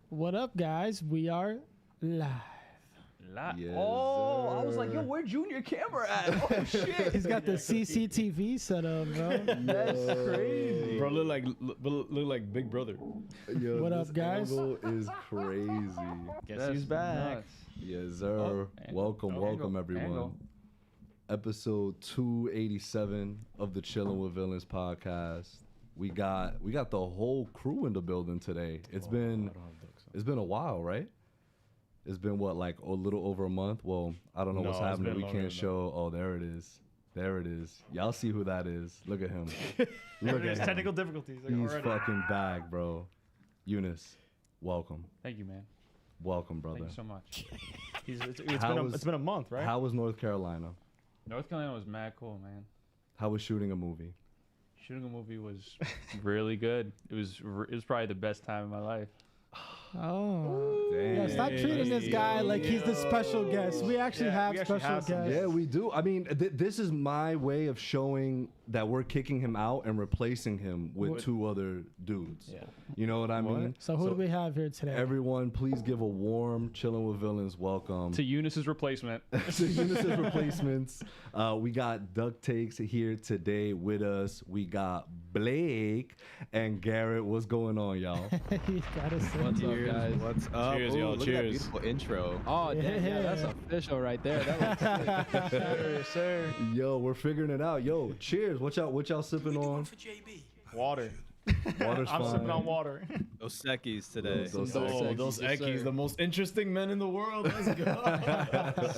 What up, guys? We are live. Yes, I was like, yo, where Junior camera at? Oh shit! He's got the CCTV set up, bro. That's crazy. Bro, look like Big Brother. Yo, What up, guys? Angle is crazy. Guess who's back? Nuts. Yes, sir. Welcome, everyone. Angle. Episode 287 of the Chillin' with Villains podcast. We got the whole crew in the building today. It's been a while, right? It's been what, like a little over a month? Well, I don't know what's happening. We can't show. Oh, there it is. There it is. Y'all see who that is. Look at him. Look at him. Technical difficulties. Like, He's already. fucking back, bro. Eunice, welcome. Thank you, man. Welcome, brother. Thank you so much. It's been a month, right? How was North Carolina? North Carolina was mad cool, man. How was shooting a movie? Shooting a movie was really good. It was probably the best time of my life. Oh. Damn. Yo, stop treating this guy like he's the special guest. We actually have special guests. Yeah, we do. I mean, this is my way of showing that we're kicking him out and replacing him with two other dudes. Yeah. You know what I mean? So who do we have here today? Everyone, please give a warm Chillin' with Villains welcome To Eunice's replacement. to Eunice's replacements. We got Duck Takes here today with us. We got Blake and Garrett. What's going on, y'all? He got us in. What's up, guys? What's up? Cheers, Ooh, y'all. look at that Cheers. beautiful intro. Oh, Yeah. damn, yeah, that's official right there. That looks sick. Sir. Yo, we're figuring it out. Yo, cheers. What y'all sipping on? Water. Water's I'm fine. sipping on water. Those seckies today. Those Oh, Ekkies. those Yes, Ekkies, sir. the most interesting men in the world. Let's go.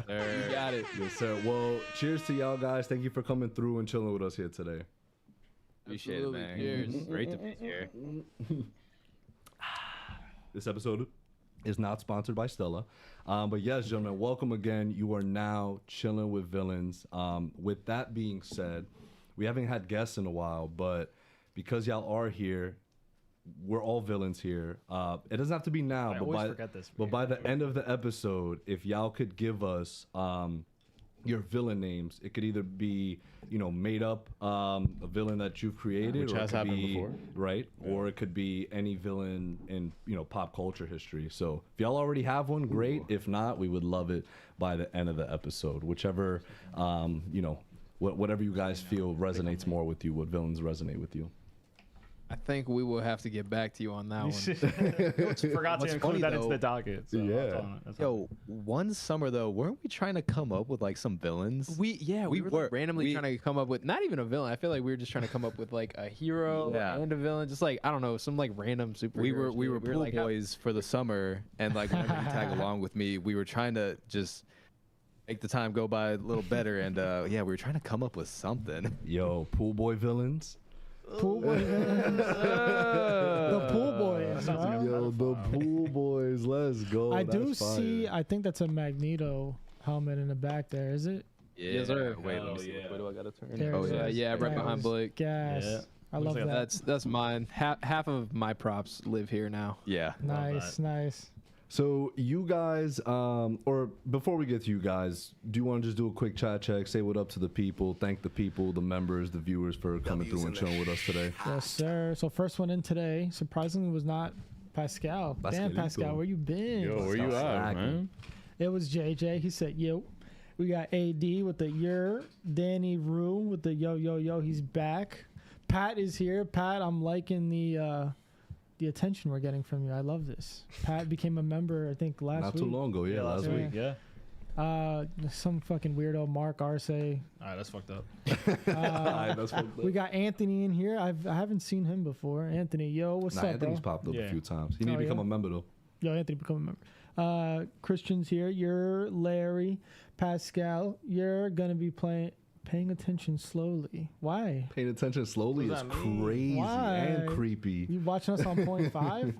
Sir. You got it. Yes, sir. Well, cheers to y'all guys. Thank you for coming through and chilling with us here today. Appreciate it, Absolutely. man. Cheers. Great to be here. This episode is not sponsored by Stella. But yes, gentlemen, welcome again. You are now chilling with villains. With that being said, we haven't had guests in a while, but because y'all are here, we're all villains here. It doesn't have to be now, I but always forget this. by the end of the episode, if y'all could give us your villain names, it could either be, made up a villain that you've created, Which or has it could happened be, before. right? Or it could be any villain in pop culture history. So if y'all already have one, great. If not, we would love it by the end of the episode. Whichever, whatever you guys feel resonates more with you. What villains resonate with you? I think we will have to get back to you on that one. Forgot to What's include funny, that into though- the docket. So Yeah. that's Yo, one summer though, weren't we trying to come up with like some villains? We were were. randomly trying to come up with not even a villain. I feel like we were just trying to come up with like a hero Yeah. and a villain, just like I don't know, some like random superhero. We were pool like, boys for the summer, and like whenever you tag along with me, we were trying to just make the time go by a little better, and yeah, we were trying to come up with something. Yo, pool boy villains. Pool boy. The pool boys. huh? Yo, the pool boys. Let's go. I do That's fire. see. I think that's a Magneto helmet in the back there. Is it? Yes, sir. Wait, let me Oh, see. yeah. Where do I gotta turn? There Oh it yeah, is. yeah, right Gas. behind Blake. Gas. Yeah. I Looks love like that. That's mine. Half of my props live here now. Yeah. Nice, nice. So you guys, or before we get to you guys, do you want to just do a quick chat check, say what up to the people, thank the people, the members, the viewers for coming through and chilling with us today? Yes, sir. So first one in today, surprisingly, was not Pascal. Damn, Pascalito. Pascal, where you been? Yo, where you at, slacking. man? It was JJ. He said, yo. We got AD with the yer. Danny Rue with the yo, yo, yo. He's back. Pat is here. Pat, I'm liking the attention we're getting from you. I love this. Pat became a member, I think, last Not week. too long ago, yeah, last week. week. Yeah. Some fucking weirdo, Mark Arce. All right, that's fucked up. That's what, We got Anthony in here. I haven't seen him before. Anthony, yo, what's up, Anthony's bro? popped up a Yeah. few times. He need Oh, to become yeah? a member though. Yo, Anthony, become a member. Christian's here. You're Larry. Pascal, you're going to be paying attention slowly. Why? Paying attention slowly What is does that mean? crazy Why? and creepy. You watching us on point 5?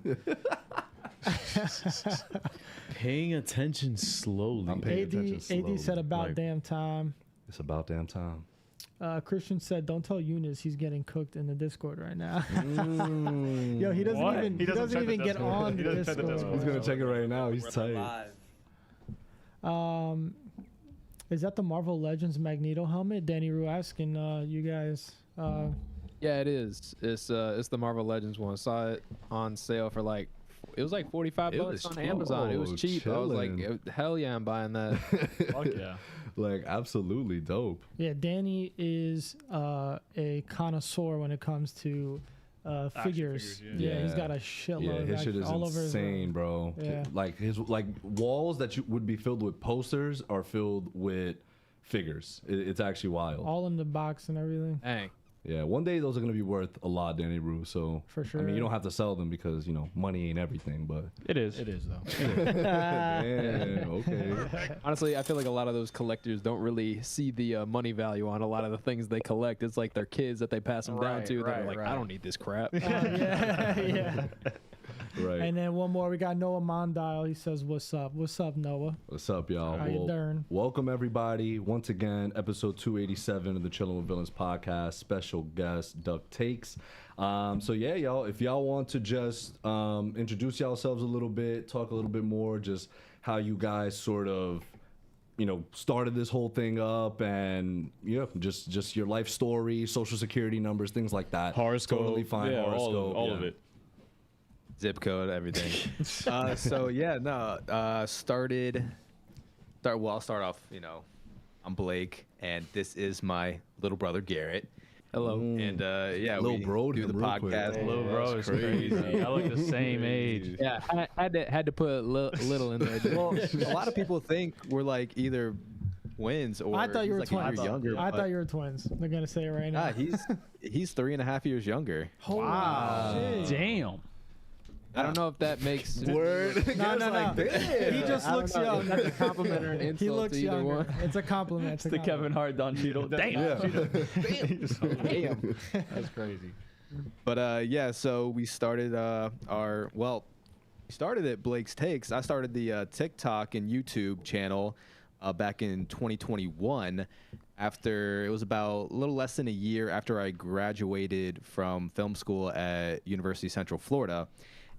Paying attention slowly. I'm paying attention slowly. AD said about Like- damn time. It's about damn time. Christian said, "Don't tell Eunice he's getting cooked in the Discord right now." Mm. Yo, he doesn't What? even. He He doesn't doesn't check the even get Discord. on He the doesn't check the Discord. He's gonna check it right now. He's tight. Is that the Marvel Legends Magneto helmet? Danny Rue asking you guys. Yeah, it is. It's the Marvel Legends one. Saw it on sale for like it was like $45 was on Amazon. It was Oh, cheap. I was like, chillin'. hell yeah, I'm buying that. Fuck yeah. Like absolutely dope. Yeah, Danny is a connoisseur when it comes to figures. figures, Yeah. yeah. he's got a shitload Yeah, his like, shit is all over his room. insane, bro. Yeah. Like his walls that would be filled with posters are filled with figures. It's actually wild. All in the box and everything. Dang. Yeah, one day those are gonna be worth a lot, Danny Rue. So For sure. I mean, you don't have to sell them because money ain't everything. But It is. It is though. damn, okay. Honestly, I feel like a lot of those collectors don't really see the money value on a lot of the things they collect. It's like their kids that they pass them down Right, to. They're right, like, right. I don't need this crap. Yeah, yeah. Right. And then one more, we got Noah Mondile. He says, "What's up? What's up, Noah? What's up, y'all? How you doing?" Welcome everybody once again, episode 287 of the Chillin' with Villains podcast. Special guest Duck Takes. So yeah, y'all, if y'all want to just introduce yourselves a little bit, talk a little bit more, just how you guys sort of started this whole thing up, and just your life story, social security numbers, things like that. Horoscope. Totally fine. Yeah, Horoscope, all yeah. of it. Zip code, everything. So yeah, no. I'll start off. I'm Blake, and this is my little brother Garrett. Hello. And yeah, Little we bro do the him real quick. podcast. Little bro is crazy. I look the same age. Yeah, I had to put little in there. Well, a lot of people think we're like either twins or I thought you were he's like a twins. year younger. I but- thought you were twins. They're gonna say it right now. he's 3.5 years younger. Holy shit. Damn. I don't know if that makes Word. No, no, no. Damn. He just I don't looks know young. if that's a compliment or an insult He looks to either younger. one. It's a compliment. It's a The compliment. Kevin Hart Don Cheadle. Damn. Yeah. Damn. That's crazy. But yeah, so we started we started at Blake's Takes. I started the TikTok and YouTube channel back in 2021 after it was about a little less than a year after I graduated from film school at University of Central Florida,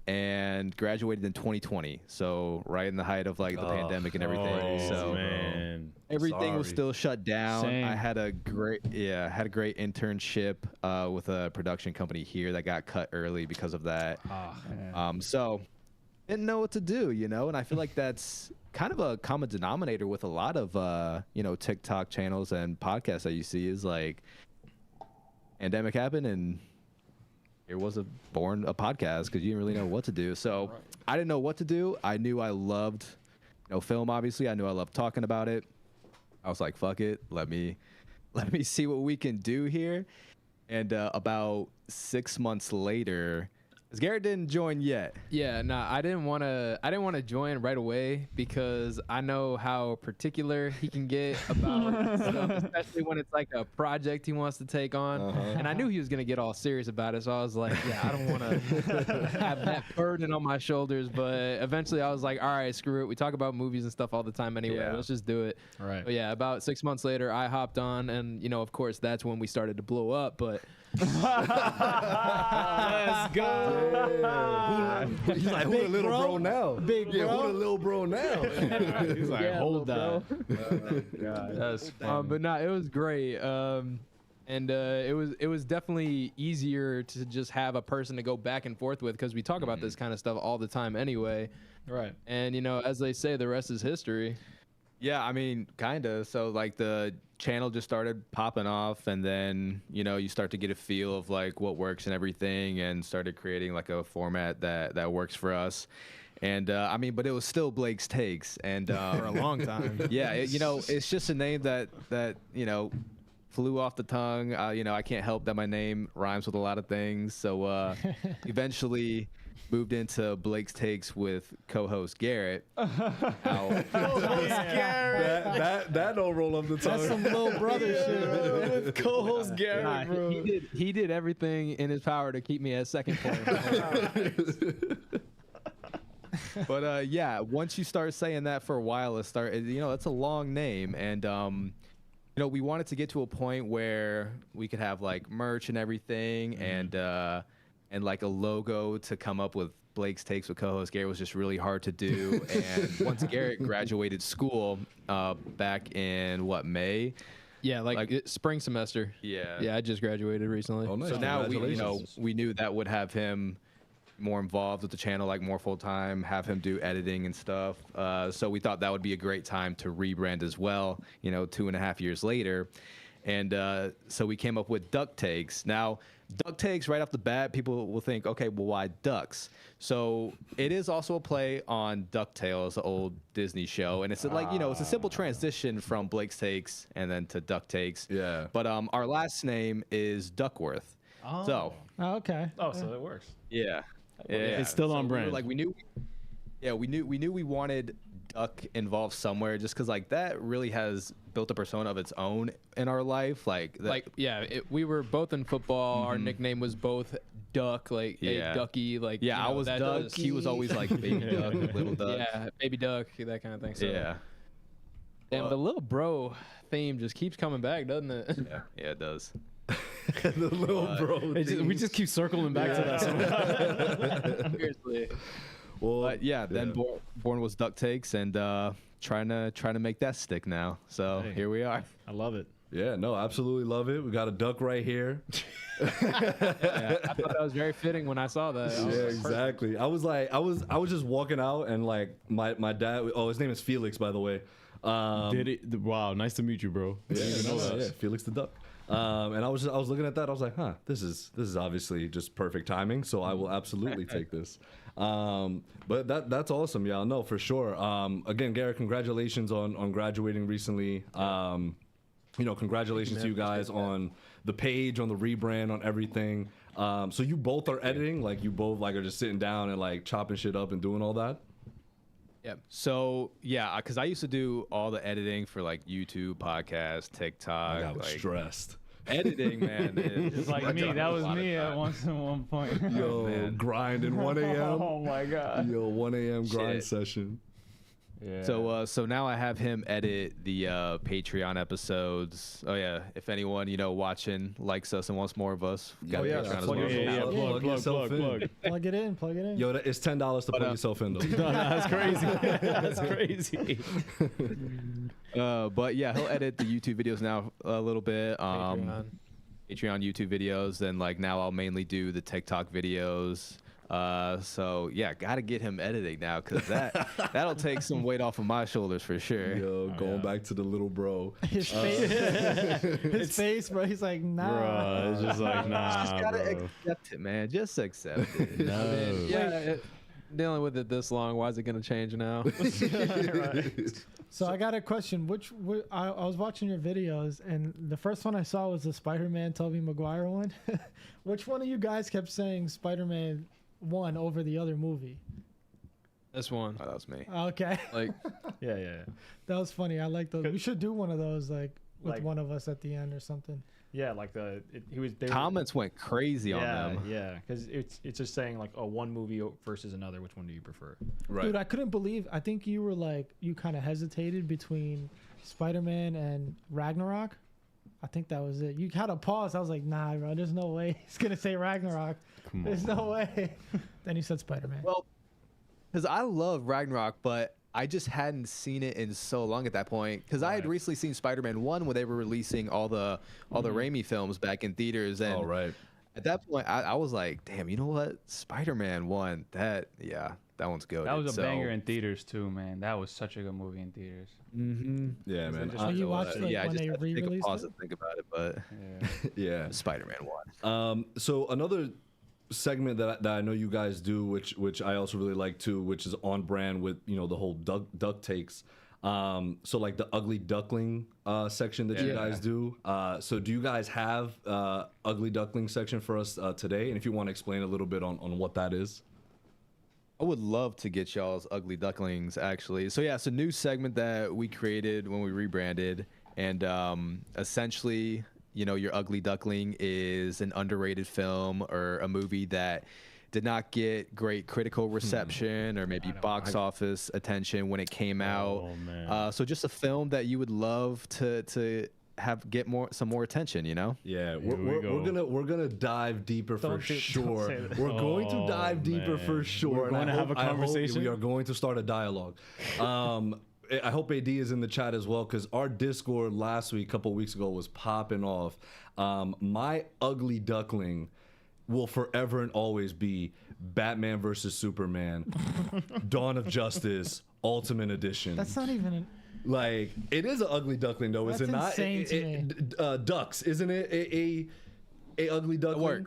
and graduated in 2020. So right in the height of like the pandemic and everything. So man. everything was Sorry. still shut down. Same. I had a great internship with a production company here that got cut early because of that. So didn't know what to do, and I feel like that's kind of a common denominator with a lot of TikTok channels and podcasts that you see is like pandemic happened and here was born a podcast because you didn't really know what to do. So I didn't know what to do. I knew I loved film, obviously. I knew I loved talking about it. I was like, fuck it. Let me see what we can do here. And about 6 months later, because Garrett didn't join yet. Yeah, nah, I didn't want to join right away because I know how particular he can get about stuff, especially when it's like a project he wants to take on. And I knew he was gonna get all serious about it, so I was like, yeah, I don't want to have that burden on my shoulders. But eventually, I was like, all right, screw it. We talk about movies and stuff all the time anyway. Yeah. Let's just do it. Right. But yeah, about 6 months later, I hopped on, and of course, that's when we started to blow up. But Let's go. He's like, who the little bro now? Big yeah, bro. who the little bro now? He's like, Yeah, hold little that. That's funny. but no, it was great. And it was definitely easier to just have a person to go back and forth with because we talk about this kind of stuff all the time anyway. Right. And as they say, the rest is history. Yeah, I mean, kind of. So like the channel just started popping off, and then you start to get a feel of like what works and everything, and started creating like a format that works for us. And I mean, but it was still Blake's Takes, and For a long time. yeah, it's just a name that flew off the tongue. I can't help that my name rhymes with a lot of things. So eventually moved into Blake's Takes with co-host Garrett. That don't roll up the tongue. That's some little brother shit. Co-host Gary, Nah, bro. he did everything in his power to keep me at second point. But yeah, once you start saying that for a while, it's a long name, and we wanted to get to a point where we could have like merch and everything, and like a logo to come up with Blake's Takes with co-host Garrett was just really hard to do. And once Garrett graduated school back in May, Yeah, spring semester. Yeah. Yeah, I just graduated recently. Oh, nice. So now Congratulations. we knew that would have him more involved with the channel, like more full time, have him do editing and stuff. So we thought that would be a great time to rebrand as well. 2.5 years later, and so we came up with Duck Takes. Now, Duck Takes right off the bat, people will think, okay, well, why ducks? So it is also a play on DuckTales, the old Disney show, and it's it's a simple transition from Blake's Takes and then to Duck Takes. Yeah. But our last name is Duckworth. Oh. So Oh, okay. Oh, so it works. yeah. It's still on brand. We knew we wanted duck involved somewhere, just because that really has built a persona of its own in our life. We were both in football. Our nickname was both Duck, hey, Ducky. I was Duck. He was always baby duck, little duck. Yeah, baby Duck, that kind of thing. So, Yeah. Damn, the little bro theme just keeps coming back, doesn't it? Yeah, it does. The little bro. We just keep circling back to that song. Seriously. Well, But then born was Duck Takes, and trying to make that stick now. So Hey. here we are. I love it. yeah, no, absolutely love it. We got a duck right here. Yeah, I thought that was very fitting when I saw that. I was Yeah, like, perfect. exactly. I was just walking out and my dad. Oh, his name is Felix, by the way. Wow, nice to meet you, bro. Yeah, Didn't even know that. yeah, Felix the duck. And I was looking at that. I was like, huh, this is obviously just perfect timing. So I will absolutely take this. But that's awesome, y'all. No, for sure. Again, Garrett, congratulations on graduating recently. Congratulations to you guys on the page, on the rebrand, on everything. So you both are editing, you both are just sitting down and chopping shit up and doing all that. Yeah. So because I used to do all the editing for YouTube, podcast, TikTok. I was stressed. Editing, man. It's like me. That was me at one point. Yo, man. grinding 1 a.m. Oh my god. Yo, 1 a.m. grind Shit. session. Yeah. So now I have him edit the Patreon episodes. Oh yeah, if anyone watching likes us and wants more of us, we got Oh, yeah, Patreon as plug well. it. Plug yourself in. Plug it in. Plug it in. Yo, it's $10 to plug yourself in though. No, that's crazy. That's crazy. But yeah, he'll edit the YouTube videos now a little bit. Patreon. Patreon YouTube videos. Then now I'll mainly do the TikTok videos. So yeah, gotta get him editing now, because that'll take some weight off of my shoulders for sure. Yo, going back to the little bro. His face, bro. He's like, nah. Bro, it's just like, nah, Just gotta bro. accept it, man. Just accept it. No. Dealing with it this long, why is it gonna change now? So I got a question. I was watching your videos, and the first one I saw was the Spider-Man Tobey Maguire one. Which one of you guys kept saying Spider-Man 1 over the other movie? This one. Oh, that was me. Okay, Yeah. that was funny. I like those. We should do one of those, with Like- one of us at the end or something. Yeah, he was. They were- Comments went crazy on Yeah, them. yeah, because it's just saying one movie versus another. Which one do you prefer? Right. Dude, I couldn't believe. I think you were you kind of hesitated between Spider-Man and Ragnarok. I think that was it. You had a pause. I was like, nah, bro. There's no way he's gonna say Ragnarok. Come There's on. no way. Then he said Spider-Man. Well, because I love Ragnarok, but I just hadn't seen it in so long at that point. Because I had Right. recently seen Spider-Man 1 when they were releasing all the Raimi films back in theaters, and All right. at that point I was like, damn, you know what? Spider-Man 1, that one's good. That was a banger in theaters too, man. That was such a good movie in theaters. Mm-hmm. Yeah, man. just- Oh, you So, watched yeah, I when just they had to take a re-released pause it? and think about it, but Yeah. Yeah. Spider-Man 1. So another segment that I know you guys do, which I also really like too, which is on brand with the whole duck takes. So the ugly duckling section that you Yeah. guys do. So do you guys have ugly duckling section for us today? And if you want to explain a little bit on what that is. I would love to get y'all's ugly ducklings, actually. So yeah, it's a new segment that we created when we rebranded, and essentially, your ugly duckling is an underrated film or a movie that did not get great critical reception or maybe box office attention when it came out. Oh, man. So just a film that you would love to get some more attention, Yeah, Here we we're gonna dive deeper for Don't sure. say that. We're going to Oh, dive deeper for man. sure. We're and going to have a I hope conversation? We are going to start a dialogue. I hope AD is in the chat as well, because our Discord last week, a couple weeks ago, was popping off. My ugly duckling will forever and always be Batman versus Superman, Dawn of Justice, Ultimate Edition. That's not even. Like, it is an ugly duckling, though, is it not? Insane to me. Ducks, isn't it? A ugly duckling.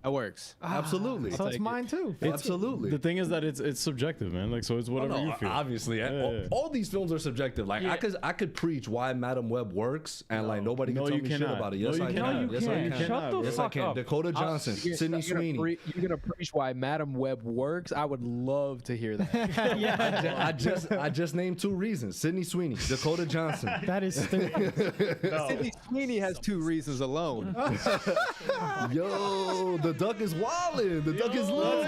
That works. Absolutely. So it's mine too. Absolutely. The thing is that it's subjective, man. Like, so it's whatever you feel. Obviously, Yeah. all these films are subjective. Like, I could preach why Madam Web works, and like nobody can No, tell you me shit cannot. about it. No, Yes, you I cannot. can. No, Yes, you I can't. can. Shut the Yes, I fuck can. up. Dakota Johnson, Sydney Sweeney. You're gonna preach why Madam Web works? I would love to hear that. I just named 2 reasons: Sydney Sweeney, Dakota Johnson. That is stupid. Sydney Sweeney has 2 reasons alone. Yo, the duck is wildin'. The duck is loose.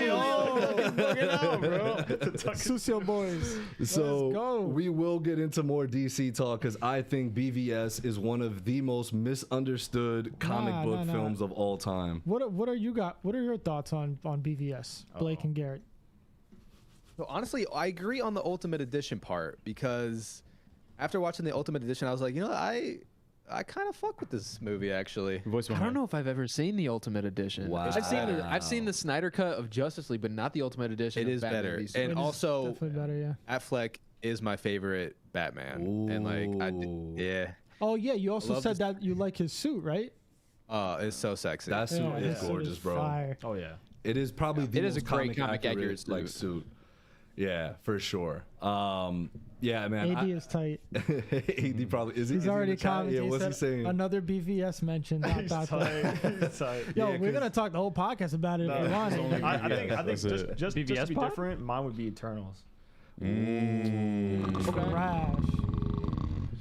Sucio boys. So Let's go. we will get into more DC talk, because I think BVS is one of the most misunderstood comic book films of all time. What are your thoughts on BVS, Blake and Garrett? So honestly, I agree on the Ultimate Edition part, because after watching the Ultimate Edition, I was like, you know, I kind of fuck with this movie actually. Voice I don't know if I've ever seen the Ultimate Edition. Wow. I've seen the Snyder cut of Justice League, but not the Ultimate Edition. It of is Batman better, v Superman. and also Definitely better, yeah. Affleck is my favorite Batman. And like, yeah, Oh yeah, you also love said this- that you like his suit, right? it's so sexy. That suit Yeah, is his suit gorgeous, is bro. fire. Oh yeah. It is probably the It is most a great comic accurate like suit. Yeah, for sure. Yeah, man. AD is tight. AD probably is. He's he already in the chat? commented. Yeah, He what's he said saying? another BVS mention. Dot, dot, dot. Yo, Yeah, we're gonna talk the whole podcast about it if you want. only- I think That's it. just to BVS be pop? different, mine would be Eternals. Trash.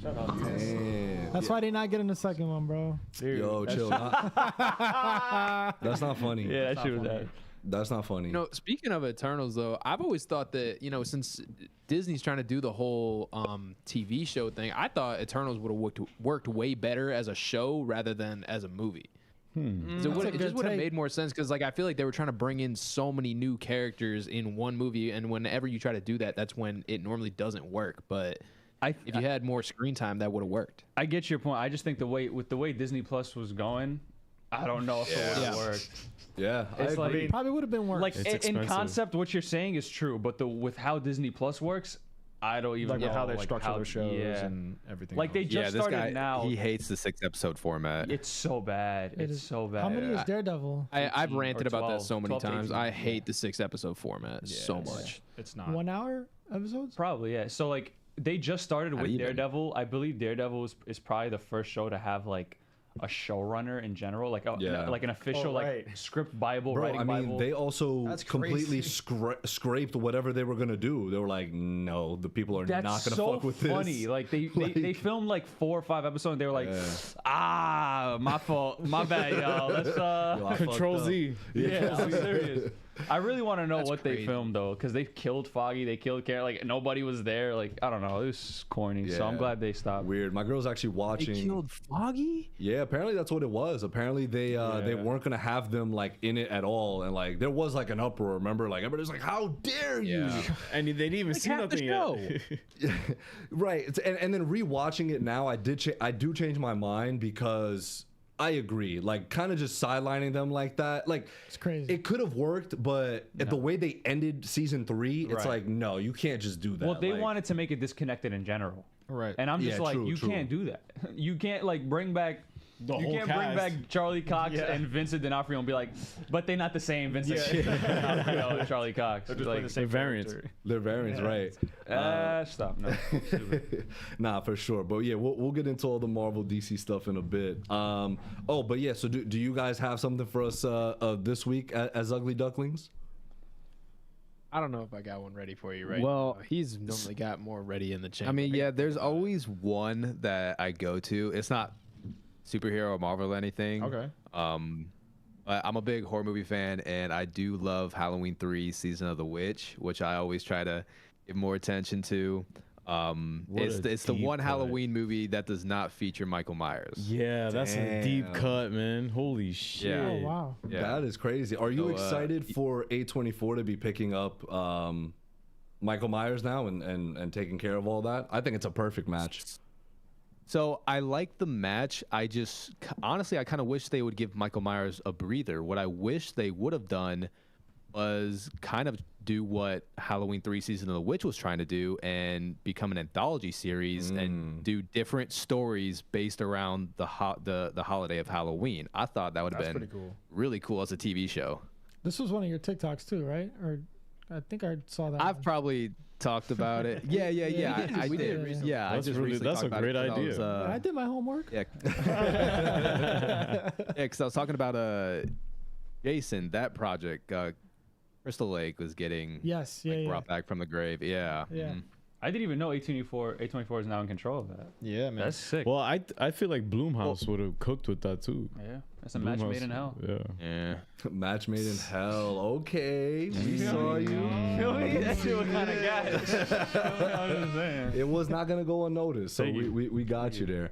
Shut up. Man. That's why they not getting the second one, bro. Yo, chill. That's not funny. Yeah, that shit was that. That's not funny. You know, speaking of Eternals, though, I've always thought that, you know, since Disney's trying to do the whole TV show thing, I thought Eternals would have worked way better as a show rather than as a movie. So it just would have made more sense, because like I feel like they were trying to bring in so many new characters in one movie, and whenever you try to do that, that's when it normally doesn't work. But if you had more screen time, that would have worked. I get your point. I just think the way Disney Plus was going, I don't know if it would have worked. Yeah, It's I like- agree. Probably would have been worse. Like It's in expensive. concept, what you're saying is true, but with how Disney Plus works, I don't even Like know with how they like, structure how- their shows yeah. and everything. Like they else. just this started guy, now. he hates the 6-episode format. It's so bad. It It's is- so bad. How many is Daredevil? I've 18 ranted or about 12, that so many 12 to times. 18. I hate the 6-episode format so much. It's not. 1 hour episodes? Probably, yeah. So like they just started Not with even. Daredevil. I believe Daredevil is probably the first show to have like a showrunner in general, like like an official right. like script Bible, Bro, writing I mean, Bible. they also That's completely crazy. scraped whatever they were gonna do. They were like, no, the people are That's not gonna so fuck with this. funny. Like they Like- filmed like 4 or 5 episodes. And they were like, Yeah. my fault, my bad, y'all. Let's Yo, I Control fucked up. Z. yeah, I'm serious. I really want to know That's what they crazy. filmed though, because they killed Foggy, they killed Karen, like nobody was there. Like I don't know, it was corny. So I'm Yeah. glad they stopped. Weird. My girl's actually They watching. killed Foggy? Yeah, apparently that's what it was. Apparently they weren't gonna have them like in it at all, and like there was like an uproar. Remember, like everybody's like, "How dare you?" Yeah. And they didn't even see half the nothing yet. Right. And then rewatching it now, I do change my mind, because I agree. Like, kind of just sidelining them like that, like It's crazy. it could have worked, but the way they ended season 3, it's Right. like, no, you can't just do that. Well, they like, wanted to make it disconnected in general. Right. And I'm just Yeah, like, true, you true. can't do that. You can't like bring back. The You whole can't bring cast. back Charlie Cox Yeah. and Vincent D'Onofrio and be like, but they're not the same Vincent D'Onofrio and Charlie Cox. They're just Like, playing the same variants. character. Their variants, right? stop. No. Stupid. Nah, for sure. But yeah, we'll get into all the Marvel DC stuff in a bit. But yeah, so do you guys have something for us this week as Ugly Ducklings? I don't know if I got one ready for you right Well, now. He's normally got more ready in the chamber. I mean, yeah, there's always one that I go to. It's not superhero or Marvel or anything. Okay. But I'm a big horror movie fan, and I do love Halloween 3 Season of the Witch, which I always try to give more attention to. It's the deep one cut. Halloween movie that does not feature Michael Myers. Yeah, that's a deep Damn. cut, man. Holy shit. Yeah. Oh wow. Yeah. That is crazy. Are you So, excited for A24 to be picking up Michael Myers now and taking care of all that. I think it's a perfect match. So I like the match. I just honestly, I kind of wish they would give Michael Myers a breather. What I wish they would have done was kind of do what Halloween 3 Season of the Witch was trying to do and become an anthology series and do different stories based around the holiday of Halloween. I thought that would have been pretty cool. really cool as a TV show. This was one of your TikToks too, right? Or I think I saw that. I've probably talked about it. Yeah. I we did. did recently. Yeah, I That's just really- recently that's talked a about great it 'cause I idea. was, I did my homework. Yeah. Because I was talking about Jason, that project, Crystal Lake was getting Yes. Yeah. brought back from the grave. Yeah. Yeah. Mhm. I didn't even know A24 is now in control of that. Yeah, man. That's sick. Well, I feel like Blumhouse would have cooked with that too. Yeah, that's a match made in hell. Yeah. Yeah. Match made in hell. Okay, we saw you. That shit was kind of gas. It was not gonna go unnoticed, so Thank you. we got you there.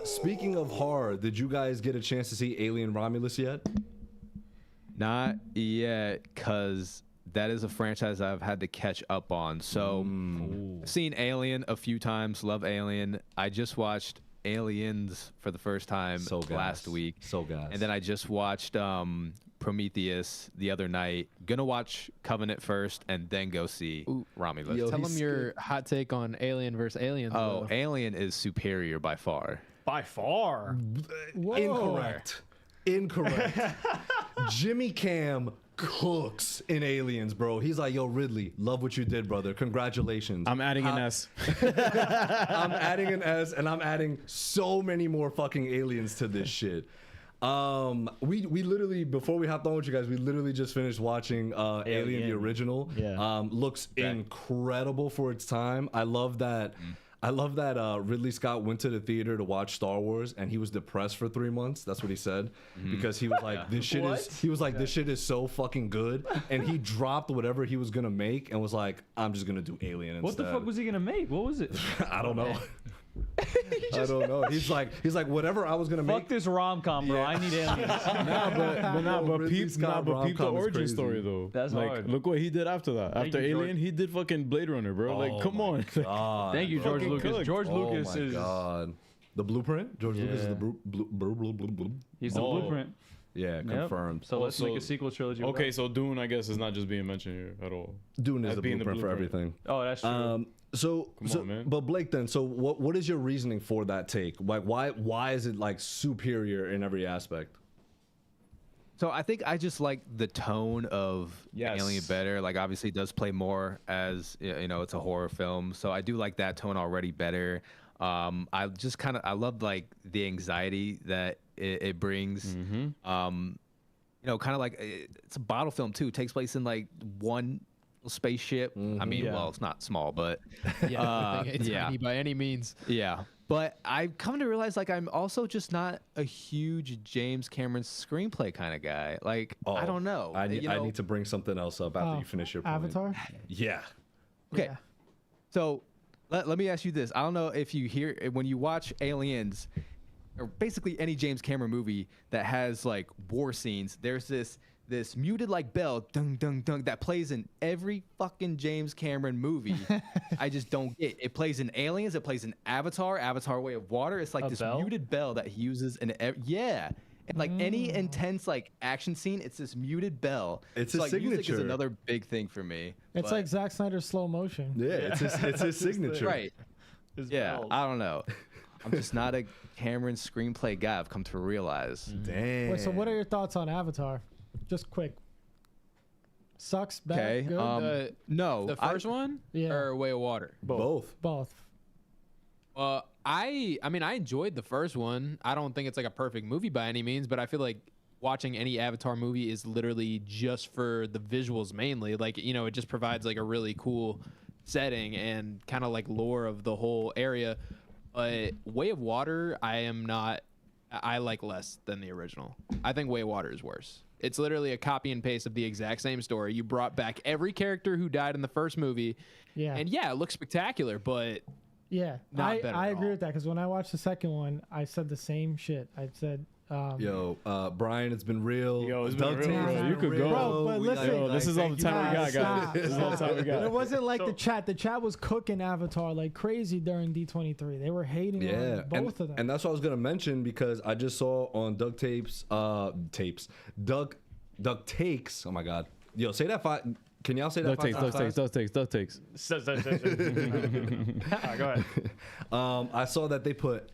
Speaking of horror, did you guys get a chance to see Alien Romulus yet? Not yet, because that is a franchise I've had to catch up on. So, I've seen Alien a few times. Love Alien. I just watched Aliens for the first time So gas. last week. So gas. And then I just watched Prometheus the other night. Gonna watch Covenant first and then go see Romulus. Yo, Tell he's them your hot take on Alien versus Aliens. Oh, though. Alien is superior by far. By far. Incorrect. Jimmy Cam cooks in Aliens, bro. He's like, yo, Ridley, love what you did, brother. Congratulations. I'm adding an S. I'm adding an S, and I'm adding so many more fucking aliens to this shit. We literally, before we hopped on with you guys, we literally just finished watching Alien the original. Yeah. Looks incredible for its time. I love that. Ridley Scott went to the theater to watch Star Wars, and he was depressed for 3 months. That's what he said, because he was like, "This shit is." He was like, "This shit is so fucking good," and he dropped whatever he was gonna make and was like, "I'm just gonna do Alien instead." What the fuck was he gonna make? What was it? I don't know. I don't know. He's like whatever I was gonna Fuck make. this rom-com, bro. I need aliens. Yo, Ridley peep Scott the rom-com is origin crazy. story though. That's like, hard. look what he did after that. Thank After you, George. Alien, he did fucking Blade Runner, bro. Like, come on. God. Thank you, George Fucking Lucas. cooked. George Lucas Oh my is God. The blueprint. George Lucas is the he's the Oh. blueprint. Yeah, Yep. confirmed. So let's Also- make a sequel trilogy. Okay, so Dune, I guess, is not just being mentioned here at all. Dune is As the being the blueprint for blueprint. everything. Oh, that's true. So, on, man. but Blake, then, so what is your reasoning for that take? Like, why is it like superior in every aspect? So I think I just like the tone of Yes. Alien better. Like obviously it does play more as it's a horror film. So I do like that tone already better. I just I love like the anxiety that it brings. Kind of like it's a bottle film too. It takes place in like one spaceship. I mean, well, it's not small, but Yeah, it's yeah. tiny by any means. yeah. But I've come to realize like I'm also just not a huge James Cameron screenplay kind of guy. Like I don't know. I need to bring something else up after you finish your point. Avatar. Yeah. Okay. Yeah. So let me ask you this. I don't know if you hear when you watch Aliens or basically any James Cameron movie that has like war scenes, there's this muted like bell dung dung dung that plays in every fucking James Cameron movie. I just don't get. It plays in Aliens, it plays in Avatar Way of Water. It's like A this bell? muted bell that he uses in yeah. And like any intense like action scene, it's this muted bell. It's so, his like, music is signature. another big thing for me. It's but- like Zack Snyder's slow motion. Yeah, it's his signature. right. Yeah, bells. I don't know. I'm just not a Cameron screenplay guy. I've come to realize. Damn. Wait, so what are your thoughts on Avatar? Just quick. Sucks, bad, Okay. good? No. The first one Yeah. or Way of Water? Both. Both. I mean, I enjoyed the first one. I don't think it's like a perfect movie by any means, but I feel like watching any Avatar movie is literally just for the visuals mainly. Like, it just provides like a really cool setting and kind of like lore of the whole area. But Way of Water, I like less than the original. I think Way of Water is worse. It's literally a copy and paste of the exact same story. You brought back every character who died in the first movie. Yeah. And yeah, it looks spectacular, but Yeah, Not better I at agree all. with that because when I watched the second one, I said the same shit. I said Brian, it's been real. Yo, it's been Duck real, Takes bro. has You been could real. go. Bro, but We listen. Yo, this is all the time we got, Stop. guys. This is all the time we got. It wasn't like So- the chat. The chat was cooking Avatar like crazy during D23. They were hating Yeah, on both of them. and that's what I was gonna mention because I just saw on Duck Takes. Oh my God, yo, say that five. Can y'all say that? Duck takes. Go ahead. I saw that they put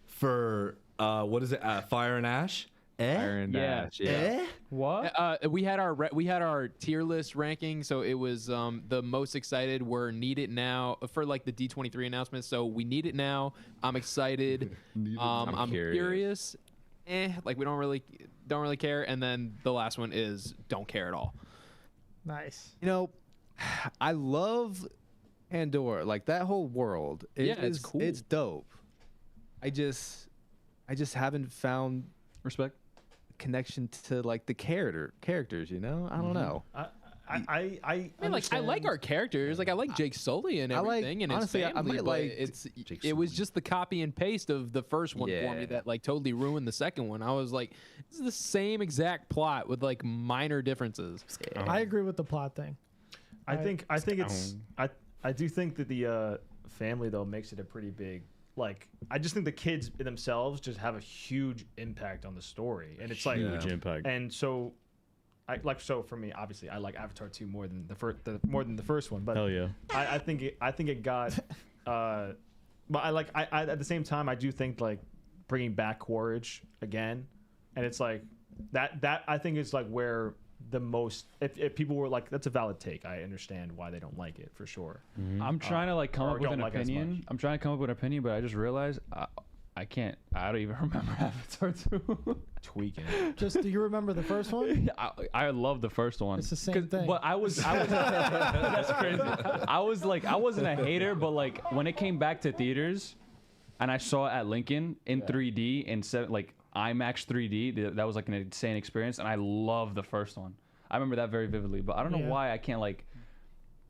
for what is it? Fire and Ash. Iron Dash. Yeah. What? We had our tier list ranking, so it was the most excited were Need It Now for like the D23 announcement. So we Need It Now. I'm excited. I'm curious. Like we don't really care. And then the last one is don't care at all. Nice. You know, I love Pandora. Like that whole world. It's cool. It's dope. I just haven't found Respect. connection to like the characters. You know, I don't know. I I mean, like I like our characters. Like I like Jake Sully and I like- everything, and honestly, I his family. might But like it was just the copy and paste of the first one for me Yeah. that like totally ruined the second one. I was like, this is the same exact plot with like minor differences. I agree with the plot thing. I think it's I do think that the family though makes it a pretty big like I just think the kids themselves just have a huge impact on the story and it's like Huge impact. and so so for me obviously I like Avatar 2 more than the first one but Hell yeah. I think it got but I at the same time I do think like bringing back Quaritch again and it's like that I think is like where the most if people were like that's a valid take. I understand why they don't like it for sure. I'm trying to like come or up with don't an like it as opinion. much. I'm trying to come up with an opinion, but I just realized I can't. I don't even remember Avatar 2. Tweaking. Just do you remember the first one? I love the first one. It's the same thing. But I was that's crazy. I wasn't a hater, but like when it came back to theaters, and I saw it at Lincoln in 3D and like IMAX 3D, that was like an insane experience, and I love the first one. I remember that very vividly, but I don't know why I can't like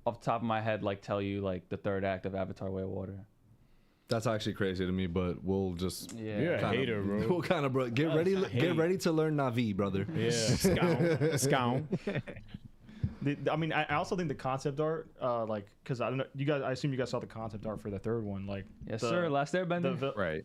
off the top of my head like tell you like the third act of Avatar: Way of Water. That's actually crazy to me, but we'll just You're a hater, bro. We'll kind of get ready to learn Navi, brother. Yeah. Scout. I mean, I also think the concept art, like, because I don't know, you guys. I assume you guys saw the concept art for the third one, like. Yes, sir. Last Airbender. Right.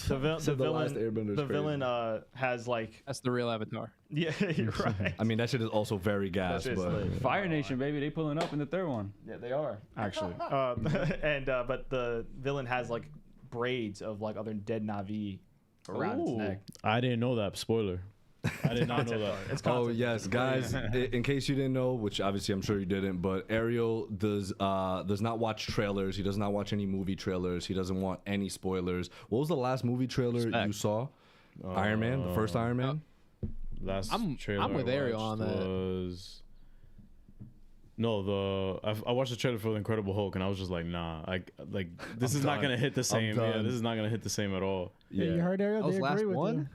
The Last Airbender is the crazy. villain has like. That's the real Avatar. Yeah, you're right. I mean, that shit is also very gas, That shit's but lit. Fire Nation, baby, they pulling up in the third one. Yeah, they are actually. But the villain has like braids of like other dead Navi around its neck. I didn't know that. Spoiler. I did not know Concept that. art. It's oh concept yes, guys. In case you didn't know, which obviously I'm sure you didn't, but Ariel does not watch trailers. He does not watch any movie trailers. He doesn't want any spoilers. What was the last movie trailer you saw? Iron Man, the first Iron Man. Last I'm trailer with I Ariel watched on that. was no I watched the trailer for the Incredible Hulk and I was just like nah this is not gonna hit the same. Yeah, done. this is not gonna hit the same at all. Yeah, you heard Ariel. That was They last agree with one? you.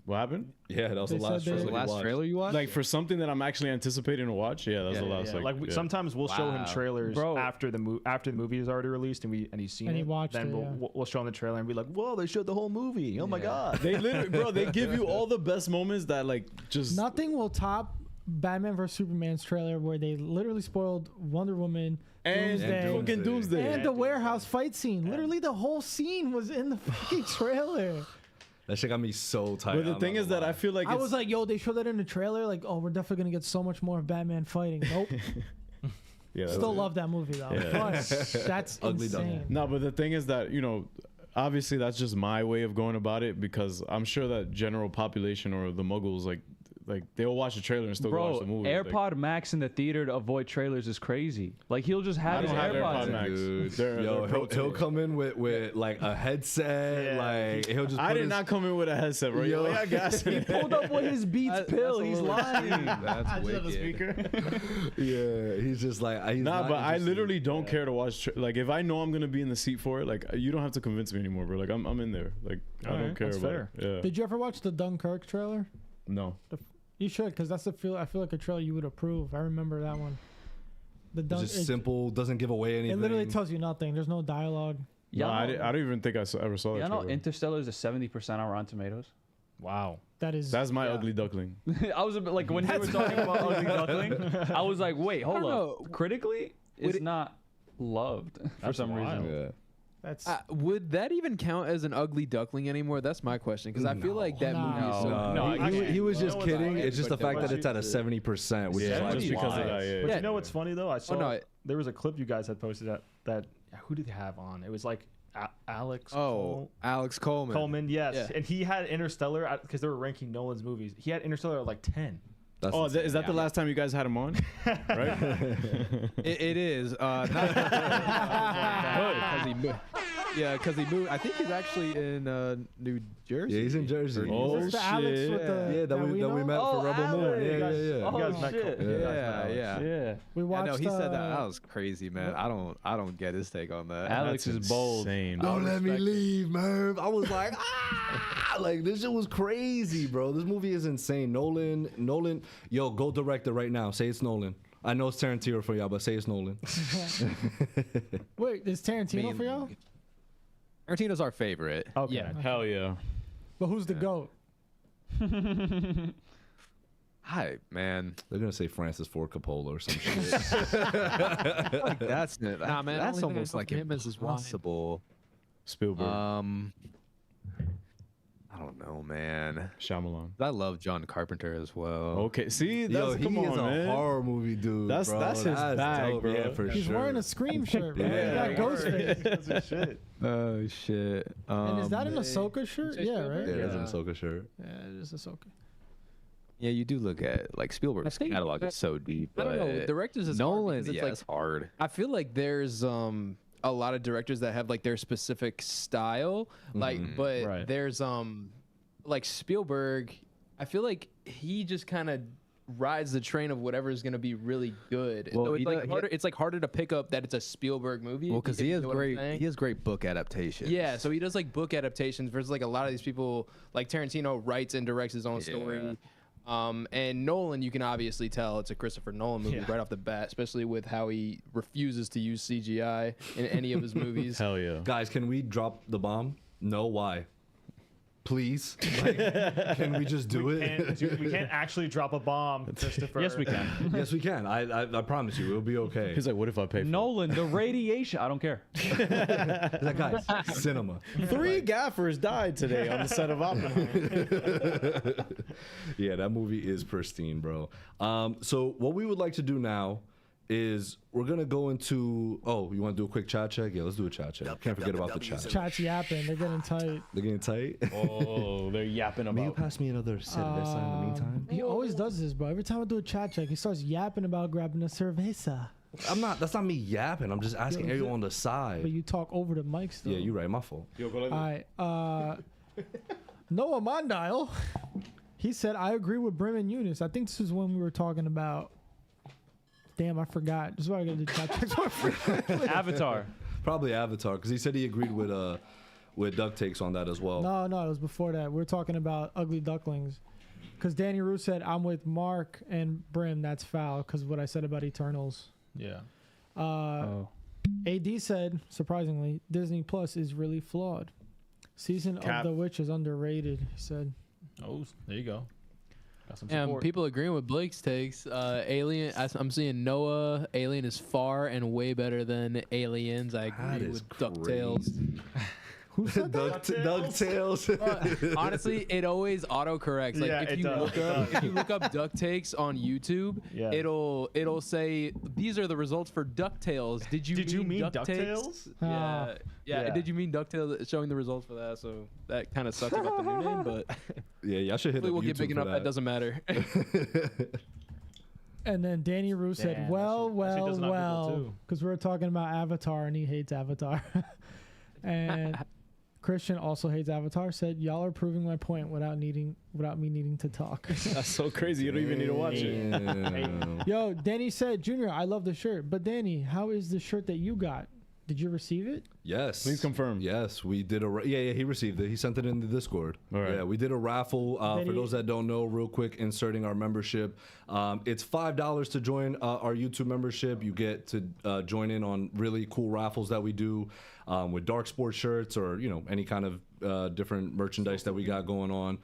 What happened? Yeah, that was They the last said they- trailer. The we last watched. trailer you watched? Like for something that I'm actually anticipating to watch. Yeah, that's the last. Yeah, like sometimes we'll show him Wow. trailers Bro. after the movie is already released and he's seen And he it. watched then it, we'll show him the trailer and be like, whoa, they showed the whole movie. Oh my god. They literally, bro, they give you all the best moments that like just Nothing will top Batman vs Superman's trailer where they literally spoiled Wonder Woman and Doomsday, fucking Doomsday. and the warehouse fight scene. Literally, the whole scene was in the fucking trailer. That shit got me so tight. But the I'm thing not is that gonna I feel like I it's, was like, yo, they showed that in the trailer. Like, oh, we're definitely gonna get so much more of Batman fighting. Nope. yeah, Still love that movie though. Yeah. But that's Ugly insane. duckling. No, but the thing is that, you know, obviously that's just my way of going about it because I'm sure that general population or the muggles like they'll watch the trailer and still go watch Bro, the movie. AirPod Max in the theater to avoid trailers is crazy. Like he'll just have I his don't have AirPods AirPod in. Max. Dude, They're he'll pro come in with like a headset. Yeah. Like he'll just. I put did his- not come in with a headset, bro. Yo. Yo, yeah, gas. He pulled up with his Beats pill. He's lying. That's wicked. Yeah, he's just like. He's Nah, not but I interested. literally don't care to watch. Like, if I know I'm gonna be in the seat for it, like, you don't have to convince me anymore, bro. Like, I'm in there. Like, I don't care that's about fair. it. Yeah. Did you ever watch the Dunkirk trailer? No. You should, because that's I feel like a trailer you would approve. I remember that one. The It's just simple. Doesn't give away anything. It literally tells you nothing. There's no dialogue. No, Y'all know, I don't even think ever saw that. y'all know trailer. Interstellar is a 70% on Rotten Tomatoes. Wow. That is. That's my ugly duckling. I was a bit like when they were talking about Ugly Duckling, I was like, wait, hold don't up. know. Critically, Would it's it- not loved for That's some wild. reason. Yeah. That's. Would that even count as an ugly duckling anymore? That's my question because I feel like that movie is so. No. No, he was you just know what's kidding. funny? it's just the But fact that what it's at a 70%, which Yeah, is just like because of wild. that. Yeah. But Yeah. you know what's funny though? I saw no, there was a clip you guys had posted that who did they have on? It was like Alex Alex Coleman. Coleman, yes. Yeah. And he had Interstellar because they were ranking Nolan's movies. He had Interstellar at like 10. That's Oh, insane. is that the last time you guys had him on? Right? It is. Not because he moved. Yeah, because he moved. I think he's actually in New Jersey. Yeah, he's in Jersey. Oh, Is this the Alex shit. with the, Yeah, that we know? met for Rebel Moon. Yeah, yeah, yeah. Oh, You guys met shit. Cole. You guys met Yeah, Alex. yeah. Yeah. We I watched. know he said that. That was crazy, man. I don't get his take on that. Alex That's is bold. insane. Don't let me leave, Merv. I was like, like this shit was crazy, bro. This movie is insane. Nolan, yo, go direct it right now. Say it's Nolan. I know it's Tarantino for y'all, but say it's Nolan. Wait, is Tarantino mean, for y'all? Tarantino's our favorite. Okay. Yeah. Hell yeah. But who's the goat? Hi, man. They're gonna say Francis Ford Coppola or some shit. That's Nah, man, That's only thing I almost know like from him is his wine. impossible. Spielberg. I don't know, man. Shyamalan. I love John Carpenter as well. Okay, see, Yo, that's he come is on, a man. horror movie dude. That's- bro. that's his bag, dope. bro. Yeah, for He's sure. wearing a Scream shirt, bro. Yeah. He got Ghostface. Shit. Oh shit. And is that an Ahsoka shirt? say Yeah, Spielberg? right? Yeah, that's an Ahsoka shirt. Yeah, it is Ahsoka. Yeah, you do look at like Spielberg's I think- catalog is so deep, I but don't know. Directors is hard Nolan, because it's yeah, like it's hard. I feel like there's a lot of directors that have like their specific style, like but Right. there's like Spielberg. I feel like he just kind of rides the train of whatever is going to be really good. Well, So it's he like does- harder. It's like harder to pick up that it's a Spielberg movie. Well, because if he you has know what I'm great saying. he has great book adaptations. Yeah, so he does like book adaptations versus like a lot of these people, like Tarantino writes and directs his own story. And Nolan, you can obviously tell it's a Christopher Nolan movie right off the bat, especially with how he refuses to use CGI in any of his movies. Hell yeah. Guys, can we drop the bomb? No, why? Please, like, can we just do it? We can't actually drop a bomb, Christopher. Yes, we can. Yes, we can. I promise you, it'll be okay. He's like, what if I pay for Nolan, the radiation. I don't care. He's like, guys, cinema. it? 3 gaffers died today on the set of Oppenheimer. Yeah, that movie is pristine, bro. So what we would like to do now is we're gonna go into. Oh, you want to do a quick chat check? Yeah, let's do a chat check. Can't forget about the chat. Chat's yapping. They're getting tight. They're getting tight. Oh, they're yapping May you about. pass me another cerveza in the meantime? He always does this, bro. Every time I do a chat check, he starts yapping about grabbing a cerveza. I'm not. That's not me yapping. I'm just asking Yo, everyone on the But side. you talk over the mic still. Yeah, you're right. My fault. Yo, go like All right. Noah Mondile, he said, I agree with Brim and Eunice. I think this is when we were talking about. Damn, I forgot. This is why I got to do chat checks. Avatar. Probably Avatar, because he said he agreed with Duck Takes on that as well. No, it was before that. We were talking about Ugly Ducklings. Because Danny Rue said, I'm with Mark and Brim. That's foul because of what I said about Eternals. Yeah. AD said, surprisingly, Disney Plus is really flawed. Season Cap. of the Witch is underrated, he said. Oh, there you go. Got some And support. people agreeing with Blake's takes. Alien, I'm seeing Noah. Alien is far and way better than Aliens. I That agree is with DuckTales. Who said that? DuckTales. Honestly, it always autocorrects. Like Yeah, if it you does. look up if you look up Duck Takes on YouTube, Yeah. it'll say these are the results for DuckTales. Did you mean DuckTales? Yeah, yeah. Yeah. Did you mean DuckTales? Showing the results for that, so that kind of sucks about the new name. But Yeah, y'all should hit hopefully up we'll get YouTube big for enough that doesn't matter. And then Danny Rue said, Damn, well, that shit does not Google well. too. Because we were talking about Avatar and he hates Avatar. And Christian also hates Avatar, said, y'all are proving my point without me needing to talk. That's so crazy. You don't even need to watch it. Damn. Yo, Danny said, Junior, I love the shirt. But Danny, how is the shirt that you got? Did you receive it? Yes. Please confirm. Yes, we did yeah, he received it. He sent it in the Discord. All right. Yeah, we did a raffle. For those that don't know, real quick, inserting our membership. It's $5 to join our YouTube membership. You get to join in on really cool raffles that we do with dark sports shirts or, you know, any kind of different merchandise that we got going on.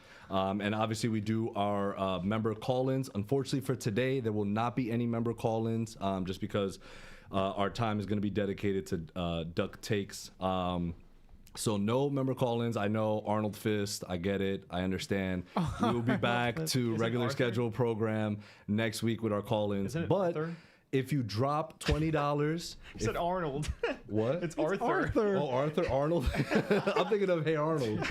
And obviously we do our member call-ins. Unfortunately for today, there will not be any member call-ins just because our time is going to be dedicated to Duck Takes. So no member call-ins. I know Arnold Fist. I get it. I understand. We will be back to regular scheduled program next week with our call-ins. Isn't it But Arthur? if you drop $20, You said Arnold. what? It's Arthur. Oh, Arthur Arnold. I'm thinking of Hey Arnold.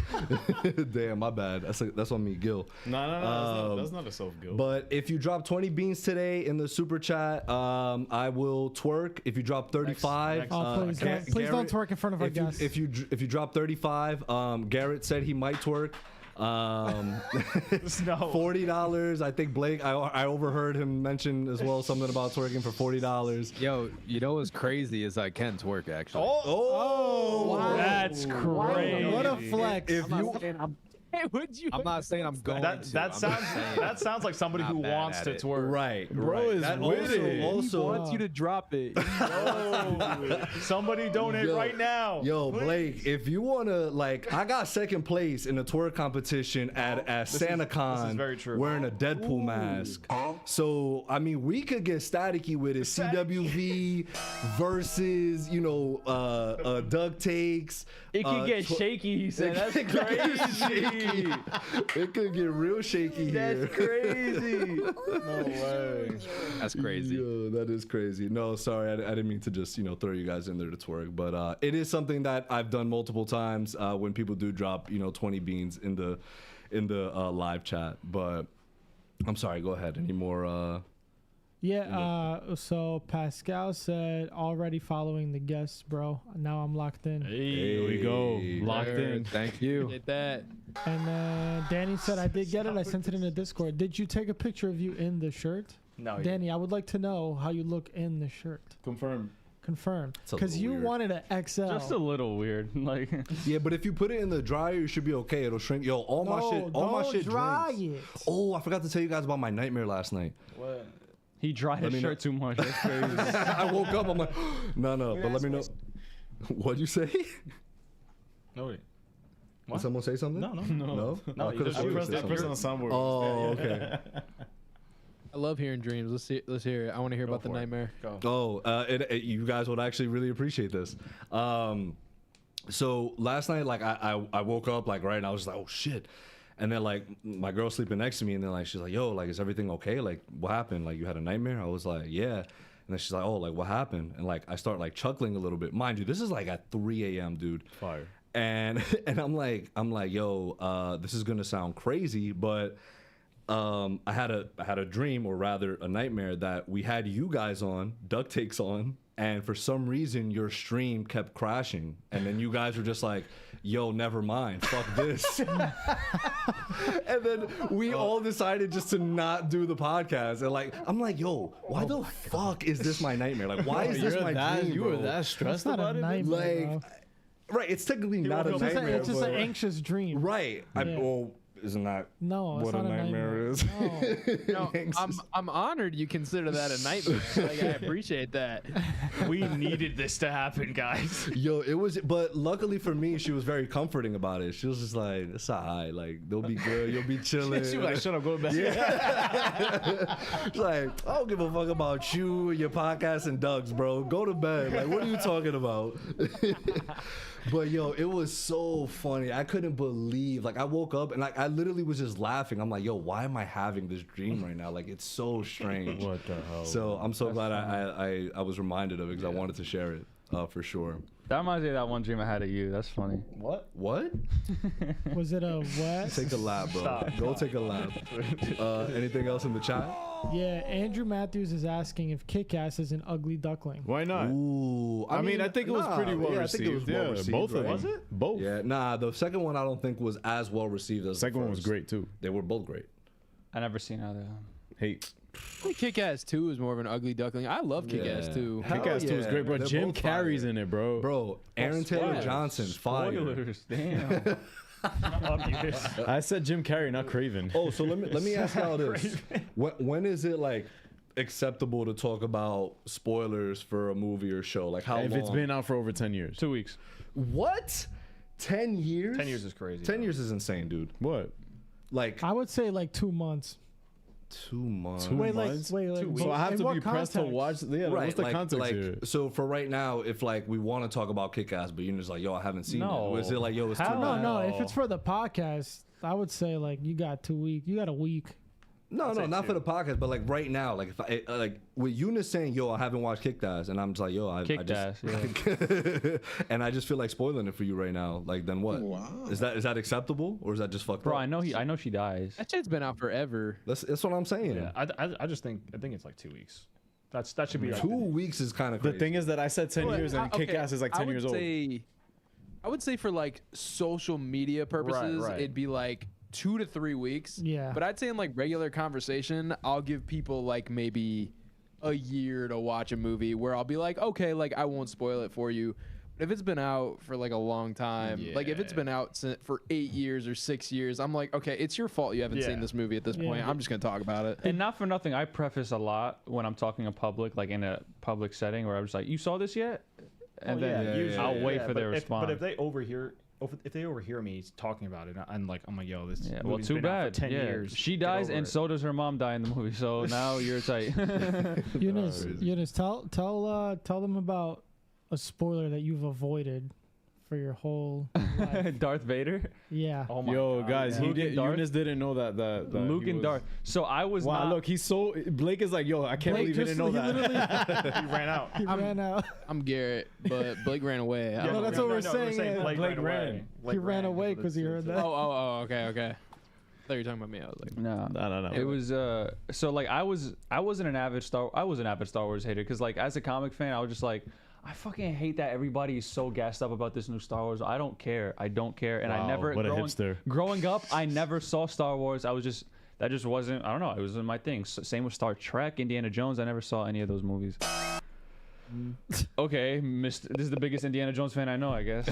Damn, my bad. That's on me, Gil. No, that's not a self-guilt. But if you drop 20 beans today in the super chat, I will twerk. If you drop 35, Next. Oh, please don't twerk in front of our guests. If you drop 35, Garrett said he might twerk. No. $40. I think Blake. I overheard him mention as well something about twerking for $40. Yo, you know what's crazy is I can twerk actually. Oh, wow. That's crazy. What a flex. If you Would you? I'm not saying I'm going That to. I'm sounds just saying that sounds like somebody not who bad wants at to it. twerk. right, Bro is that with it. He also. wants you to drop it. Somebody donate Yo, right now. Yo, Blake, if you wanna I got second place in the twerk competition at SantaCon this is very true. wearing a Deadpool mask. So I mean, we could get staticky with it. CWV versus Duck Takes. It could get shaky. He said, "That's It could get crazy. It could get real shaky here. That's crazy." No way. That's crazy. Yo, that is crazy. No, sorry, I didn't mean to just throw you guys in there to twerk, but it is something that I've done multiple times when people do drop 20 beans in the live chat. But I'm sorry, go ahead. Any more? So Pascal said already following the guests, bro. Now I'm locked in. Here we go. Locked in. Thank you. Get that. And Danny said I did get it. I sent it in the Discord. Did you take a picture of you in the shirt? No. Danny, I would like to know how you look in the shirt. Confirm. Confirm. It's a Because little you weird. wanted an XL. Just a little weird. Like, Yeah, but if you put it in the dryer, you should be okay. It'll shrink. Yo, all my shit dry drinks. it. Oh, I forgot to tell you guys about my nightmare last night. What? he dried his me shirt too much. That's crazy. I woke up, I'm like, no, but let me know. What'd you say? No. Wait. Did someone say something? No. No? No, I you could've just- sworn you I said Press something. on the soundboard. Oh, okay. I love hearing dreams. Let's hear it. I want to hear about the for it. nightmare. Go. Oh, you guys would actually really appreciate this. So last night, I woke up right, and I was just like, oh shit. And then my girl sleeping next to me, and then she's like, yo, is everything okay? What happened? You had a nightmare? I was like, yeah. And then she's like, oh, what happened? And I start chuckling a little bit. Mind you, this is at 3 a.m., dude. Fire. And I'm like, yo, this is gonna sound crazy, but I had a dream, or rather a nightmare, that we had you guys on, Duck Takes on, and for some reason your stream kept crashing, and then you guys were just like, yo, never mind, fuck this. And then we all decided just to not do the podcast, and I'm like, yo, why the fuck is this my nightmare? Why is this my dream, You bro? were that That's stressed not about a it? nightmare, bro. Right, it's technically not a woke up- It's just, nightmare. it's just an but- anxious dream. Right. Yeah. Isn't that No, it's what not a nightmare is? No, I'm honored you consider that a nightmare. I appreciate that. We needed this to happen, guys. Yo, it was, but luckily for me, she was very comforting about it. She was just like, it's alright, they'll be good, you'll be chilling. She was like, shut up, go to bed. She's like, I don't give a fuck about you, your podcast, and Doug's, bro. Go to bed. What are you talking about? But yo, it was so funny. I couldn't believe. I woke up and I literally was just laughing. I'm like, yo, why am I having this dream right now? It's so strange. What the hell? So I'm so glad I was reminded of it because I wanted to share it for sure. That reminds me of that one dream I had of you. That's funny. What? What? Was it a what? Take a lap, bro. Stop. Go take a lap. Anything else in the chat? Yeah, Andrew Matthews is asking if Kick-Ass is an ugly duckling. Why not? Ooh, I mean, I think it was pretty well I think it was received. well Yeah, received, both of right? them. Was it? Both. Yeah, nah. The second one I don't think was as well received as Second the one was first. great too. They were both great. I never seen either. Hate. think Kick-Ass 2 is more of an ugly duckling. I love Kick-Ass 2. Hell Kick-Ass 2 is yeah. great, bro. They're Jim both Carrey's fire. in it, bro. Bro, Aaron Taylor Spoilers. Johnson, fire. Spoilers, damn. I said Jim Carrey, not Craven. Oh, so let me ask y'all this: when is it like acceptable to talk about spoilers for a movie or show? Like how if long? it's been out for over 10 years. 2 weeks. What? 10 years? 10 years is crazy. 10 years is insane, dude. What? Like I would say like 2 months. 2 months. 2 Wait, months? like, So I have in to what be pressed to context? watch. Yeah, Right, what's the like, context here? so for right now, if like we want to talk about Kick-Ass, but you're just like, yo, I haven't seen No. it. Or is it like, yo, it's too Hell No, much? no. If it's for the podcast, I would say like you got 2 weeks. You got a week. No, say not for two. the podcast, but like right now, like if I like with Eunice saying, "Yo, I haven't watched Kick-Ass," and I'm just like, "Yo, I Kicked just," ass, and I just feel like spoiling it for you right now. Like, then what? Wow. Is that acceptable or is that just fucked Bro, up? I know she dies. That shit's been out forever. That's what I'm saying. Yeah, I just think it's like 2 weeks. That should be like 2 weeks is kind of The crazy. thing is that I said 10 Well, years and okay, Kick-Ass is like 10 years old. I would say for like social media purposes, right. it'd be like 2 to 3 weeks. Yeah. But I'd say in like regular conversation, I'll give people like maybe a year to watch a movie where I'll be like, okay, like I won't spoil it for you. But if it's been out for like a long time, like if it's been out for 8 years or 6 years, I'm like, okay, it's your fault you haven't Yeah. seen this movie at this point. Yeah. I'm just gonna talk about it. And not for nothing, I preface a lot when I'm talking in public, like in a public setting, where I'm just like, "You saw this yet?" And then usually, I'll wait yeah, for their but response. But if they overhear me talking about it, I'm like, yo, this. Yeah, well, movie's too been out bad. For 10 yeah. years. She Get dies, over and it. so does her mom die in the movie. So now you're tight. Eunice, tell them about a spoiler that you've avoided for your whole life. Darth Vader, Yeah. Oh my Yo, God, guys, yeah. he did. Darth? Eunice didn't know that Luke he and was- Darth. So I was Wow, not. look, he's so. Blake is like, yo, I can't believe he didn't know he that. literally He ran out. he ran out. I'm Garrett, but Blake ran away. I Yeah, don't No, know. that's what we're saying, yeah. Blake, Blake ran. ran. away. He Blake ran away because because he heard that. Oh, okay. I thought you were talking about me. I was like, No. No. It was so like I wasn't an avid Star Wars hater because like as a comic fan I was just like I fucking hate that everybody is so gassed up about this new Star Wars. I don't care and I Wow, never what a hipster. growing up I never saw Star Wars. That just wasn't, I don't know, it wasn't my thing. Same with Star Trek, Indiana Jones. I never saw any of those movies. Okay, this is the biggest Indiana Jones fan I know, I guess.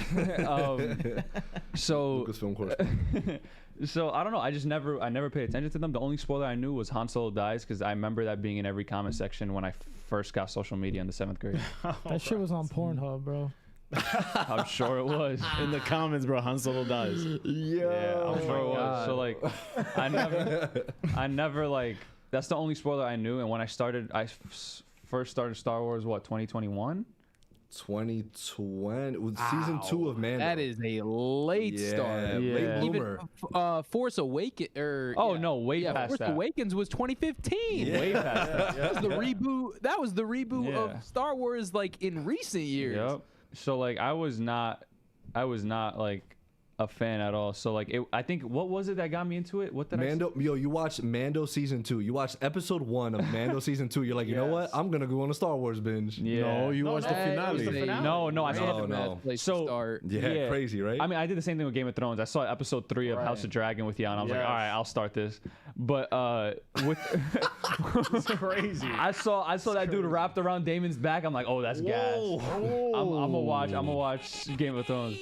So Lucasfilm correspondent. so I don't know. I never paid attention to them. The only spoiler I knew was Han Solo dies because I remember that being in every comment section when I first got social media in the 7th grade. That shit was on Pornhub, bro. I'm sure it was. In the comments, bro, Han Solo dies. Yeah, I'm sure it was. So like, I never like. That's the only spoiler I knew. And when I first started Star Wars, what 2021? 2020 with season 2 of Mando. that is a late start. Yeah. late Even bloomer. Force Awakens, or Oh no, way past Force that. Awakens was 2015. Way past that. That was the reboot. That was the reboot Yeah. of Star Wars, like in recent years. Yep. So like, I was not like a fan at all. So like, I think what was it that got me into it? What did Mando, yo, you watched Mando season 2. You watched episode 1 of Mando season 2. You're like, you know what? Yes. I'm gonna go on a Star Wars binge. Yeah. No, you watched the That finale. was the finale. No, I saw the- Random no. ass place So- to start. Yeah, crazy, right? I mean, I did the same thing with Game of Thrones. I saw episode 3 of House Right. of Dragon with you, and I was like, Yes. all right, I'll start this. But with It's crazy. I saw that dude wrapped around Damon's back. I'm like, oh, that's gas. I'm gonna watch Game of Thrones.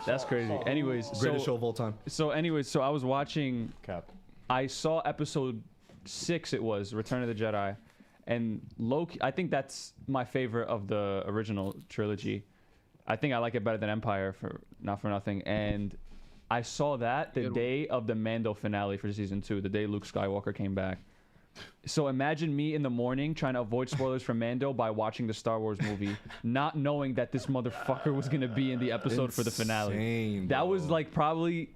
That's crazy. Anyways, Greatest show of all time. so I was watching. Cap. I saw episode 6. It was Return of the Jedi, and Loki. I think that's my favorite of the original trilogy. I think I like it better than Empire, for not for nothing. And I saw that the Good one. day of the Mando finale for season 2, the day Luke Skywalker came back. So imagine me in the morning trying to avoid spoilers from Mando by watching the Star Wars movie, not knowing that this motherfucker was gonna be in the episode for the finale. Insane, That bro. was like probably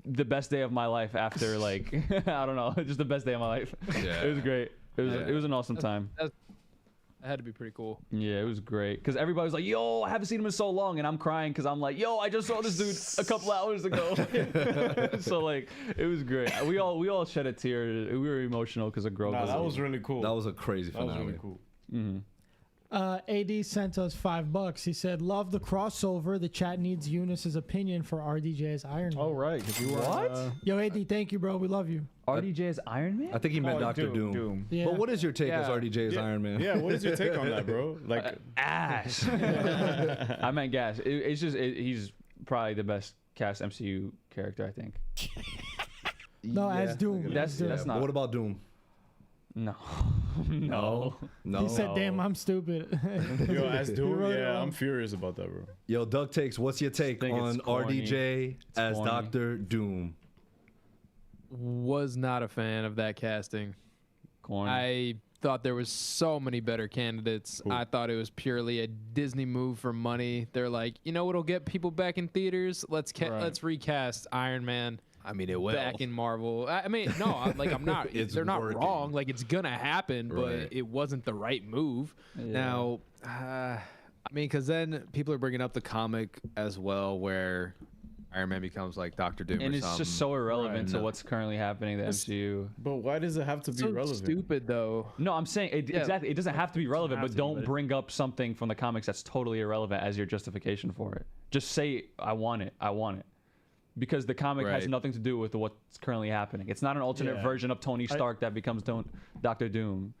the best day of my life after like I don't know, just the best day of my life. Yeah. It was great. It was an awesome time. That had to be pretty cool. Yeah, it was great because everybody was like, "Yo, I haven't seen him in so long," and I'm crying because I'm like, "Yo, I just saw this dude a couple hours ago." So like, it was great. We all shed a tear. We were emotional because of Grogu. Nah, that was really cool. That was a crazy That was finale. really cool. Mhm. AD sent us $5. He said, "Love the crossover. The chat needs Eunice's opinion for RDJ as Iron Man." Oh right, because you were What? Yo, AD, thank you, bro. We love you. RDJ is Iron Man? I think he meant Doctor Doom. Yeah. But what is your take as Yeah. RDJ as Iron Man? Yeah, what is your take on that, bro? Like, Ass. I meant gas. It's just he's probably the best cast MCU character, I think. No, as Doom. That's as Doom. that's But not. what about Doom? No. No. No. He said, "Damn, I'm stupid." yo, as Doom, wrote it yeah, wrong. I'm furious about that, bro. Yo, Duck Takes, what's your take think on it's corny. RDJ as corny. Doctor Doom? Was not a fan of that casting. Corny. I thought there was so many better candidates. Who? I thought it was purely a Disney move for money. They're like, you know what'll get people back in theaters? Let's recast Iron Man I mean, it will. back in Marvel. I mean, no, I'm not. It's they're not working. wrong. Like it's gonna happen, but Right. it wasn't the right move. Now, I mean, because then people are bringing up the comic as well, where Iron Man becomes like Doctor Doom, and or it's something. just so irrelevant to No. what's currently happening in the MCU. But why does it have to be So relevant? stupid though. No, I'm saying exactly. It doesn't have to be relevant, have but to, don't but it- bring up something from the comics that's totally irrelevant as your justification for it. Just say, "I want it. I want it," because the comic has Right. nothing to do with what's currently happening. It's not an alternate Yeah. version of Tony Stark that becomes Doctor Doom.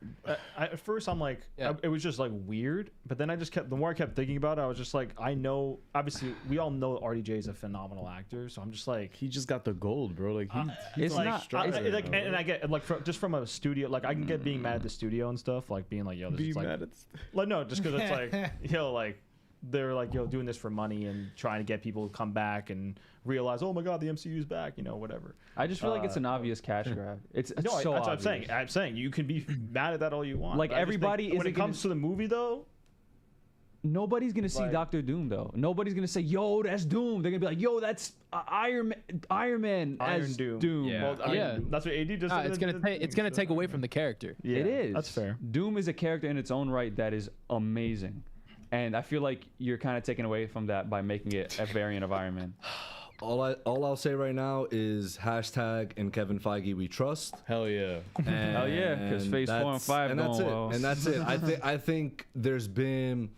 At first, I'm like, Yeah. it was just like weird. But then I just kept, the more I kept thinking about it, I was just like, I know, obviously, we all know RDJ is a phenomenal actor. So I'm just like, He just got the gold, bro. Like he's It's like not- striking I, like, right now, and I get like just from a studio, like I can get being mad at the studio and stuff, like being like, yo, this Be is like, mad at like no, just because it's like, yo, like they're like, yo, doing this for money and trying to get people to come back and realize, oh my god, the MCU's back, you know, whatever. I just feel like it's an obvious cash grab. It's No, so that's what I'm obvious. saying. I'm saying you can be mad at that all you want. Like, but I just everybody think when isn't it comes to the movie though. Nobody's gonna see Like- Doctor Doom though. Nobody's gonna say, "Yo, that's Doom." They're gonna be like, "Yo, that's Iron Man as Iron Doom. Doom." Yeah. Well, I mean, Yeah. that's what AD just. It's gonna take away from the character. Yeah, It is. That's fair. Doom is a character in its own right that is amazing, and I feel like you're kind of taking away from that by making it a variant of Iron Man. All I'll say right now is hashtag and Kevin Feige we trust. Hell yeah. Hell yeah, 'cause phase 4 and that's- 5 and that's going it. well. And that's it. I think there's been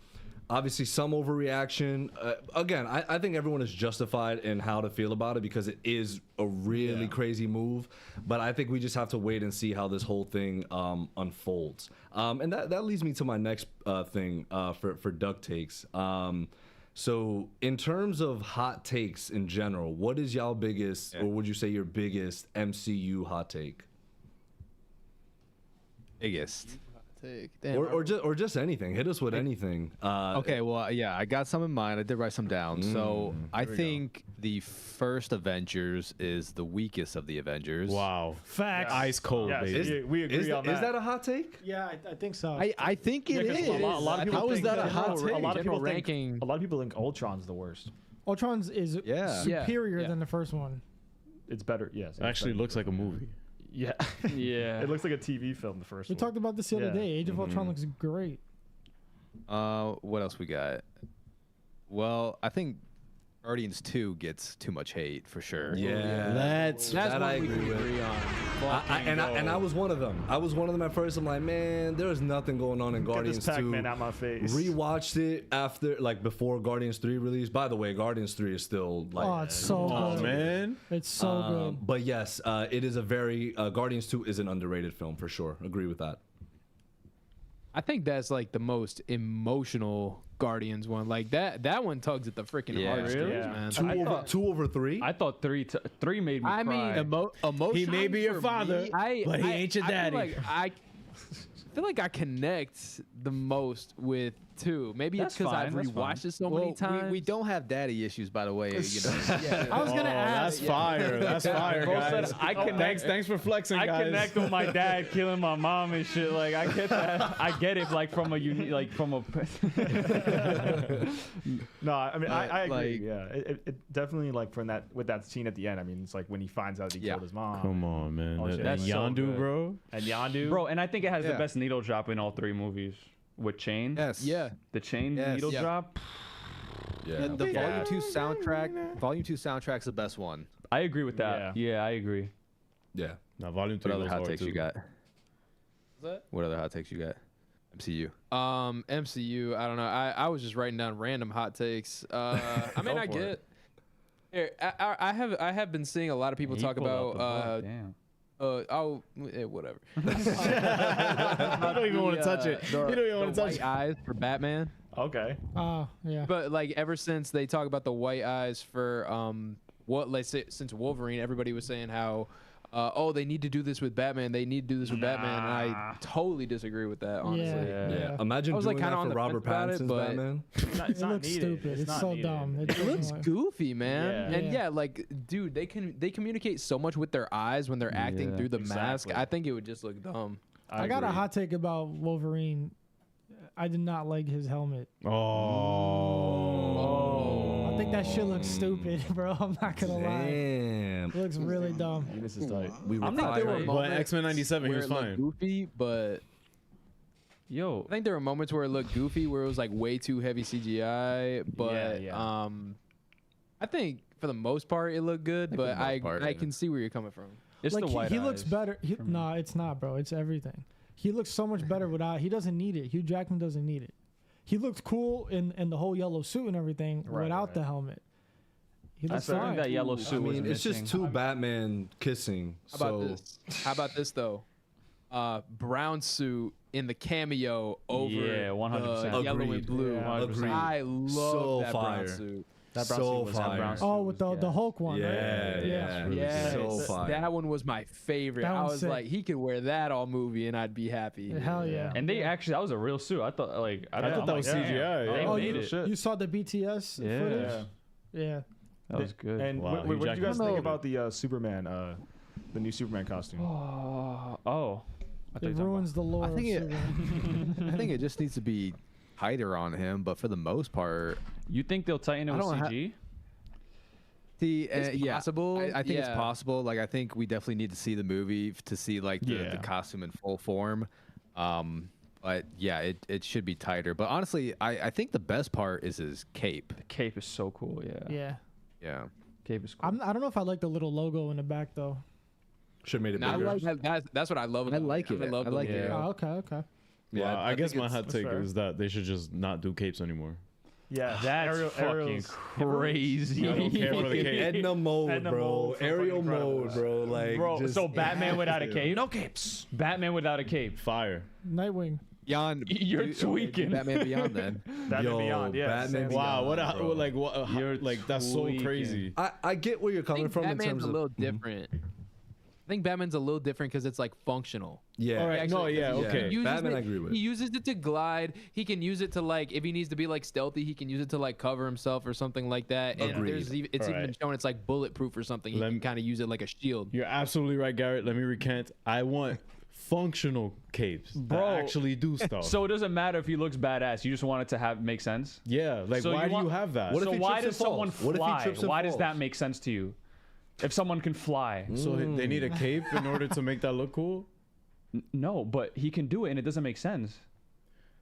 obviously some overreaction. Again, I think everyone is justified in how to feel about it because it is a really crazy move. But I think we just have to wait and see how this whole thing unfolds. And that leads me to my next thing for Duck Takes. So in terms of hot takes in general, what is y'all biggest, or would you say your biggest MCU hot take? biggest. Damn, Or just anything. Hit us with anything. Okay, well, yeah, I got some in mind. I did write some down. So I think the first Avengers is the weakest of the Avengers. Wow. Facts. Ice cold, Yes, baby. we agree on that. Is that a hot take? Yeah, I think so. I think it 'cause is. a lot of people How is think that a hot general- take? A lot of people General think ranking. a lot of people think Ultron's the worst. Ultron's is Yeah. superior Yeah. than the first one. It's better. Yes. it's Actually better. looks like a movie. Yeah. Yeah. It looks like a TV film. The first We one. talked about this the other Yeah. day. Age of Ultron looks great. What else we got? Well, I think Guardians 2 gets too much hate for sure. Yeah. That's that one I we agree can with. agree on. And I was one of them. I was one of them at first. I'm like, man, there's nothing going on in Get Guardians this 2. Pac-Man out my face. Rewatched it after, like, before Guardians 3 released. By the way, Guardians 3 is still like. Oh, it's so Oh good. man. It's so good. But yes, it is a very Guardians 2 is an underrated film for sure. Agree with that. I think that's like the most emotional Guardians one. Like that one tugs at the freaking Yeah. heartstrings, Really? man. Two over three. I thought three made me I mean, cry. emotionally, He may be your for father, me, but he ain't your daddy. I feel like I connect the most with 2. Maybe That's it's because I've fine, that's rewatched fine. it so many Well, times. we don't have daddy issues, by the way. You know. I was gonna That's ask. fire. That's fire, Bro guys. said, I connect. Thanks for flexing, I guys. connect with my dad killing my mom and shit. Like I get that. I get it. Like from a No, I mean I agree. like- Yeah, it definitely like from that with that scene at the end. I mean, it's like when he finds out he Yeah. killed his mom. Come on, man. Oh, That- shit. that That's so Yondu, good. bro. And Yondu, bro. And I think it has the Yeah. best needle drop in all 3 movies with Chain. Yes. yeah. The Chain Yes. needle Yeah. drop. Yeah. The Volume 2 soundtrack. Volume 2 soundtrack's the best one. I agree with that. Yeah, I agree. Yeah. Now, Volume 3 What other goes hot hard, takes too. you got? that? What other hot takes you got? MCU. MCU. I don't know. I was just writing down random hot takes. I mean, Go I for get. it. Here, I have been seeing a lot of people He talk pulled out the about. book, damn. Whatever. You don't even want to touch it. You don't even want to touch White it. eyes for Batman. Okay. Oh, yeah. But like ever since they talk about the white eyes for since Wolverine, everybody was saying how they need to do this with Batman. They need to do this with Batman, and I totally disagree with that. Honestly, Yeah. Imagine I was, doing like, kinda that on for the Robert fence about it, Pattinson's but- Batman. It's It not looks needed. stupid. It's not so needed. dumb. it looks goofy, man. Yeah. And Yeah. like, dude, they communicate so much with their eyes when they're acting Yeah. through the mask. Exactly. I think it would just look dumb. I got a agree. hot take about Wolverine. I did not like his helmet. Oh. I think that shit looks stupid, bro. I'm not gonna lie. Damn. It looks really dumb. This is tight. We were I think there were fired. But moments X-Men 97, he where was it looked fine. goofy, but Yo, I think there were moments where it looked goofy, where it was like way too heavy CGI. But yeah. I think for the most part it looked good. think for But the most part, I yeah. can see where you're coming from. it's Like the white he looks eyes better. for me. Nah, it's not, bro. It's everything. He looks so much better without. He doesn't need it. Hugh Jackman doesn't need it. He looked cool in the whole yellow suit and everything without the helmet. He looks I think fine. that yellow I suit was mean, it's just missing. two Batman kissing. How about So this? How about this though? Brown suit in the cameo over Yeah, 100%. the yellow and Agreed. blue. Yeah, agreed. I love So that fire. brown suit. That brown So suit was fire. brown suit Oh, with was- the Hulk one, right? Yeah, yeah. really Yes, So fire. that one was my favorite. That I one's was sick. like, he could wear that all movie and I'd be happy. Hell yeah. And they actually, that was a real suit. I thought like I thought that was damn, CGI, They yeah. Oh, made you, it. shit. you saw the BTS Yeah. footage? Yeah. Yeah. That was good. And Wow, what Hugh did you guys Jackman. think about the Superman, the new Superman costume? oh, I thought you It were talking ruins the lore. I think of it- Superman. I think it just needs to be tighter on him, but for the most part, You think they'll tighten it I with don't ha- CG? It's possible. I think it's Yeah. possible. Like, I think we definitely need to see the movie to see like the Yeah. costume in full form. But yeah, it should be tighter. But honestly, I think the best part is his cape. The cape is so cool. Yeah. Yeah. Yeah. Cape is cool. I don't know if I like the little logo in the back though. should have made it No, I bigger. like that's what I love. I about like it. love I the like it. logo. Oh, okay. Yeah, Well, I guess think my it's- hot take fair. is that they should just not do capes anymore. Yeah, That's fucking crazy. I don't care for the cape. Edna mode, Edna bro. mode from Aerial fucking mode, Incredibles. bro. Like, Bro, just, so Batman without a cape? No capes. Batman without a cape. Fire. Nightwing. Beyond, You're tweaking. Batman Beyond then. Batman Yo, Beyond. Yeah. Batman Sam- Wow, what a, bro. like what? You're Like that's so tweaking. crazy. I get where you're I coming think from in Batman's terms a of little different. I think Batman's a little different because it's like functional. yeah. All right, Actually, no, yeah, because he okay. uses Batman, it- I agree with. He uses it to glide. He can use it to like if he needs to be like stealthy. He can use it to like cover himself or something like that. And Agreed. there's even, it's even Alright. shown it's like bulletproof or something. He Let can me- kind of use it like a shield. You're absolutely right, Garrett. Let me recant. I want functional capes Bro, that actually do stuff. So it doesn't matter if he looks badass. You just want it to have make sense. yeah, like So why you do want- you have that? What if So he why trips does and someone falls? What if he fly? trips and Why does falls? that make sense to you? If someone can fly, So they need a cape in order to make that look cool? no, but he can do it, and it doesn't make sense.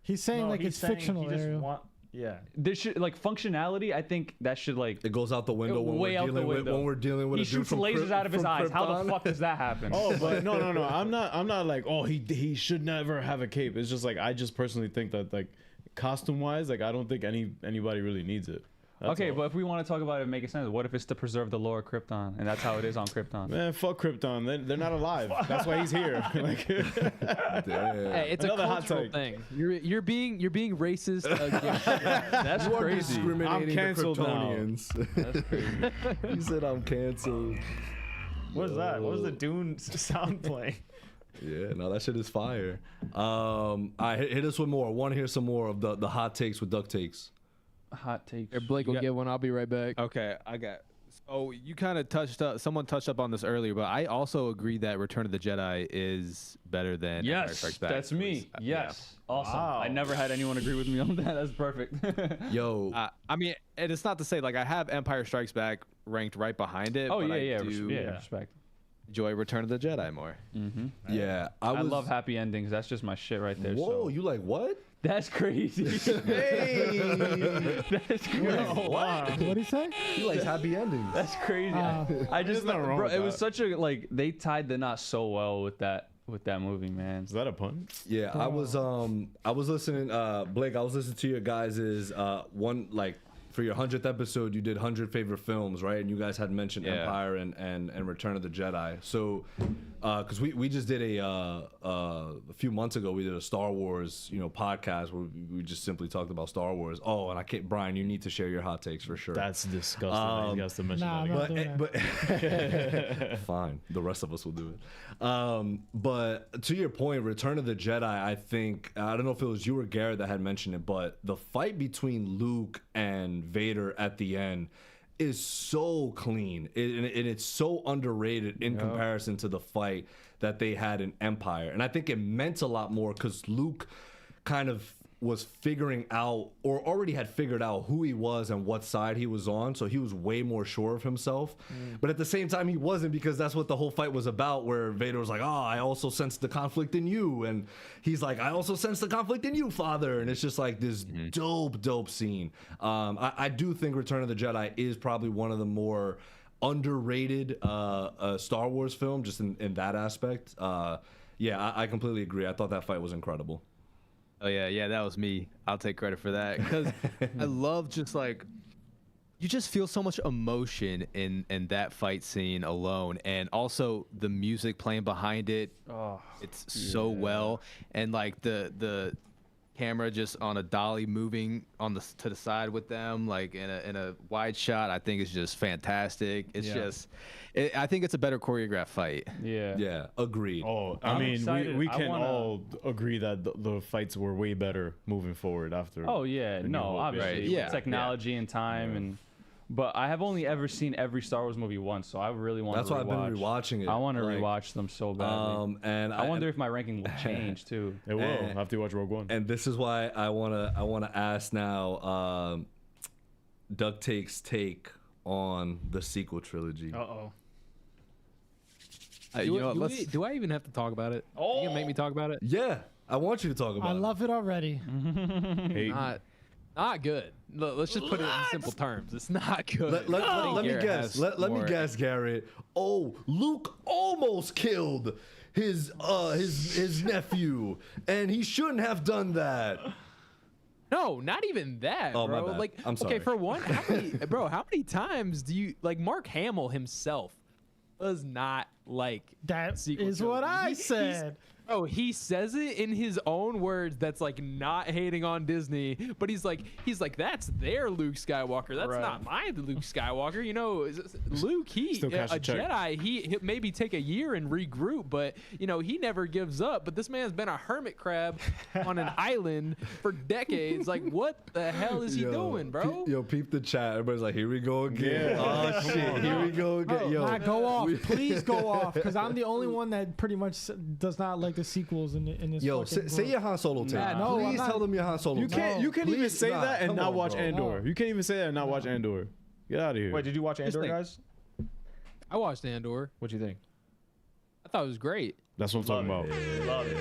He's saying No, like he's it's saying fictional. He just Ariel. yeah. There should like functionality. I think that should like It goes out the window when way we're out the dealing with window. when we're dealing with he a dude shoots from lasers Kryp- out of his from eyes. How the Krypton. fuck does that happen? Oh, but no. I'm not like, oh, he should never have a cape. It's just like I just personally think that like costume wise, like I don't think anybody really needs it. That's Okay, all. but if we want to talk about it making sense, what if it's to preserve the lore of Krypton, and that's how it is on Krypton? Man, fuck Krypton. They're not alive. That's why he's here. Like, Damn. Hey, it's Another a hot cultural take. thing. You're being racist against. That's You are crazy. discriminating I'm canceled the now. Kryptonians. That's crazy. You said I'm canceled. What is that? What was the Dune sound playing? Yeah, no, that shit is fire. I hit us with more. Want to hear some more of the hot takes with Duck Takes? Hot take. Here, Blake will get one. I'll be right back. Okay, I got. Oh, you kind of touched up. Someone touched up on this earlier, but I also agree that Return of the Jedi is better than Empire Yes, Strikes Back. that's me. Yes, awesome. Wow. I never had anyone agree with me on that. That's perfect. Yo, I mean, and it's not to say like I have Empire Strikes Back ranked right behind it. oh but yeah, I do respect. enjoy Return of the Jedi more. Mm-hmm. yeah, I love happy endings. That's just my shit right there. Whoa, so. you like what? That's crazy. Hey, That's crazy. What'd he say? he likes happy endings. That's crazy. I just There's nothing wrong bro, with it was that. such a like they tied the knot so well with that with that movie, man. Is that a pun? Yeah, I was listening, Blake, I was listening to your guys' one, like, for your 100th episode, you did 100 favorite films, right? And you guys had mentioned Yeah. Empire and Return of the Jedi. So, because we just did a few months ago, we did a Star Wars, podcast where we just simply talked about Star Wars. Oh, and Brian, you need to share your hot takes for sure. That's disgusting. You guys to mention Nah, that. I'm Again. not doing that. But fine, the rest of us will do it. But to your point, Return of the Jedi, I think, I don't know if it was you or Garrett that had mentioned it, but the fight between Luke and Vader at the end is so clean, and it's so underrated in comparison to the fight that they had in Empire. And I think it meant a lot more because Luke kind of was figuring out, or already had figured out, who he was and what side he was on, so he was way more sure of himself. But at the same time, he wasn't, because that's what the whole fight was about, where Vader was like, oh, I also sense the conflict in you, and he's like, I also sense the conflict in you, father. And it's just like this dope scene. I do think Return of the Jedi is probably one of the more underrated Star Wars film, just in that aspect. I completely agree. I thought that fight was incredible. Oh yeah, that was me. I'll take credit for that, because I love just like, you just feel so much emotion in that fight scene alone, and also the music playing behind it. Oh, It's so well, and like the camera just on a dolly moving to the side with them, like in a wide shot. I think it's just fantastic. It's I think it's a better choreographed fight. Yeah, agreed. Oh, I'm I mean, excited. we I can wanna- all agree that the fights were way better moving forward after. Oh yeah, the New no, Hope, obviously, Right, with yeah, technology and time but I have only ever seen every Star Wars movie once, so I really want That's to why rewatch. I've been rewatching it. I want to like, rewatch them so badly. And I wonder if my ranking will change too. It will after you watch Rogue One. And this is why I wanna ask now, Duck Takes take on the sequel trilogy. Uh-oh. Do I even have to talk about it? You gonna make me talk about it? Yeah, I want you to talk about I it. love it already. Hey, Not good. Let's just put it in simple terms. It's not good. Let me Garrett guess. has Let me more- guess, Garrett. Oh, Luke almost killed his nephew, and he shouldn't have done that. No, not even that, Oh, my bro. bad. Like, I'm sorry. okay, for one, how many times do you like Mark Hamill himself does not like That sequel is what trilogy. I said. Oh, he says it in his own words. That's like not hating on Disney, but he's like that's their Luke Skywalker. That's Right. not my Luke Skywalker. You know, Luke, he Still cash a a check. Jedi. He'll maybe take a year and regroup, but you know he never gives up. But this man's been a hermit crab on an island for decades. Like, what the hell is he doing, bro? Peep the chat. Everybody's like, here we go again. Yeah. Oh shit, here we go again. Yo, Nah, go off. Please go off. Because I'm the only one that pretty much does not like the sequels in this Yo, fucking say book. your Han Solo take. Nah, no, I'm Please not- tell them your Han Solo you take. can't even Please, say nah, that and come not on, watch bro. Andor. No. You can't even say that and not watch Andor. Get out of here. Wait, did you watch Andor, think- guys? I watched Andor. What'd you think? I thought it was great. That's what I'm talking about. Love it.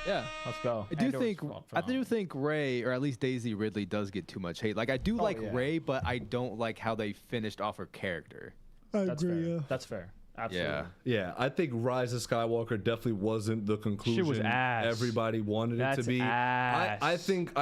Yeah. Let's go. I do Andor's think phenomenal. Ray, or at least Daisy Ridley, does get too much hate. Like, I do like yeah. Ray, but I don't like how they finished off her character. I That's agree. fair. Yeah. That's fair. Absolutely. Yeah. Yeah, I think Rise of Skywalker definitely wasn't the conclusion was ass. everybody wanted it to That's be. ass. I think,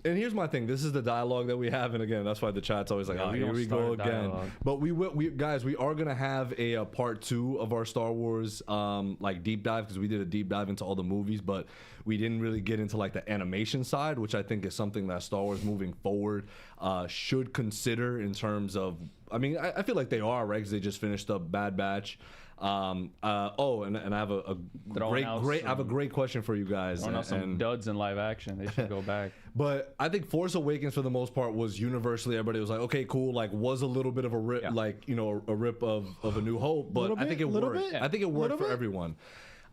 and here's my thing. This is the dialogue that we have, and again, that's why the chat's always like, No, "Oh, you here don't we start go a again." dialogue. But we guys, we are gonna have a part 2 of our Star Wars like deep dive, because we did a deep dive into all the movies, but we didn't really get into like the animation side, which I think is something that Star Wars moving forward should consider in terms of. I mean, I feel like they are, right? Because they just finished up Bad Batch. And I have a Throwing out I have a great question for you guys. Throwing out some and- duds in live action. They should go back. But I think Force Awakens, for the most part, was universally, everybody was like, okay, cool. Like, was a little bit of a rip, Yeah. like, you know, a rip of A New Hope. But Little I think bit, it little worked. bit, I think it worked little for bit. everyone.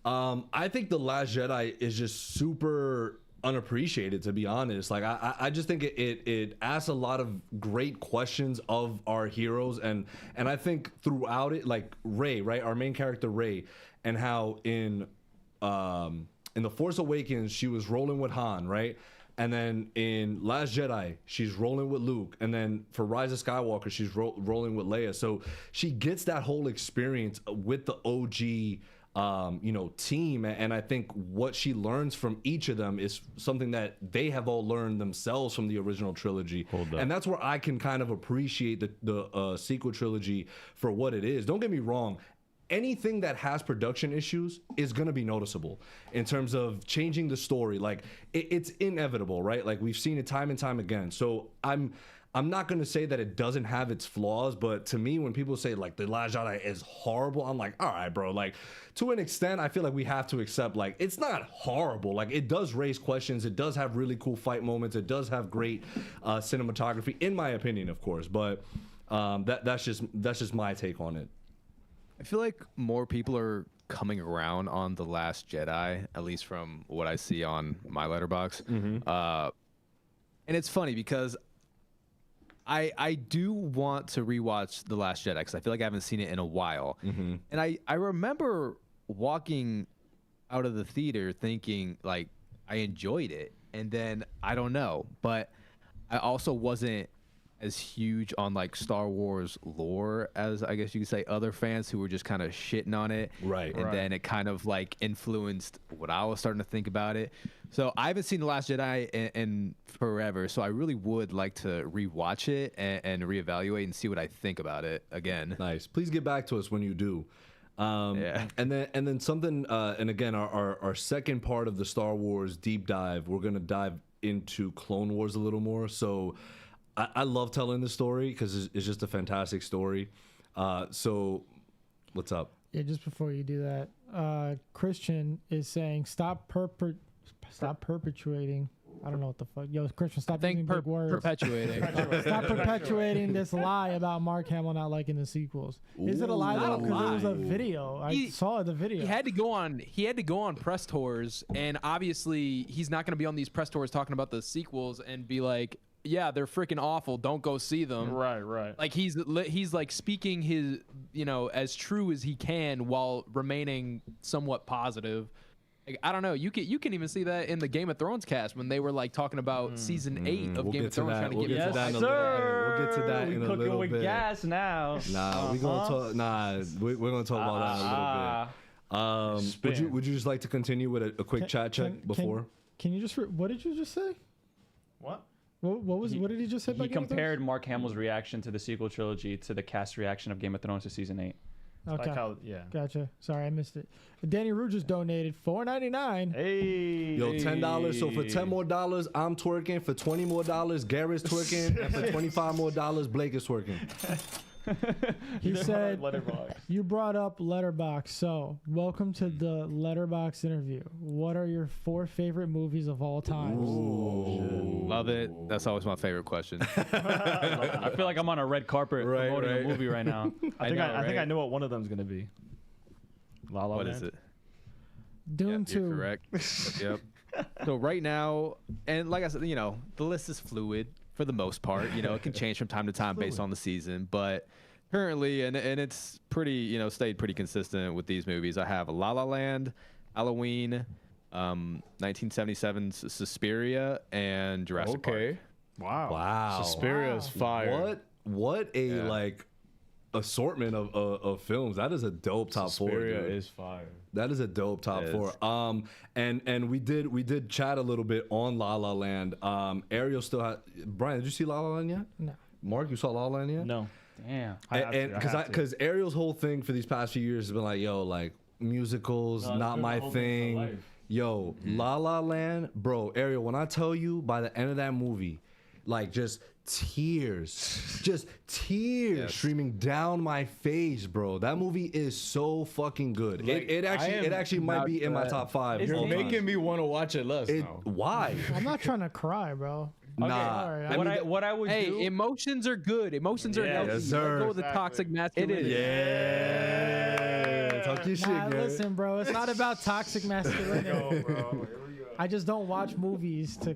I think The Last Jedi is just super unappreciated, to be honest. Like, I just think it asks a lot of great questions of our heroes, and I think throughout it, like Rey, right, our main character Rey, and how in The Force Awakens she was rolling with Han, right, and then in Last Jedi she's rolling with Luke, and then for Rise of Skywalker she's rolling with Leia. So she gets that whole experience with the OG team. And I think what she learns from each of them is something that they have all learned themselves from the original trilogy. And that's where I can kind of appreciate the sequel trilogy for what it is. Don't get me wrong. Anything that has production issues is going to be noticeable in terms of changing the story. Like it's inevitable, right? Like we've seen it time and time again. So I'm not going to say that it doesn't have its flaws, but to me, when people say like The Last Jedi is horrible, I'm like, all right, bro. Like to an extent, I feel like we have to accept like it's not horrible. Like it does raise questions. It does have really cool fight moments. It does have great cinematography, in my opinion, of course. But that's just my take on it. I feel like more people are coming around on The Last Jedi, at least from what I see on my letterbox. And it's funny because I do want to rewatch The Last Jedi because I feel like I haven't seen it in a while. And I remember walking out of the theater thinking like I enjoyed it. And then I don't know, but I also wasn't as huge on like Star Wars lore as I guess you could say other fans who were just kind of shitting on it. Right. And then it kind of like influenced what I was starting to think about it. So I haven't seen The Last Jedi in forever. So I really would like to rewatch it and reevaluate and see what I think about it again. Nice. Please get back to us when you do. Yeah. And then something, and again, our second part of the Star Wars deep dive, we're going to dive into Clone Wars a little more. So I love telling the story because it's just a fantastic story. So what's up? Yeah, just before you do that, Christian is saying stop perpetuating. I don't know what the fuck. Yo, Christian, stop using big words. Perpetuating. Stop perpetuating this lie about Mark Hamill not liking the sequels. Is it a lie though? Because it was a video. I saw the video. He had to go on press tours, and obviously he's not going to be on these press tours talking about the sequels and be like, yeah, they're freaking awful. Don't go see them. Right. Like he's like speaking his, as true as he can while remaining somewhat positive. Like, I don't know. You can even see that in the Game of Thrones cast when they were like talking about season 8 of Game of Thrones trying to We'll get get to that in a little bit. We'll get to that in a cooking little with bit. gas now. Nah, we're gonna talk about that in a little bit. Would you just like to continue with a quick chat check before? Can you just? What did you just say? What? What did he just say? He compared Mark Hamill's reaction to the sequel trilogy to the cast reaction of Game of Thrones to season 8. Okay. Like how, yeah. Gotcha. Sorry, I missed it. Danny Rue just donated $4.99. Hey. Yo, $10. So for $10 more, I'm twerking. For $20 more, Garrett's twerking. And for $25 more, Blake is twerking. He said, you brought up Letterboxd, so welcome to the Letterboxd interview. What are your 4 favorite movies of all time? Love it. That's always my favorite question. I feel like I'm on a red carpet promoting a movie right now. I think I know what one of them is going to be. La La What Land. is it? Dune 2. You're correct. Yep. So right now, and like I said, the list is fluid for the most part. It can change from time to time based on the season, but currently, and it's pretty, stayed pretty consistent with these movies. I have La La Land, Halloween, 1977's Suspiria, and Jurassic Park. Wow. Suspiria is fire. What a assortment of films. That is a dope top 4. Suspiria Dude. is fire. That is a dope top 4. And we did chat a little bit on La La Land. Ariel still had. Brian, did you see La La Land yet? No. Mark, you saw La La Land yet? No. Damn. And because Ariel's whole thing for these past few years has been like, yo, like musicals, not my thing. Yo, La La Land, bro. Ariel, when I tell you by the end of that movie, like just tears streaming down my face, bro. That movie is so fucking good. Like, it actually might be in my top 5. You're making me want to watch it less now. Why? I'm not trying to cry, bro. Nah. Sorry. What I would do. Hey, emotions are good. Emotions are healthy. yes, sir. Let go of the toxic masculinity. Yeah. Talk your shit, Nah, Garrett. listen, bro. It's not about toxic masculinity. I just don't watch movies to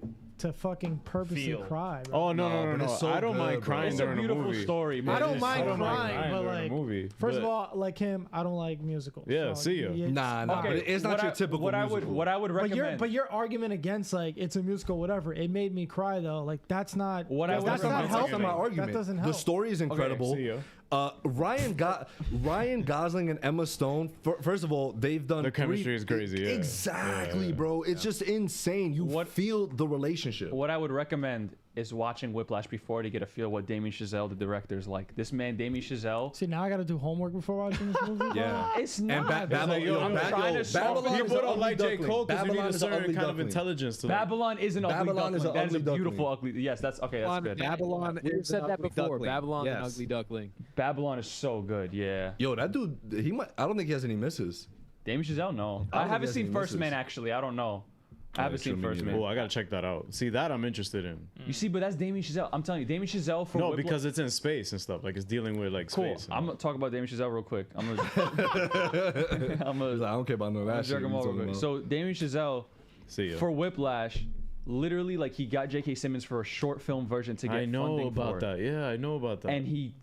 fucking purposely cry, bro. Oh no! but it's so I don't good, mind bro. crying It's a during beautiful movie. story, man. I don't mind I don't mind crying, crying but during a like, movie, first of but- all, like him, I don't like musicals. Yeah, so see ya. Nah, fine. but it's not your typical what musical. I would recommend. But your argument against like it's a musical, whatever, it made me cry though. Like that's not. What I would that's not recommend- helping. That's not my argument. That doesn't The help. story is incredible. see ya. Ryan Gosling and Emma Stone. First of all, they've done Their chemistry is crazy. Yeah. Exactly, bro. It's just insane. You feel the relationship. What I would recommend is watching Whiplash before to get a feel what Damien Chazelle, the director, is like. This man, Damien Chazelle. See, now I got to do homework before watching this movie. Yeah. It's not. Babylon People don't like J. Cole because you need Babylon a is an certain ugly kind of duckling. intelligence to Babylon is an ugly Babylon is duckling. an That is a ugly beautiful duckling. ugly. Yes, that's okay. That's good. Babylon. is We've said an that ugly before. duckling. Babylon's an Yes. ugly duckling. Babylon is so good. Yeah. Yo, that dude, I don't think he has any misses. Damien Chazelle, no. I I don't haven't think seen he First misses. Man actually. I don't know. I haven't true, seen me First neither. Man. Oh, I gotta check that out. See, that I'm interested in. You see, but that's Damien Chazelle. I'm telling you, Damien Chazelle for No, Whiplash- because it's in space and stuff. Like it's dealing with like Cool. space. I'm gonna talk about Damien Chazelle real quick. I'm gonna. I'm He's gonna. like, I don't care about none of that shit. Jerk him you over talking quick. about. So Damien Chazelle See ya. for Whiplash, literally like he got J.K. Simmons for a short film version to get I know funding about for. that. Yeah, I know about that. And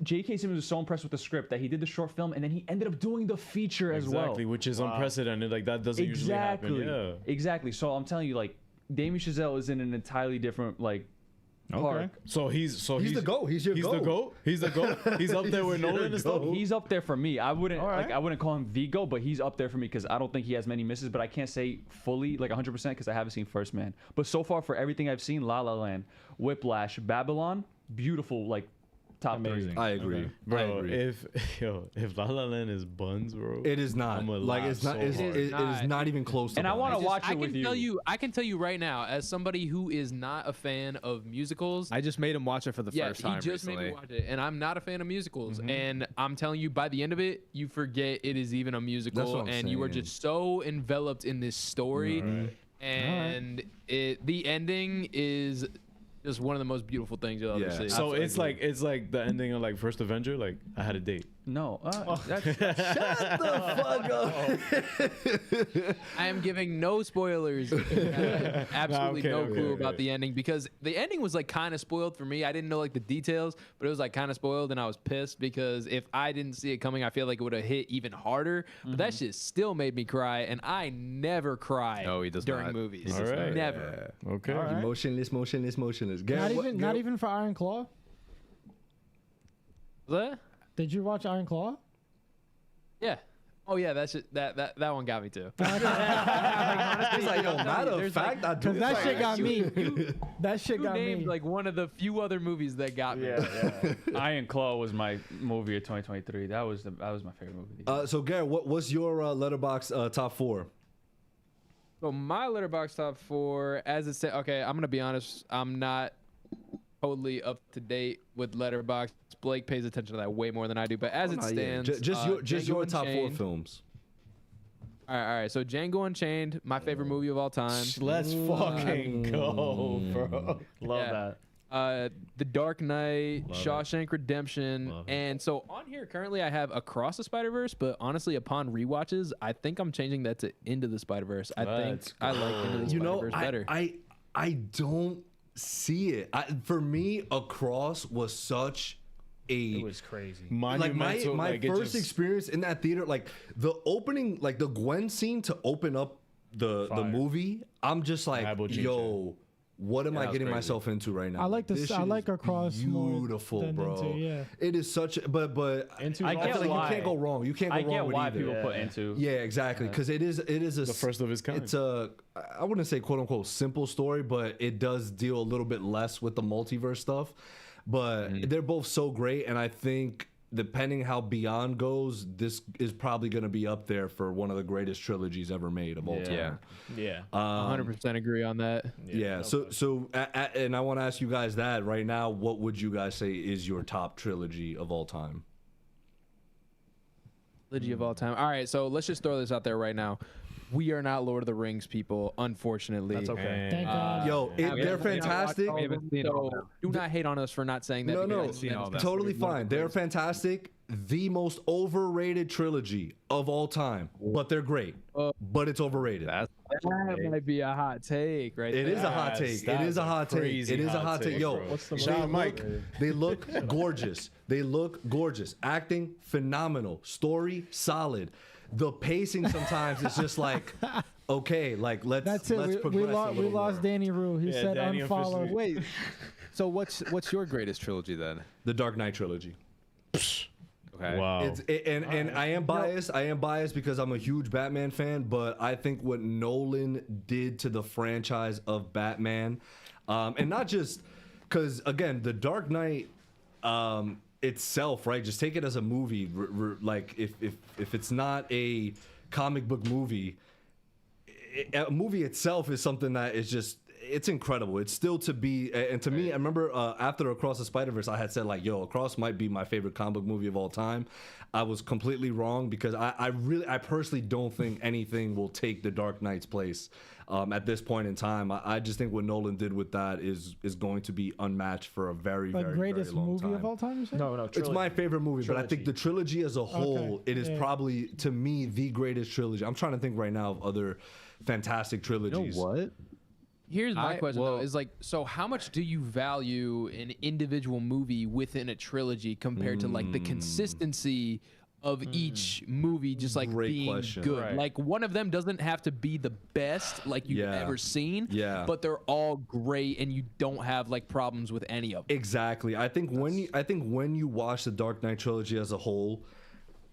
J.K. Simmons was so impressed with the script that he did the short film and then he ended up doing the feature as well. exactly, which is unprecedented. Like that doesn't usually happen. Yeah. Exactly. So I'm telling you, like Damien Chazelle is in an entirely different like park. So he's the GOAT. He's your He's GOAT. the GOAT. He's the GOAT. He's up there with your Nolan and stuff. GOAT. He's up there for me. I wouldn't All right. like I wouldn't call him the GOAT, but he's up there for me because I don't think he has many misses. But I can't say fully like 100% because I haven't seen First Man. But so far for everything I've seen, La La Land, Whiplash, Babylon, beautiful like top Amazing. three. I agree. I Bro, agree. if La La Land is buns, bro, It is not. I'ma Like laugh it's not. so It hard. is not even close to. And I buns. wanna watch I it with can tell you. you. I can tell you right now, as somebody who is not a fan of musicals. I just made him watch it for the Yeah, first time he just recently. made me watch it, and I'm not a fan of musicals. And I'm telling you, by the end of it, you forget it is even a musical, what I'm and you are saying. just so enveloped in this story. And the ending is just one of the most beautiful things you'll ever Yeah. see. So it's like the ending of like First Avenger. Like I had a date. No, Oh. that's, I am giving no spoilers. Absolutely okay, no okay, clue okay. about the ending because the ending was like kind of spoiled for me. I didn't know like the details, but it was like kind of spoiled, and I was pissed because if I didn't see it coming, I feel like it would have hit even harder. But that shit still made me cry, and I never cry No, he does during not. movies. He does not. Alright. Never. Okay. Motionless. Not even for Iron Claw. What? Did you watch Iron Claw? Yeah. Oh yeah, that shit, that one got me too. It's like, yo, matter of There's, fact, I do. Because that shit got me. That shit You got named me. like one of the few other movies that got me. Iron Claw was my movie of 2023. That was my favorite movie. So Garrett, what's your letterbox top 4? So my Letterboxd top 4, as it said, okay, I'm gonna be honest, I'm not totally up to date with Letterboxd. Blake pays attention to that way more than I do, but as it stands, Just Django your top 4 Unchained. films. All right. So Django Unchained, my favorite movie of all time. Let's fucking go, bro. Love Yeah. that. The Dark Knight, Love it. Shawshank Redemption, Love it. and so on here currently I have Across the Spider-Verse, but honestly, upon rewatches, I think I'm changing that to Into the Spider-Verse. I think Let's I like Into the You know, Spider-Verse better. I don't see it. For me, Across was such It a was crazy. like Monumental, my like, it first just- experience in that theater, like the opening, like the Gwen scene to open up the Fire. movie. I'm just like, Bible G yo, what am I was getting crazy. myself into right now? I like this. This I shit like is Across more beautiful, than bro. Into, yeah. It is such, but Into I I get feel like why. you can't go wrong. You can't go I wrong get with why either. people put Into. Yeah, exactly. Because it is a The first of its kind. It's a I wouldn't say quote unquote simple story, but it does deal a little bit less with the multiverse stuff. But they're both so great, and I think depending how Beyond goes, this is probably going to be up there for one of the greatest trilogies ever made of all time. Yeah. 100% agree on that. Yeah. So and I want to ask you guys that right now. What would you guys say is your top trilogy of all time? Trilogy of all time. All right, so let's just throw this out there right now. We are not Lord of the Rings people, unfortunately. That's okay. Thank God. Yo, they're fantastic. We haven't seen all of them. Do not hate on us for not saying that. No, no, because that is totally fine. They're fantastic. The most overrated trilogy of all time, but they're great. But it's overrated. That's That might be a hot take, right? It there. is a hot take. It That's is a hot take. crazy It is a hot take. Yo, bro. What's the they Shout out look- Mike. They look gorgeous. They look gorgeous. Acting phenomenal. Story solid. The pacing sometimes is just like, okay, like let's That's it. let's We progress a lost. We little lost more. Danny Rue. He Yeah, said Danny unfollow. officially- Wait. So what's your greatest trilogy then? The Dark Knight trilogy. Okay. Wow. And I am biased. I am biased because I'm a huge Batman fan, but I think what Nolan did to the franchise of Batman, and not just because again, The Dark Knight itself, right? Just take it as a movie. Like if it's not a comic book movie, a movie itself is something that is just. It's incredible. It's still to be, and to me, I remember after Across the Spider-Verse, I had said like, "Yo, Across might be my favorite comic book movie of all time." I was completely wrong because I personally don't think anything will take The Dark Knight's place at this point in time. I just think what Nolan did with that is going to be unmatched for a very, The very, greatest very long movie time. of all time, you said? No, It's my favorite movie, but I think the trilogy as a whole, it is probably to me the greatest trilogy. I'm trying to think right now of other fantastic trilogies. You know what? Here's my question though: is like, so how much do you value an individual movie within a trilogy compared to like the consistency of each movie just like Great being question. good? Right. Like one of them doesn't have to be the best like you've ever seen, but they're all great and you don't have like problems with any of them. Exactly. I think when you watch the Dark Knight trilogy as a whole,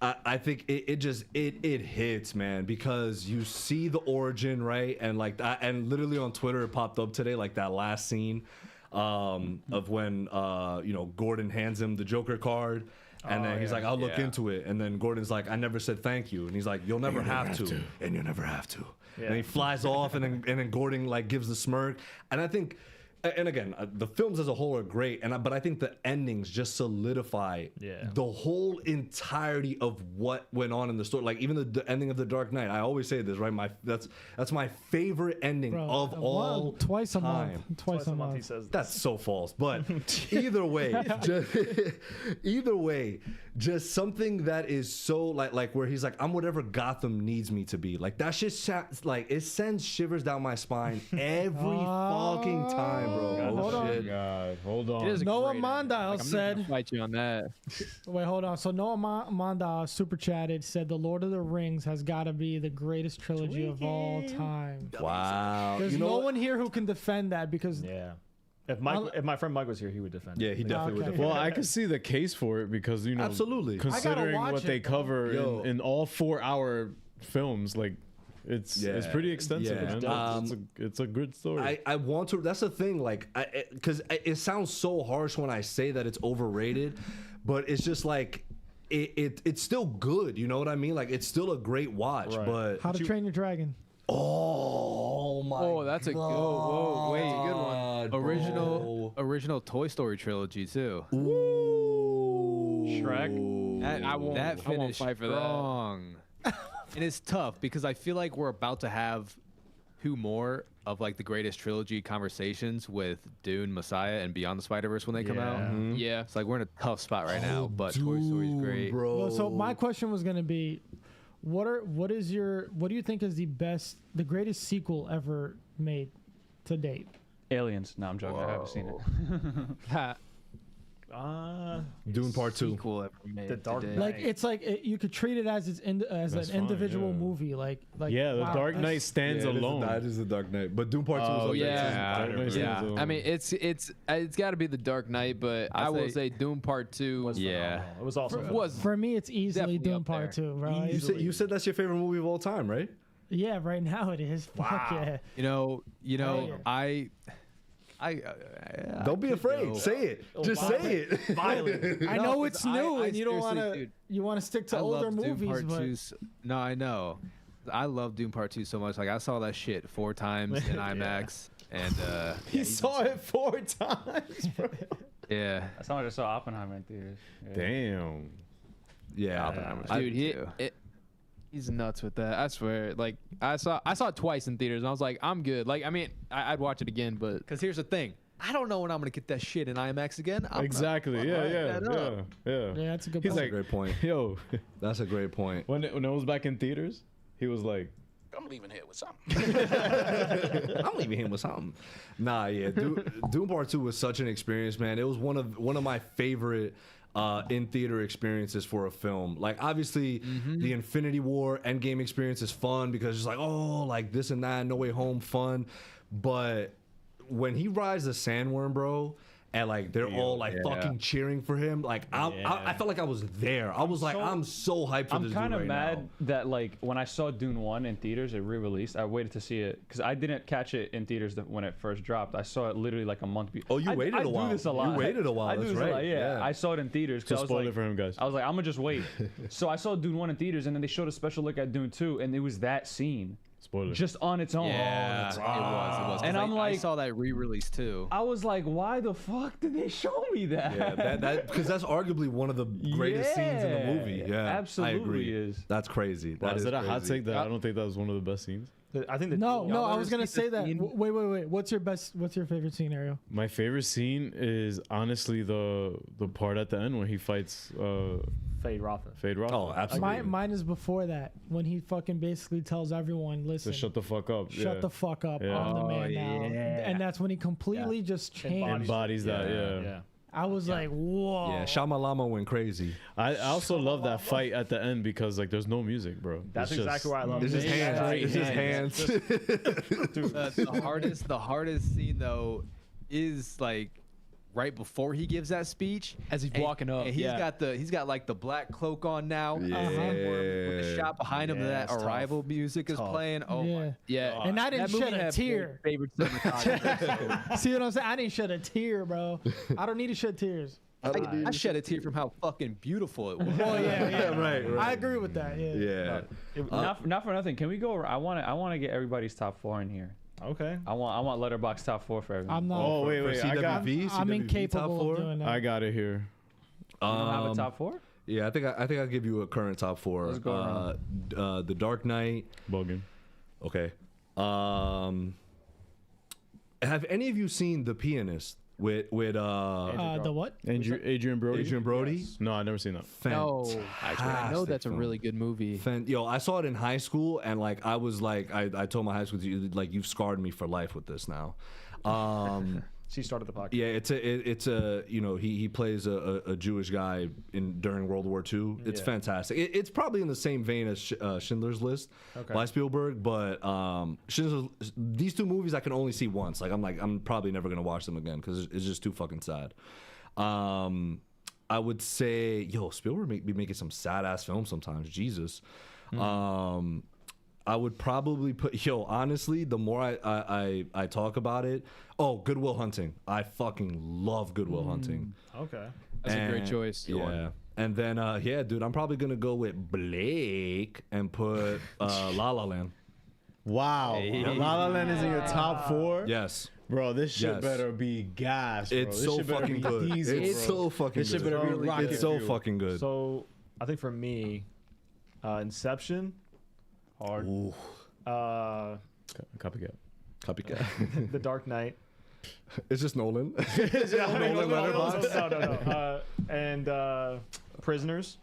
I think it just hits, man, because you see the origin, right? And like that, and literally on Twitter it popped up today, like that last scene of when Gordon hands him the Joker card. And then he's like, I'll look into it. And then Gordon's like, I never said thank you. And he's like, you'll never have to. And you'll never have to. Yeah. And he flies off, and then Gordon like gives the smirk. And I think, and again, the films as a whole are great, but I think the endings just solidify the whole entirety of what went on in the story. Like even the ending of The Dark Knight. I always say this, right? That's my favorite ending of all twice a month. Twice a month. He says that's so false. But either way, just something that is so like where he's like, I'm whatever Gotham needs me to be. Like that shit, like it sends shivers down my spine every fucking time, bro. Hold on. God, hold on. Noah Mondale I'm said, not fight you on that. wait, hold on. So Noah Mondale super chatted, said the Lord of the Rings has got to be the greatest trilogy of all time. Wow. There's no one here who can defend that because if my friend Mike was here, he would defend. Yeah, he definitely would. Well, I could see the case for it because absolutely considering watch what they it, cover in all 4-hour films, like it's pretty extensive, man. It's a good story. I want to. That's the thing, like, because it sounds so harsh when I say that it's overrated, but it's just like it's still good. You know what I mean? Like, it's still a great watch. Right. But How to Train Your Dragon. Oh my! Oh, that's a good. Whoa, wait, God, good one. Original Toy Story trilogy too. Ooh. Shrek. I won't fight for strong. And it's tough because I feel like we're about to have two more of like the greatest trilogy conversations with Dune, Messiah, and Beyond the Spider-Verse when they come out. Yeah, It's like we're in a tough spot right now, but Toy Story's great. bro. Well, so my question was gonna be, what do you think is the greatest sequel ever made to date? Aliens. No, I'm joking. I haven't seen it. Dune Part 2. Sequel ever made The Dark today. Knight. Like it's like you could treat it as an individual movie. Like yeah, The wow, Dark this- Knight stands alone. That is the Dark Knight. But Dune Part 2 was Oh up there, yeah, Dark Knight stands alone. I mean it's got to be The Dark Knight, but I will say Doom Part 2 was Yeah. It was also was For me, it's easily Definitely Doom up Part there. 2, bro. You said that's your favorite movie of all time, right? Yeah, right now it is. Fuck yeah. You know, Hey. I Don't be afraid. Say it. Just say it. violent. I know it's new, and you don't want seriously, to. You want to stick to I older love Doom movies, Part but 2. No, I know. I love Doom Part 2 so much. Like I saw that shit 4 times in IMAX, and He saw it 4 times, bro. yeah. That's how much I saw Oppenheimer in theaters. Yeah. Damn. Yeah. dude. He's nuts with that. I swear. Like I saw it twice in theaters, and I was like, I'm good. Like I mean, I'd watch it again, but Because here's the thing. I don't know when I'm gonna get that shit in IMAX again. Exactly. Yeah. yeah, that's a good. He's point. That's a great point. Yo, That's a great point. when it was back in theaters, he was like, I'm leaving here with something. I'm leaving him with something. Nah, yeah. Doom Part 2 was such an experience, man. It was one of my favorite in theater experiences for a film. Like obviously the Infinity War Endgame experience is fun because it's like, oh, like this and that, No Way Home fun. But when he rides the sandworm, bro, and like they're all like fucking cheering for him. Like I felt like I was there. I was like, I'm so hyped for this I'm dude kind of right mad now. that like when I saw Dune 1 in theaters, it re-released. I waited to see it because I didn't catch it in theaters when it first dropped. I saw it literally like a month before. Oh, you waited a while. I do this a lot. You waited a while. I do That's this a right. lot. Yeah. I saw it in theaters. So I was spoil like, it for him, guys. I was like, I'm gonna just wait. So I saw Dune 1 in theaters, and then they showed a special look at Dune 2, and it was that scene. Spoiler. Just on its own. Yeah, it was. And I'm I like- saw that re-release too. I was like, why the fuck did they show me that? Yeah, that because that's arguably one of the greatest scenes in the movie. Yeah, absolutely I agree. is. That's crazy. Wow, That is that a hot crazy. take that I don't think that was one of the best scenes? I think that No, Y'all I ever was gonna seen say the that. scene? Wait. What's your favorite scene, Ariel? My favorite scene is honestly the part at the end when he fights Fade Rotha. Fade Roth. Oh, absolutely. Mine is before that, when he fucking basically tells everyone, To listen, shut the fuck up. shut the fuck up. Yeah. I'm the man now. yeah. And that's when he completely just changed. Embodies that, yeah. Yeah. I was like, whoa. Yeah, Shamalama went crazy. I also love that fight at the end because like there's no music, bro. That's It's exactly why I love It's it. just hands. Straight It's just hands. The hardest scene though is like right before he gives that speech As he's and- walking up, and he's got like the black cloak on now. Yeah. With the shot behind him, Yeah, that it's tough. Arrival music is Tough. playing. Oh Yeah. my. Yeah. And I didn't That movie shed a had tear. favorite cinematography. See what I'm saying? I didn't shed a tear, bro. I don't need to shed tears. I shed a tear from how fucking beautiful it was. Oh yeah. right. I agree with that. Yeah. Yeah. Not for nothing. Can we go? I want to get everybody's top 4 in here. Okay. I want Letterboxd top 4 for everyone. I'm not. Oh wait, For wait. I got CWV, I'm CWV incapable top four? of doing that. I got it here. You don't have a top 4? Yeah, I think I'll give you a current top 4. Let's go The Dark Knight. Bugging. Okay. Have any of you seen The Pianist with The what? Adrian Brody. Adrian Brody? No, I never seen that. No, I know that's a film. really good movie. Yo, I saw it in high school, and like I was like, I told my high school teacher, like, you've scarred me for life with this now. She started the podcast. Yeah, it's a you know, he plays a Jewish guy during World War II. It's Yeah. fantastic. It's probably in the same vein as Schindler's List by Spielberg, but these two movies I can only see once. Like I'm probably never gonna watch them again because it's just too fucking sad. I would say, yo, Spielberg be making some sad ass films sometimes. Jesus. I would probably put, honestly, the more I talk about it, Good Will Hunting. I fucking love Good Will Hunting. Okay. That's a great choice. Yeah. And then, dude, I'm probably going to go with Blake and put La La Land. Wow. La La Land is in your top 4? Yes. Bro, this shit Yes. better be gas, bro. It's This so shit better fucking be good. diesel, It's bro. so fucking This shit good. better be rocket It's so fuel. fucking good. So I think for me, Inception, Hard. Ooh. Copycat. Copycat. The Dark Knight. It's just Nolan. No. And Prisoners.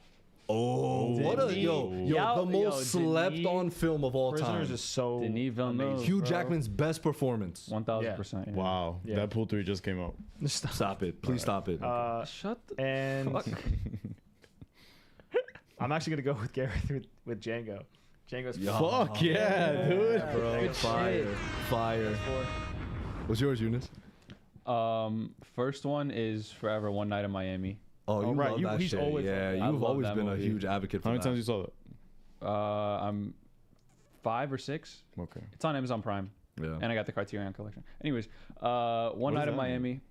What a the most slept on film of all time. Prisoners is so Denis Villeneuve. amazing. Hugh bro. Jackman's best performance. 1000%. Yeah. Wow. Yeah. Deadpool 3 just came out. Stop it. Please stop it. Shut the And fuck. I'm actually gonna go with Gareth with Django. Django's Fuck yeah, dude. Bro, fire. What's yours, Eunice? First one is Forever One Night in Miami. Oh, you right. love You- that he's shit. always Yeah, loved that. I you've love always that been a movie. huge advocate for How many that. times you saw that? I'm 5 or 6. Okay. It's on Amazon Prime. Yeah. And I got the Criterion Collection. Anyways, One is Night in that? Miami.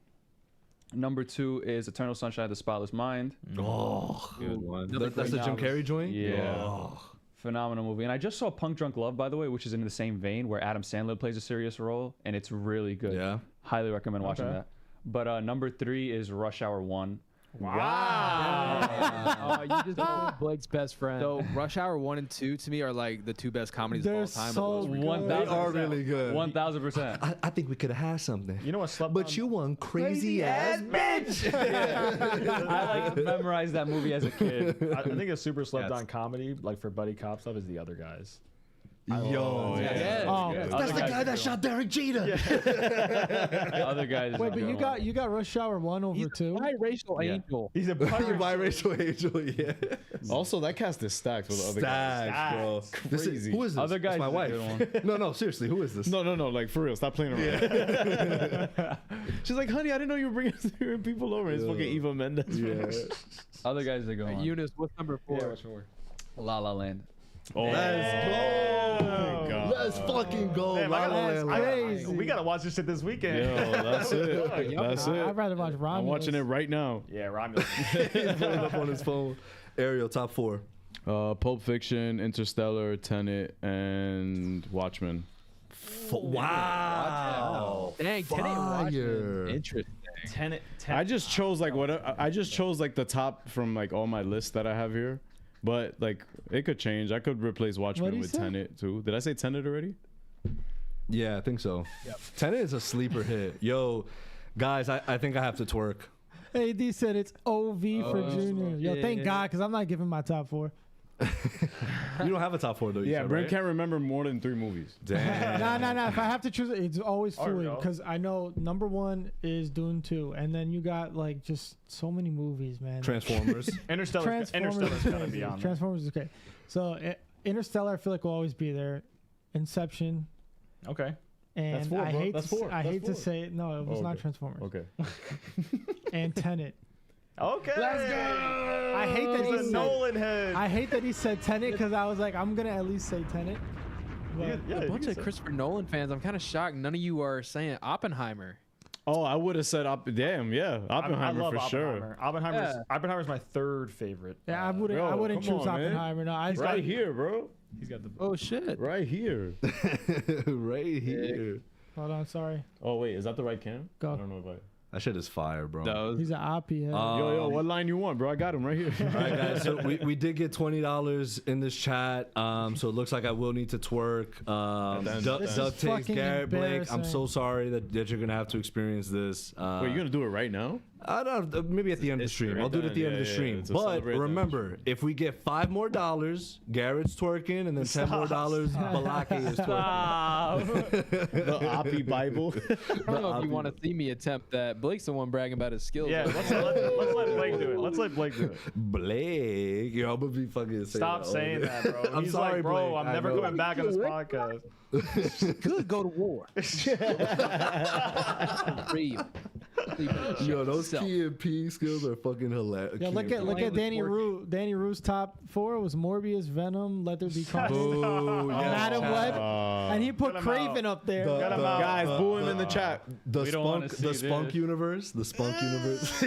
Number 2 is Eternal Sunshine of the Spotless Mind. Oh, Good one. that's the Jim Carrey joint. Yeah. Oh. Phenomenal movie. And I just saw Punk Drunk Love, by the way, which is in the same vein where Adam Sandler plays a serious role, and it's really good. Yeah. Highly recommend watching Okay. that. But number 3 is Rush Hour 1. Oh, you just told Blake's best friend. So Rush Hour 1 and 2 to me are like the two best comedies They're of all time. so Those were good. 1000%. They are really good. 1000%. I think we could have had something. You know what slept But on? you one crazy ass bitch. I like memorized that movie as a kid. I think a super slept Yes. on comedy, like for buddy cop stuff, is The Other Guys. Yo, Yeah. Oh, Other that's the guys guy are that shot Derek Jeter. Other guys. Wait, but you got Rush Hour 1 over He's 2. a biracial Yeah. angel. He's a Biracial angel, yeah. Also, that cast is stacked with the other guys. Stacks, bro. This is, Crazy. who is this? Other guys It's my is a wife. good No, seriously, who is this? No, like for real, stop playing around. She's like, honey, I didn't know you were bringing people over. It's fucking Eva Mendes. Yeah. Other guys that go on. Eunice, what's number 4? La La Land. Oh, Let's go. my God. Let's fucking go. Damn, La La Land. crazy. we gotta watch this shit this weekend. Yo, that's it. That's it. I'd rather watch Romulus. I'm watching it right now. Yeah, Romulus. He's pulling up on his phone. Ariel, top 4. Pulp Fiction, Interstellar, Tenet, and Watchmen. Wow. Dang, Tenet and Fire. Watchmen. Interesting. Tenet. I just chose like what I just chose like the top from like all my lists that I have here, but like it could change. I could replace What'd Watchmen he with say? Tenet too. Did I say Tenet already? Yeah, I think so. Tenet is a sleeper hit. Yo, guys, I think I have to twerk. AD said it's OV for Junior. Yo, thank yeah. God, because I'm not giving my top 4. You don't have a top 4 though. You Yeah, said, Brent right? can't remember more than 3 movies. Damn. Nah. If I have to choose, it's always There we fluid go. because I know number 1 is Dune 2, and then you got like just so many movies, man. Transformers. Interstellar's gonna be crazy. on there. Transformers is okay. So Interstellar, I feel like will always be there. Inception, Okay. and That's 4, I bro. hate That's to, 4. I That's hate to 4. say it. No, it was Oh, not okay. Transformers. Okay. And Tenet. Okay. Let's go. I hate that he He's a said. Nolan head. I hate that he said Tenet because I was like, I'm gonna at least say Tenet. But Yeah, A bunch you of can Christopher Nolan fans. I'm kind of shocked. None of you are saying Oppenheimer. Oh, I would have said damn, yeah, I Oppenheimer love for Oppenheimer. sure. Oppenheimer's my 3rd favorite. yeah, I wouldn't. I Bro, wouldn't come choose on, man. Oppenheimer. No, I Right here, bro. He's got the. Oh shit. Right here. Right here. Hold on, sorry. Oh wait, is that the right cam? Go. I don't know if I. That shit is fire, bro. No. He's an oppie head. Yo, what line you want, bro? I got him right here. All right, guys. So we did get $20 in this chat. So it looks like I will need to twerk. Duck This is Takes, fucking Garrett Blake. I'm embarrassing. so sorry that you're gonna have to experience this. Wait, you're gonna do it right now? I don't know, maybe at the end of the stream. I'll do it at the end of the stream. But remember, if we get $5 more, Garrett's twerking, and then $10 more, Balake is twerking. The Oppie Bible. I don't know if you want to see me attempt that. Blake's the one bragging about his skills. Yeah, let's let Blake do it. Let's let Blake do it. Blake, yo, I'm gonna be fucking. Stop saying that, bro. I'm He's sorry, like, bro, Blake. I'm I never know. coming back on this podcast. Could go to war. Real. Yo, those Key and P skills are fucking hilarious. Yeah, look at Danny Rue. Danny Rue's top 4 was Morbius, Venom, Let There Be Carnage, Boo, yes, Adam chat. Webb, and he put Get him Craven out. up there. Get him out. Guys, boo him in the chat. The We don't wanna spunk, see the spunk this. universe, the spunk universe.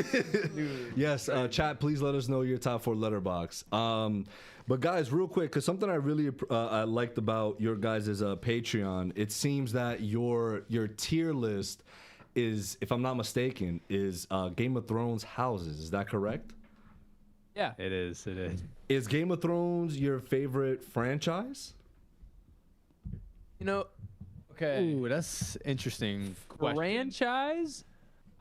Yes, chat. Please let us know your top 4 letterbox. But guys, real quick, because something I really I liked about your guys' Patreon, it seems that your tier list is, if I'm not mistaken, is Game of Thrones houses. Is that correct? Yeah. It is. It is. Is Game of Thrones your favorite franchise? You know, okay. Ooh, that's interesting. Question. Franchise?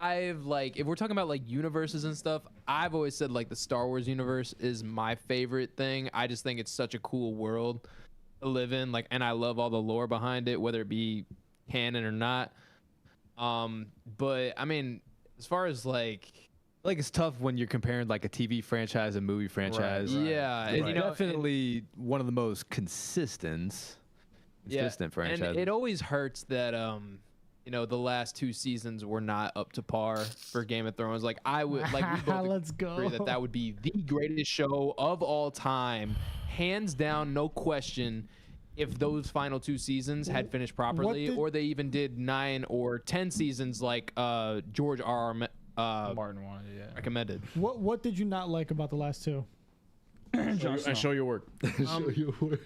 I've like, if we're talking about like universes and stuff, I've always said like the Star Wars universe is my favorite thing. I just think it's such a cool world to live in, like, and I love all the lore behind it, whether it be canon or not. But I mean, as far as like Like, it's tough when you're comparing like a TV franchise and movie franchise. yeah, It's and, you know, definitely one of the most consistent franchises. and it always hurts that you know, the last 2 seasons were not up to par for Game of Thrones. Like I would like we both Let's agree go. that would be the greatest show of all time, hands down, no question. If those final 2 seasons had finished properly, did- or they even did 9 or 10 seasons like George R. R. Martin wanted, yeah. recommended. What did you not like about the last 2? And show your work. Show your work.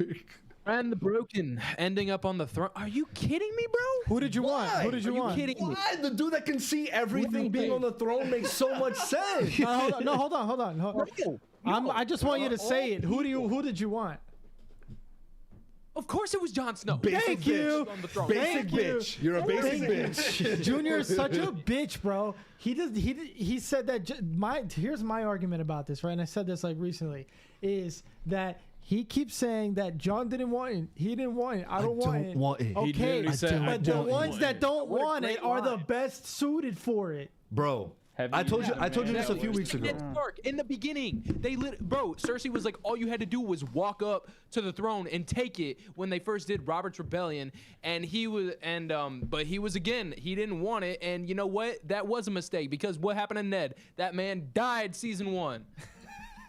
And the Broken ending up on the throne. Are you kidding me, bro? Who did you want? Who did you Are you want? kidding me? Why? The dude that can see everything being on the throne makes so much sense. No, hold on. I just want you to say it. Who did you want? Of course it was Jon Snow. Thank you. On the throne. Basic Thank you. bitch. You're a basic Thank you. bitch. Junior is such a bitch, bro. He said that here's my argument about this, right? And I said this like recently, is that He keeps saying that John didn't want it. He didn't want it. I don't want it. want it. He Okay, literally said, but the don't ones want that it. don't What a want it great are the line. best suited for it. Bro, Heavy I told you man. this a few weeks ago. Ned Stark in the beginning, bro. Cersei was like, all you had to do was walk up to the throne and take it when they first did Robert's Rebellion, and but he was again, he didn't want it, and you know what? That was a mistake because what happened to Ned? That man died season 1.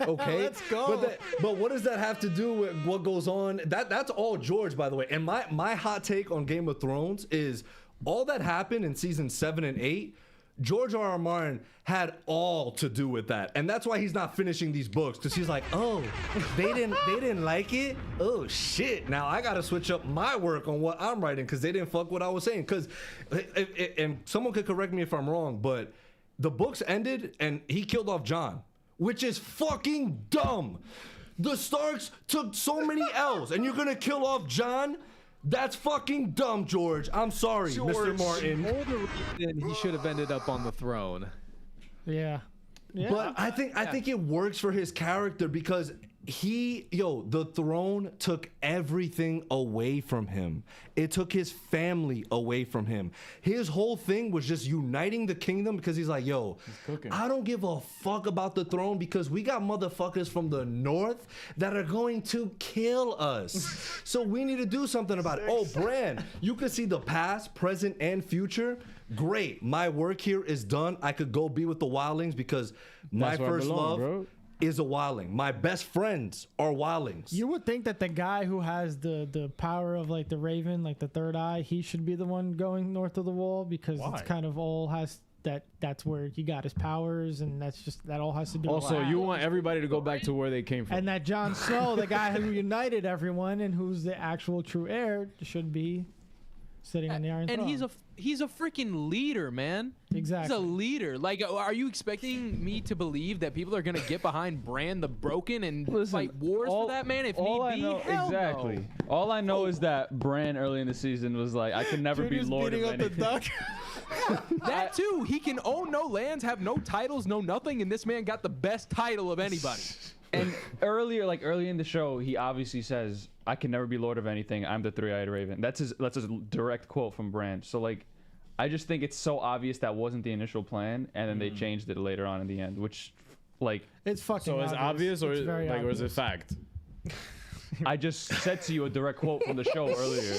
Okay, Let's go. But what does that have to do with what goes on? That's all George, by the way. And my hot take on Game of Thrones is all that happened in season 7 and 8. George R.R. Martin had all to do with that, and that's why he's not finishing these books, because he's like, oh, they didn't like it. Oh shit! Now I gotta switch up my work on what I'm writing because they didn't fuck what I was saying. Because, and someone could correct me if I'm wrong, but the books ended and he killed off Jon, which is fucking dumb. The Starks took so many L's, and you're gonna kill off Jon? That's fucking dumb, George. I'm sorry, Mr. Martin. Older reason he should have ended up on the throne. Yeah. Yeah. But I think it works for his character because the throne took everything away from him. It took his family away from him. His whole thing was just uniting the kingdom because he's like, yo, I don't give a fuck about the throne because we got motherfuckers from the north that are going to kill us. So we need to do something about it. Oh, Bran, you can see the past, present, and future. Great. My work here is done. I could go be with the wildlings because my That's where I first belong, love bro. is a wildling. My best friends are wildlings. You would think that the guy who has the power of like the Raven, like the third eye, he should be the one going north of the wall because it's kind of all has that's where he got his powers, and that all has to do with Also, that. you want everybody to go back to where they came from. And that Jon Snow, the guy who united everyone and who's the actual true heir, should be sitting on the Iron Throne. And he's a freaking leader, man. Exactly. He's a leader. Like, are you expecting me to believe that people are gonna get behind Bran the Broken and fight wars for that man if all need I be? know, Hell exactly. no. All I know is that Bran early in the season was like, I could never be Junior's Lord of beating up the anything. duck. That too. He can own no lands, have no titles, no nothing, and this man got the best title of anybody. And early in the show, he obviously says, "I can never be Lord of anything. I'm the three-eyed raven." That's a direct quote from Bran. So like, I just think it's so obvious that wasn't the initial plan, and then they changed it later on in the end, which, like, It's fucking so is obvious or It's very or is it obvious. fact? I just said to you a direct quote from the show earlier.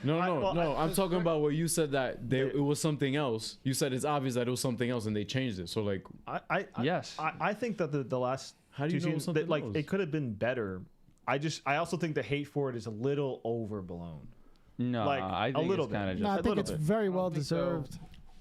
No. I'm talking about where you said that it was something else. You said it's obvious that it was something else, and they changed it. So like, Yes. I think that the last How do you two know it was seasons, that, something like else? it could have been better. I also think the hate for it is a little overblown. No, Like, I a think little it's kind of bit. No, just. I think little it's bit. very well think so. deserved.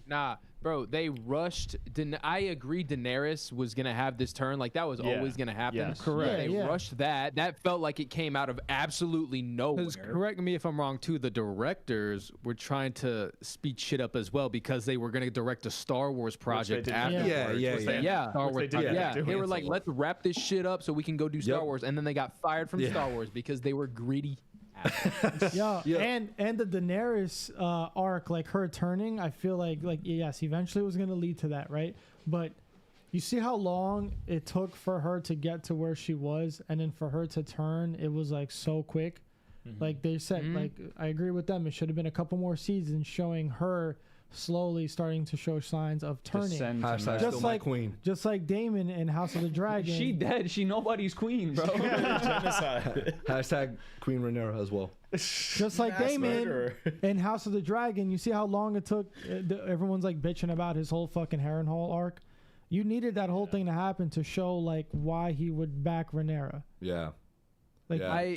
Nah, bro, they rushed. I agree Daenerys was going to have this turn. Like, that was Yeah. always going to happen. Yes. Correct. They Yeah. rushed that. That felt like it came out of absolutely nowhere. Correct me if I'm wrong too. The directors were trying to speed shit up as well because they were going to direct a Star Wars project did. after. Yeah. Yeah, Star Which Wars. they did. yeah. doing They were it like, so let's wrap this shit up so we can go do Star Yep. Wars, and then they got fired from Yeah. Star Wars because they were greedy. Yeah, Yeah. and the Daenerys arc, like her turning, I feel like yes, eventually it was gonna lead to that, right? But you see how long it took for her to get to where she was, and then for her to turn, it was like so quick. Like they said, like I agree with them. It should have been a couple more seasons showing her slowly starting to show signs of turning. Descend to Hashtag man. still Just my like queen. just like Daemon in House of the Dragon. She dead. She nobody's queen, bro. Hashtag Queen Rhaenyra as well. Just like Daemon in House of the Dragon, you see how long it took. Everyone's like bitching about his whole fucking Harrenhal arc. You needed that whole thing to happen to show like why he would back Rhaenyra. Yeah. Like Yeah.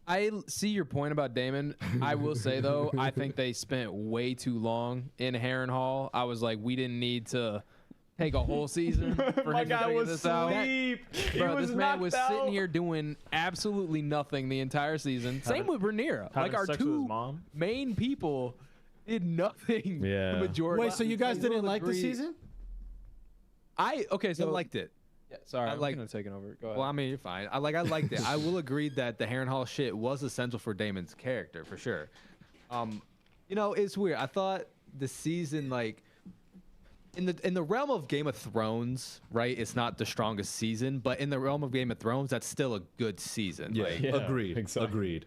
I see your point about Damon. I will say though, I think they spent way too long in Harrenhal. I was like, we didn't need to take a whole season for My him to guy figure was this out. asleep. He Bro, was this man was knocked sitting out. here doing absolutely nothing the entire season. Same with Rhaenyra. Like Having our sex with his two mom. main people did nothing. Yeah. The majority. wait, so you guys will didn't like the agree- season? Okay, so I liked it. Yeah, sorry, I I'm like- gonna take it over. Go ahead. Well, I mean, you're fine. I liked it. I will agree that the Harrenhal shit was essential for Damon's character for sure. You know, it's weird. I thought the season, like, in the realm of Game of Thrones, right? It's not the strongest season, but in the realm of Game of Thrones, that's still a good season. Yeah, Like, agreed. exactly. Agreed.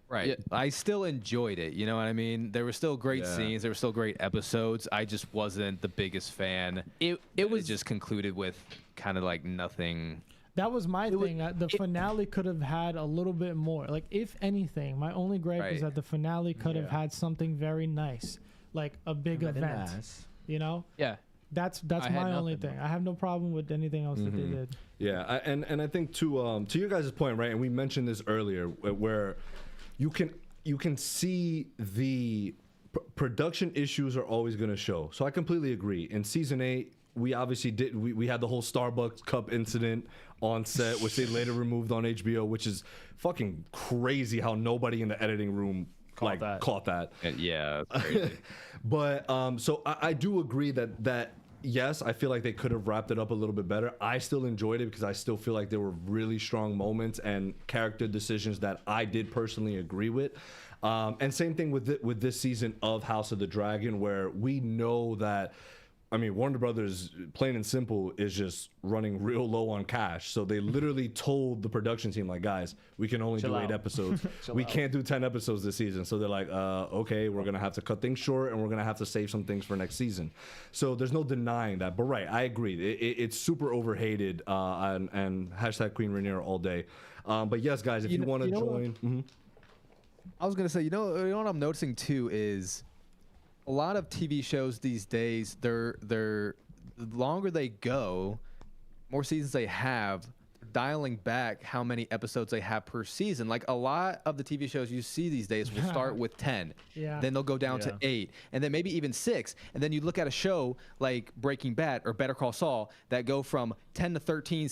right. Yeah. I still enjoyed it. You know what I mean? There were still great Yeah. scenes. There were still great episodes. I just wasn't the biggest fan. It was just concluded with kind of like nothing. That was my thing. The finale could have had a little bit more. Like, if anything, my only gripe is Right. that the finale could have Yeah. had something very nice, like a big event. You know, yeah. that's I had my only nothing. thing. I have no problem with anything else that they did. Yeah, and I think to your guys' point, right? And we mentioned this earlier, where you can see the production issues are always going to show. So I completely agree. In season 8, we obviously we had the whole Starbucks cup incident on set, which they later removed on HBO, which is fucking crazy how nobody in the editing room caught that. And yeah, it's crazy. But so I do agree that yes, I feel like they could have wrapped it up a little bit better. I still enjoyed it because I still feel like there were really strong moments and character decisions that I did personally agree with. And same thing with this season of House of the Dragon, where we know that, I mean, Warner Brothers, plain and simple, is just running real low on cash. So they literally told the production team, like, guys, we can only do 8 episodes. We can't do 10 episodes this season. So they're like, okay, we're going to have to cut things short and we're going to have to save some things for next season. So there's no denying that. But right, I agree. It's super overhated, and hashtag Queen Rhaenyra all day. But yes, guys, if you want to join. Mhm. I was gonna say, you know what I'm noticing too is a lot of TV shows these days. They're the longer they go, more seasons they have, dialing back how many episodes they have per season. Like a lot of the TV shows you see these days will start with 10, Yeah. then they'll go down to 8, and then maybe even 6. And then you look at a show like Breaking Bad or Better Call Saul that go from 10 to 13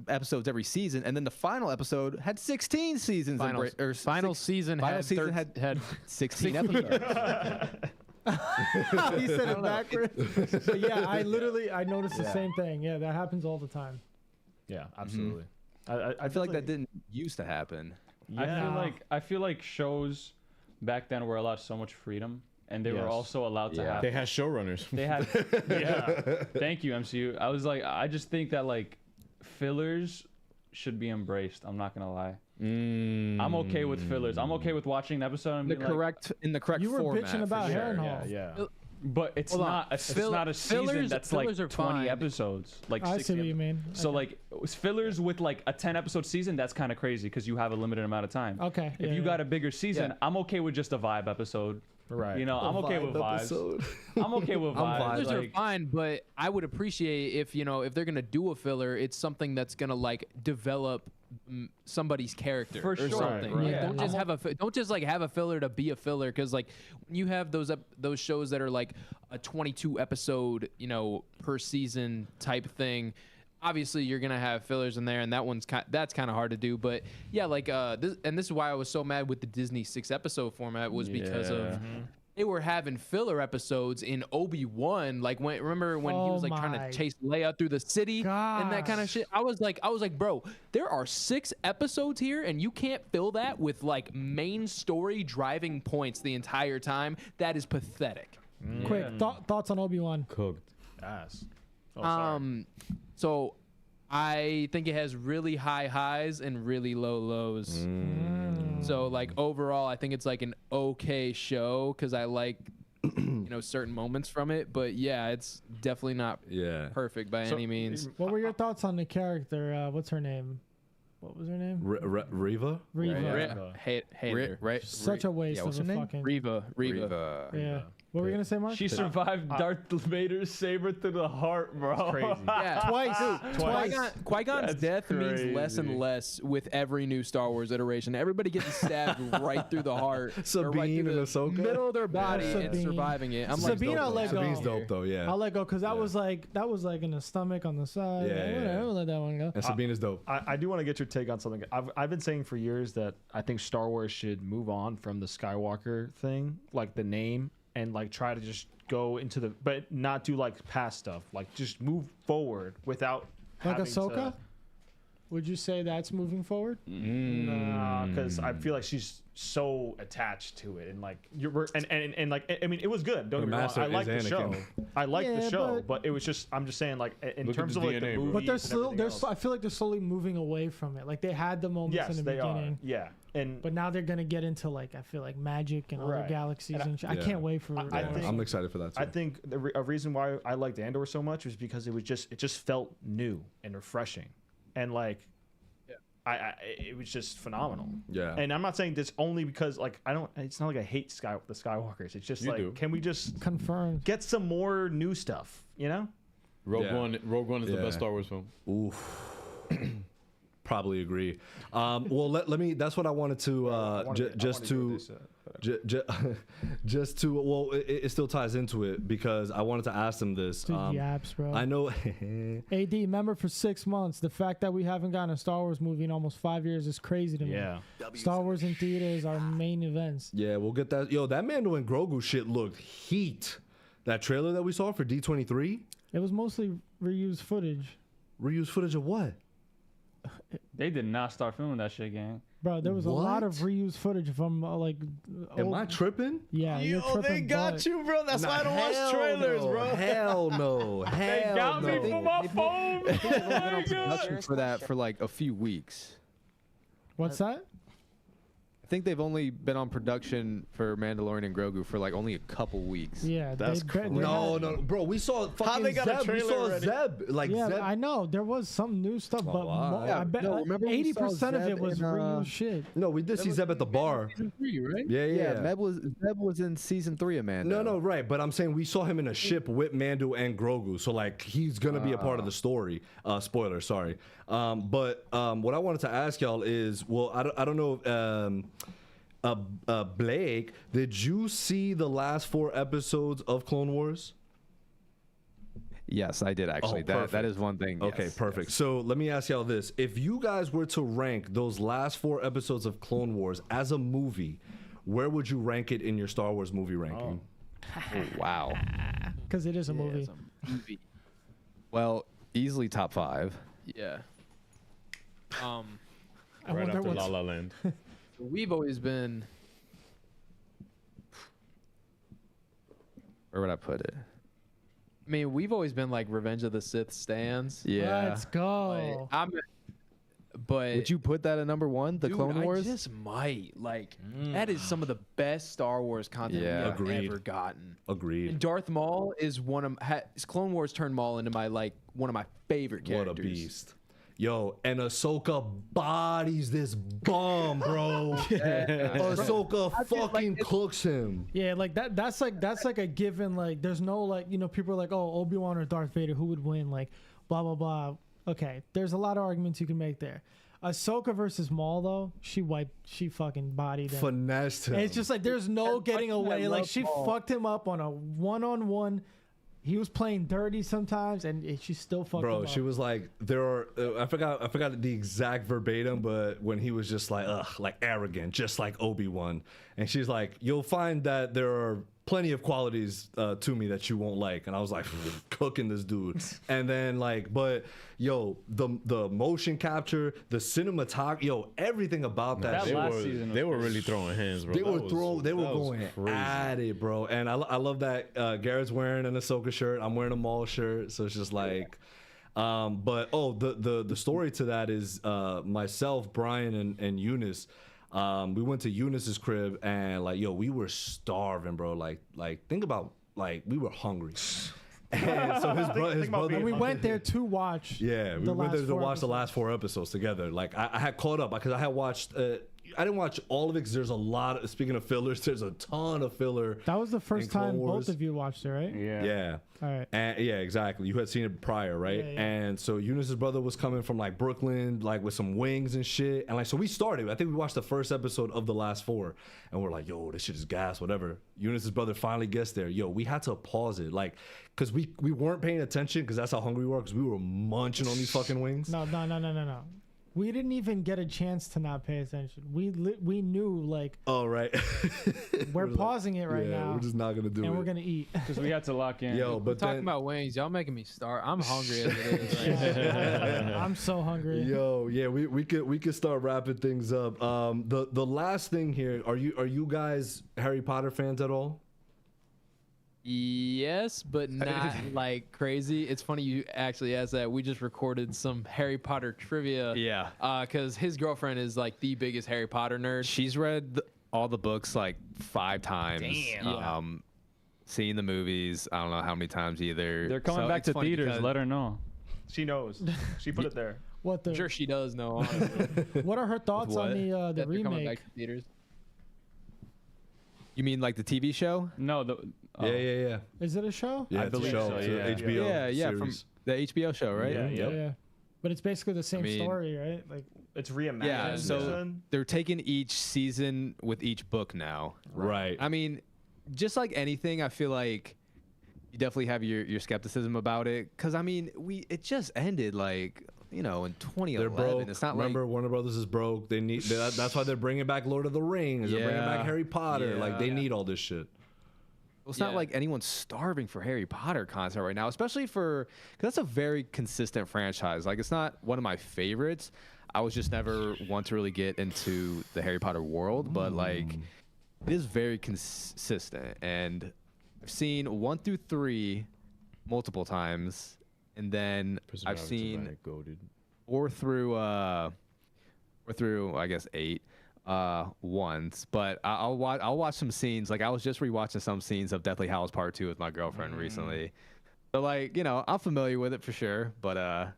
episodes every season, and then the final episode had 16 seasons. Final season had 16 episodes. He said it backwards. But yeah, I noticed the same thing. Yeah, that happens all the time. Yeah, absolutely. I feel like that didn't used to happen. Yeah. I feel like shows back then were allowed so much freedom, and they were Yes. also allowed to have. They had showrunners. They had. Yeah. Thank you, MCU. I just think that like fillers should be embraced. I'm not gonna lie. I'm okay with fillers. I'm okay with watching an episode and the being like, correct You were format. bitching about for sure. Harrenhal. Yeah. but it's Hold on. not. It's not a season fillers- that's like fillers are 20 fine. episodes. Like I 60 see what you mean. So Okay. like fillers with like a 10 episode season, that's kind of crazy because you have a limited amount of time. Okay. If yeah, you yeah. got a bigger season, Yeah. I'm okay with just a vibe episode. Right. You know, I'm okay with vibes. I'm okay with vibes. Fillers are Like, fine, but I would appreciate if if they're gonna do a filler, it's something that's gonna like develop somebody's character For or sure. something. Right, Like, right. don't just have a filler to be a filler, because like when you have those shows that are like a 22 episode per season type thing. Obviously, you're gonna have fillers in there, and that's kind of hard to do. But yeah, like this is why I was so mad with the Disney 6-episode format, was because of they were having filler episodes in Obi-Wan. Like remember when he was like trying my to chase Leia through the city and that kind of gosh. shit. I was like, bro, there are 6 episodes here, and you can't fill that with like main story driving points the entire time. That is pathetic. Quick thoughts on Obi-Wan. Cooked. Ass. Oh, sorry. So I think it has really high highs and really low lows. So like overall, I think it's like an okay show because I like certain moments from it. But yeah, it's definitely not perfect by any means. What were your thoughts on the character? What's her name? What was her name? Riva? Riva. Hater. Right? Such a waste what's of her a name? fucking. Riva. Yeah. What were you gonna say, Mark? she survived Darth Vader's saber through the heart, bro. Crazy. Yeah. Twice. Qui-Gon's That's death means less and crazy. less with every new Star Wars iteration. Everybody getting stabbed right through the heart, or right Sabine through and the Ahsoka? middle of their body and Sabine. surviving it. I'm Sabine, like, I'll let go. Sabine's dope though, yeah. I'll let go because that was like in the stomach on the side. Yeah, Like, yeah, whatever, yeah. I'll let that one go. And Sabine is dope. I do want to get your take on something. I've been saying for years that I think Star Wars should move on from the Skywalker thing, like the name, and like try to just go into but not do like past stuff. Like just move forward without Like having Ahsoka? Would you say that's moving forward? Nah, because I feel like she's so attached to it, and like and like I mean, it was good. Don't get me wrong. master I like the is show. Anakin. I like the Yeah, show, but it was just I'm just saying like in Look at terms the of like the DNA, bro. movie. But I feel like they're slowly moving away from it. Like they had the moments Yes, in the they beginning. are. Yeah, and But now they're gonna get into like I feel like magic and other Right. galaxies And and shit. I Yeah. can't wait for. I more. think- I'm excited for that too. I think a reason why I liked Andor so much was because it just felt new and refreshing, and like, it was just phenomenal. Yeah. And I'm not saying this only because like I don't. It's not like I hate the Skywalkers. It's just You like do. can we just Confirmed. get some more new stuff? You know? Rogue One is the Yeah. best Star Wars film. Oof. Probably agree. Well, let me. That's what I wanted to just to. Just to well, it still ties into it because I wanted to ask them this. Dude, yaps, bro. I know. AD, remember for 6 months, the fact that we haven't gotten a Star Wars movie in almost 5 years is crazy to me. Yeah. Star Wars in theaters are main events. Yeah, we'll get that. Yo, that Mando and Grogu shit looked heat. That trailer that we saw for D23, It was mostly reused footage. reused footage of what? They did not start filming that shit, gang. Bro, there was a lot of What? reused footage from like. Am old- I tripping? Yeah, you're tripping. but- you, bro. That's Nah, hell no, Hell no. Hell got no. me for my phone. They've only been on production for that for like a few weeks. What's that? I think they've only been on production for Mandalorian and Grogu for like only a couple weeks. Yeah, That's they No, had- bro. We saw fucking they got a Zeb. We trailer saw already? Zeb. Like Yeah, Zeb. I know there was some new stuff, but wow. I bet No, remember we saw 80% of Zeb it was in, reused shit. No, we did see Zeb at the bar. Season 3, right? Yeah. Zeb was in season 3 of Mando. No, right. But I'm saying we saw him in a ship with Mando and Grogu. So, like, he's going to be a part of the story. Spoiler, sorry. But what I wanted to ask y'all is, well, I don't know Blake, did you see the last 4 episodes of Clone Wars? Yes, I did actually. That perfect. is one thing. Okay, yes, perfect. yes. So let me ask y'all this. If you guys were to rank those last 4 episodes of Clone Wars as a movie, where would you rank it in your Star Wars movie ranking? Oh, wow. Because it is a movie. It's a movie. Well, easily top 5. Yeah. I Right wonder after what's- La La Land. We've always been. Where would I put it? I mean, we've always been like Revenge of the Sith stands. Yeah. Let's go. But Would you put that at number 1, the dude, Clone Wars? I just might. Like, that is some of the best Star Wars content Yeah. we have Agreed. ever gotten. Agreed. And Darth Maul is one of Clone Wars turned Maul into one of my favorite characters. What a beast. Yo, and Ahsoka bodies this bomb, bro. Ahsoka fucking cooks him. Yeah, like that's like a given. Like, there's no like, you know, people are like, oh, Obi-Wan or Darth Vader, who would win? Like, blah blah blah. Okay, there's a lot of arguments you can make there. Ahsoka versus Maul, though, she fucking bodied him. Finessed him. It's just like there's no getting away. Like, she fucked him up on a one-on-one. He was playing dirty sometimes, and she still fucked him Bro, up. she was like, there are. I forgot the exact verbatim, but when he was just like, like arrogant, just like Obi-Wan, and she's like, you'll find that there are plenty of qualities to me that you won't like, and I was like, cooking this dude, and then like, but yo, the motion capture, the cinematography, yo, everything about that. That shit last season They was were crazy. really throwing hands, bro. They That were was- they were that was going crazy. at it, bro. And I love that Garrett's wearing an Ahsoka shirt. I'm wearing a Maul shirt, so it's just like. But the story to that is myself, Brian, and Eunice. We went to Eunice's crib and like, yo, we were starving, bro. Like think about like we were hungry. And so his brother. and we went there to watch. Yeah, we the went there last to 4 watch the episodes. last 4 episodes together. Like I had caught up because I had watched. I didn't watch all of it because there's a lot. Speaking of fillers, there's a ton of filler. That was the first in Clone time Wars. both of you watched it, right? Yeah. All right. And yeah, exactly. You had seen it prior, right? Yeah, yeah. And so Eunice's brother was coming from like Brooklyn, like with some wings and shit. And like, so we started. I think we watched the first episode of the last 4, and we're like, yo, this shit is gas, whatever. Eunice's brother finally gets there. Yo, we had to pause it, like, because we weren't paying attention because that's how hungry we were, because we were munching on these fucking wings. No. We didn't even get a chance to not pay attention. We knew like Oh right. we're pausing it right yeah, now. we're just not gonna do it. and we're gonna eat. Because we had to lock in. Yo, but Talking then, about wings, y'all making me starve. I'm hungry as it is. Right now. I'm so hungry. yo, yeah, we could start wrapping things up. The last thing here, are you guys Harry Potter fans at all? Yes, but not like crazy. It's funny you actually asked that. We just recorded some Harry Potter trivia. Yeah. Because his girlfriend is like the biggest Harry Potter nerd. She's read all the books like 5 times. Damn. Seen the movies, I don't know how many times either. They're coming So back it's to funny theaters. because- Let her know. She knows. She put it there. What the? I'm sure she does know. Honestly. What are her thoughts on what? the that they're coming remake? back to theaters. You mean like the TV show? No, Yeah. Is it a show? Yeah, I it's a believe show. so, It's a yeah. HBO Yeah, from series. the HBO show, right? Yeah, yeah. Yeah. But it's basically the same mean- story, right? Like It's reimagined. Yeah, so season. they're taking each season with each book now. Right. I mean, just like anything, I feel like you definitely have your skepticism about it. Because, I mean, it just ended like, in They're 2011. broke. It's not Remember, like. Warner Brothers is broke. They need. That's why they're bringing back Lord of the Rings. They're bringing back Yeah. Harry Potter. Like they Yeah. need all this shit. It's not Yeah. like anyone's starving for Harry Potter content right now, especially because that's a very consistent franchise. Like, it's not one of my favorites. I was just never one to really get into the Harry Potter world, but like, it is very consistent. And I've seen 1 through 3 multiple times, and then I've seen 4 through I guess 8 once. But I'll watch some scenes. Like, I was just rewatching some scenes of Deathly Hallows Part 2 with my girlfriend recently. So like, I'm familiar with it for sure, but I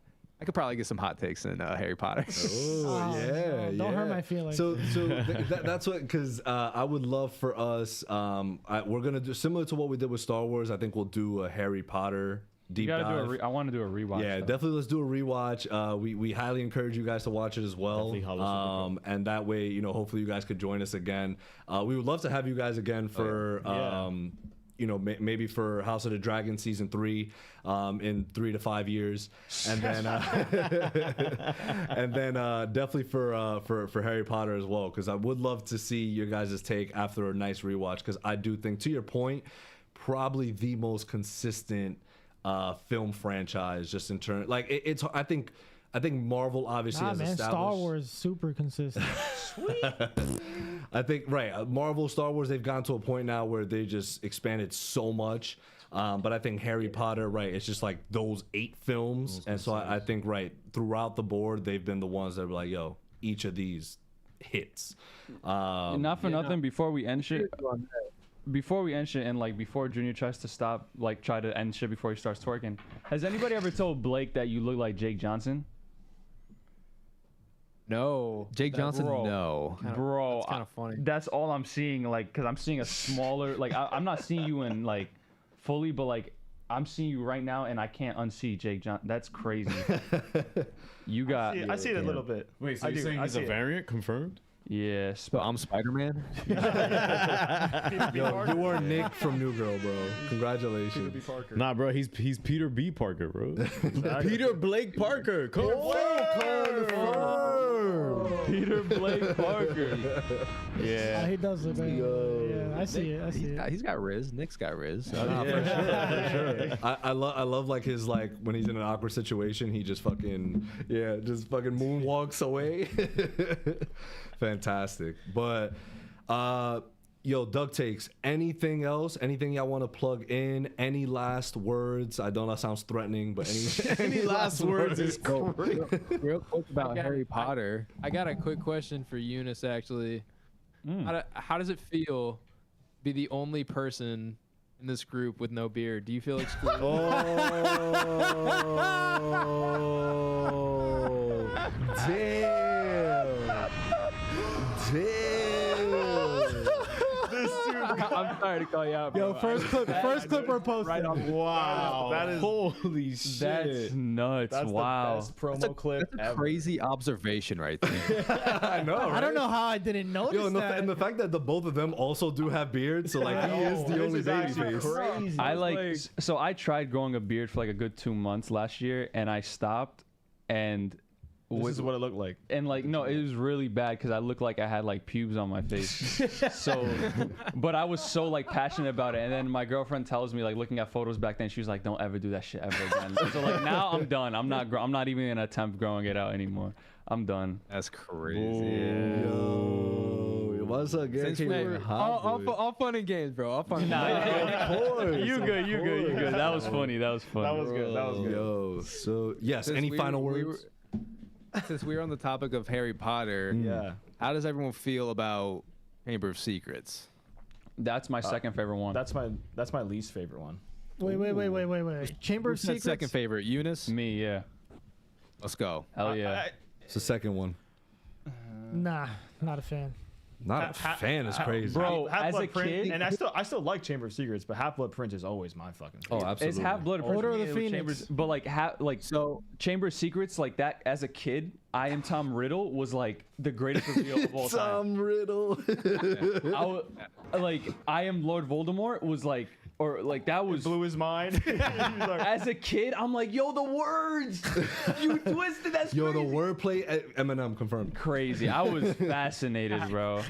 could probably get some hot takes in Harry Potter. Oh, yeah, no, don't hurt my feelings. So that's what, because I would love for us. We're gonna do similar to what we did with Star Wars. I think we'll do a Harry Potter deep You gotta dive. do I want to do a rewatch. Yeah, though. definitely. Let's do a rewatch. We highly encourage you guys to watch it as well. Definitely Hollow Super And that way, hopefully you guys could join us again. We would love to have you guys again for, maybe for House of the Dragon season 3, in 3 to 5 years, and then definitely for Harry Potter as well, because I would love to see your guys' take after a nice rewatch, because I do think, to your point, probably the most consistent film franchise, just in turn, like it's. I think Marvel obviously has established. Star Wars super consistent. I think Marvel, Star Wars, they've gotten to a point now where they just expanded so much. But I think Harry Potter, it's just like those 8 films, and so I think throughout the board they've been the ones that were like, yo, each of these hits. Not for nothing. Before we end shit, and like before Junior tries to stop, like try to end shit before he starts twerking. Has anybody ever told Blake that you look like Jake Johnson? No. Jake Johnson, Bro. no. Bro, That's kind of funny. That's all I'm seeing, like, because I'm seeing a smaller, like, I'm not seeing you in, like, fully, but, like, I'm seeing you right now, and I can't unsee Jake Johnson. That's crazy. You got... I see it a little bit. Wait, so I you're do, saying I he's see a it. variant confirmed? Yeah, So I'm Spider-Man. Yo, you are Nick from New Girl, bro. Congratulations. Nah, bro, he's Peter B. Parker, bro. Peter Blake Parker. Peter Blake Parker. Yeah. He does look like. Yeah, I see it. I see it. He's got Riz. Nick's got Riz. For sure. I love like his, like, when he's in an awkward situation, he just fucking moonwalks away. Fantastic. But yo, Duck Takes, anything else? Anything y'all want to plug in? Any last words? I know that sounds threatening, but any last words is cool. Real quick about Harry Potter. I got a quick question for Eunice, actually. How does it feel to be the only person in this group with no beard? Do you feel excluded? I'm sorry to call you out. Yo, bro. first clip we're posting. Right on. Wow. That is holy shit. That's nuts. That's wow. the best promo clip That's a ever. crazy observation right there. I know. I don't know how I didn't notice Yo, that. and the fact that the both of them also do have beards, so like he is the only baby face. Crazy. I like, so I tried growing a beard for like a good 2 months last year, and I stopped, and This is what it looked like. And like, no, it was really bad because I looked like I had like pubes on my face. So, but I was so like passionate about it. And then my girlfriend tells me, like, looking at photos back then, she was like, "Don't ever do that shit ever again." So like now I'm done. I'm not even gonna attempt growing it out anymore. I'm done. That's crazy. Yo, what's up, Gary? Since we were all fun and games, bro. All fun. Nah, Of course. you good. That was funny. That was good. That was good. Yo, so yes, Since any we- final we words? Since we're on the topic of Harry Potter, Yeah. How does everyone feel about Chamber of Secrets? That's my second favorite one. That's my least favorite one. Wait. Chamber Who of said Secrets. second favorite? Eunice? Me, yeah. Let's go. Hell yeah. It's the second one. Nah, not a fan. Not a fan is crazy. Bro, as Half-Blood a Prince, kid, and I still like Chamber of Secrets, but Half-Blood Prince is always my fucking Oh, favorite. absolutely. it's Half-Blood Prince. Order of the with Phoenix. Chambers, but like So Chamber of Secrets, like that as a kid, I Am Tom Riddle was like the greatest reveal of all time. Tom Riddle. Like I Am Lord Voldemort was like, or like that was blew his mind. He was like, as a kid. I'm like, yo, the words you twisted. That's Yo, crazy. the wordplay, Eminem confirmed. Crazy. I was fascinated, bro.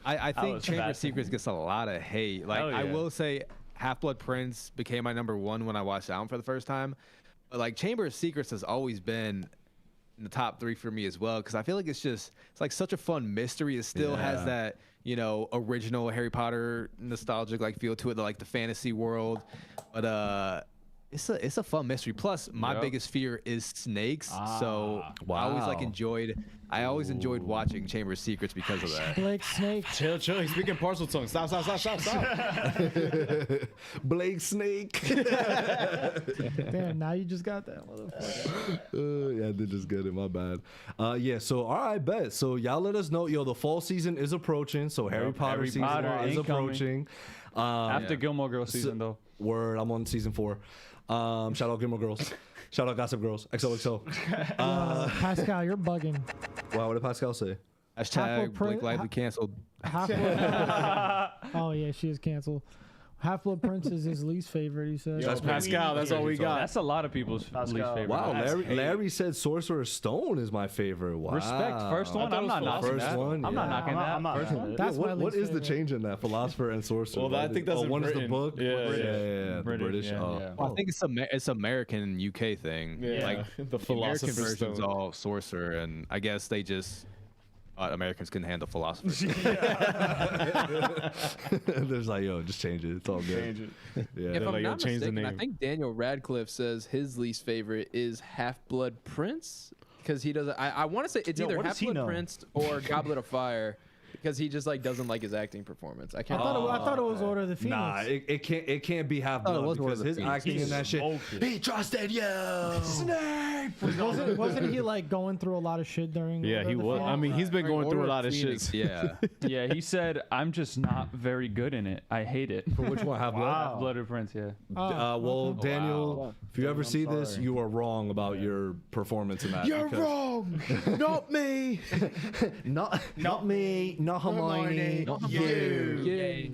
I think was Chamber of fascinating. Secrets gets a lot of hate. Like Hell I yeah. will say, Half-Blood Prince became my number one when I watched Down for the first time. But like Chamber of Secrets has always been in the top 3 for me as well, because I feel like it's like such a fun mystery. It still has that, you know, original Harry Potter nostalgic like feel to it, like the fantasy world. But it's a fun mystery. Plus, my Yep. biggest fear is snakes. So Wow. I always enjoyed watching Chamber of Secrets because of that. Blake Snake. Chill. He's speaking parcel tongue. Stop. Blake Snake. Damn, now you just got that motherfucker. Yeah, I did just get it. My bad. Yeah, so all right, bet. So y'all let us know. Yo, the fall season is approaching. So Harry Potter Harry season Potter is incoming. approaching. After Gilmore Girls season though. Word, I'm on season 4. Shout out Gilmore Girls. Shout out Gossip Girls. XOXO. Pascal, you're bugging. Wow, what did Pascal say? Hashtag Prince- Blake Lively canceled. Half-Blood. Oh yeah, she is canceled. Half-Blood Prince is his least favorite. He said. That's Pascal. That's all we got. That's a lot of people's least favorite. Wow, That's Larry said Sorcerer's Stone is my favorite. Wow. Respect. First one. thought I'm it not was knocking First that. one, I'm not yeah. knocking that. I'm not First mad at one. it. That's my What least is the favorite. change in that? Philosopher and Sorcerer. Well, I think that's in one is the Britain. book. Yeah, the British. yeah, Oh. yeah. Well, I think it's American UK thing. Yeah, Like the the American Philosopher's version's Stone. all sorcerer, and I guess they just thought Americans couldn't handle philosophers. There's like, yo, just change it. It's all good. Change it. Yeah. If I'm like, yo, not change the mistaken, I name. think Daniel Radcliffe says his least favorite is Half-Blood Prince because he doesn't. I want to say it's Yo, either what does he Half-Blood know? Prince or Goblet of Fire because he just like doesn't like his acting performance. I I can't. thought it was Order of the Phoenix. Nah, it can't be Half Oh, it Blood was one of because the his Phoenix. acting in that shit. Smoked it. He trusted you. wasn't he like going through a lot of shit during? Yeah, Order he of the was. Phoenix? I mean, he's been going through a Order lot of Phoenix, shit. Yeah. Yeah, he said, I'm just not very good in it. I hate it. For which one? Half Blood. Blooded Prince, yeah. Well, okay. Daniel, if you ever see this, sorry. you are wrong about your performance in that. because- wrong. Not me. Not me. Not Hermione. Hermione. You. Yay.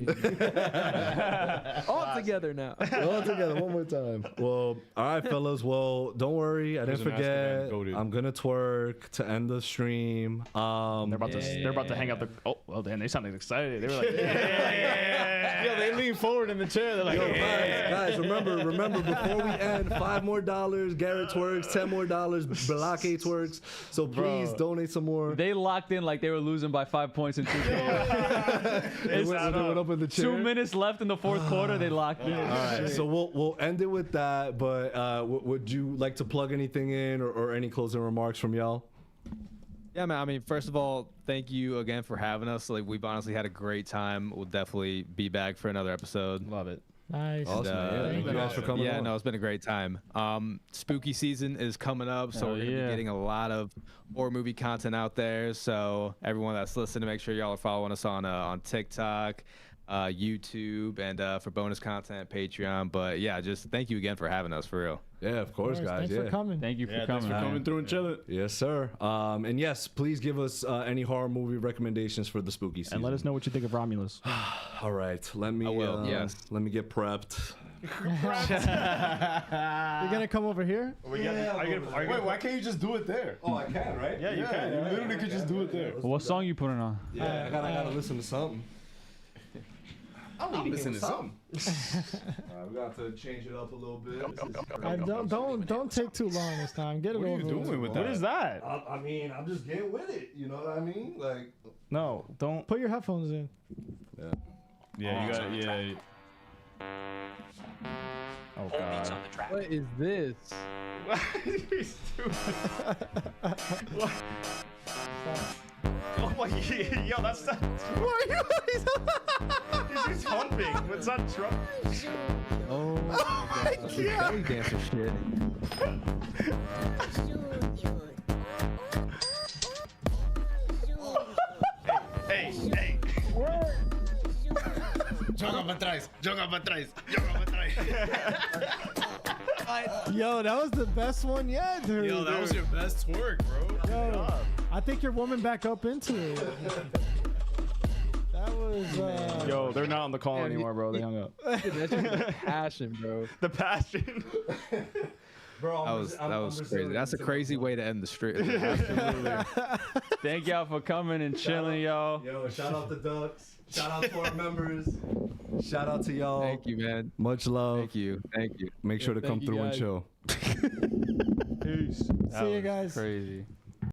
All together now. All together one more time. Well, all right, fellas. Well, don't worry. I didn't Prison Azkaban, forget. goated. I'm gonna twerk to end the stream. They're about to hang out the. Oh well, damn, they sounded excited. They were like, yeah. Yo, they lean forward in the chair. They're like, Guys, remember, before we end, $5 more. Garrett twerks, $10 more. Balake twerks. So please donate some more. They locked in like they were losing by 5 points in 2 games. They went up in the chair. 2 minutes left in the fourth quarter. They locked in. All right, so we'll end it with that. But would you like to plug anything in or any closing remarks from y'all? Yeah, man. I mean, first of all, thank you again for having us. Like, we've honestly had a great time. We'll definitely be back for another episode. love it. Nice. Awesome. Yeah, thank you guys for coming Yeah, on. no, it's been a great time. Spooky season is coming up, so Hell we're gonna yeah. be getting a lot of horror movie content out there. So everyone that's listening, make sure y'all are following us on TikTok, YouTube, and for bonus content, Patreon. But yeah, just thank you again for having us, for real. Yeah, of course, guys. Thanks yeah. for coming. Thank you for Yeah, coming. thanks for coming through and chilling. Yes, sir. And yes, please give us any horror movie recommendations for the spooky season. And let us know what you think of Romulus. All right, let me will, yes. let me get prepped. You're gonna come over here? Are you gonna, why can't you just do it there? Oh, I can, right? Yeah, you can. You literally could just do it there. What song you putting on? Yeah, I gotta listen to something. I'm listening to something. Alright, we got to change it up a little bit. Don't take too long this time. Get it What are over you doing with what that? is that? I mean, I'm just getting with it. You know what I mean? Like, No, don't. Put your headphones in. Yeah, you got it. Yeah. Oh All beats god. on the track. What is this? He's doing. Oh my, yo, that's not. He's humping. It's not Trump. Oh my god. Belly dancer shit. Hey. Joga pra trás. Yo, that was the best one yet, dude. Yo, that was your best twerk, bro. Yo, I think you're warming back up into it. That was. Yo, they're not on the call Yeah, anymore, bro. They hung up. Dude, that's just the passion, bro. The passion. bro, That was crazy. That's a crazy way to end the stream. Thank y'all for coming and chilling, y'all. Yo, shout out the Ducks. Shout out to our members. Shout out to y'all. Thank you, man. Much love. Thank you. Make sure to Thank come you, through and guys. chill. Peace. See you guys. Crazy.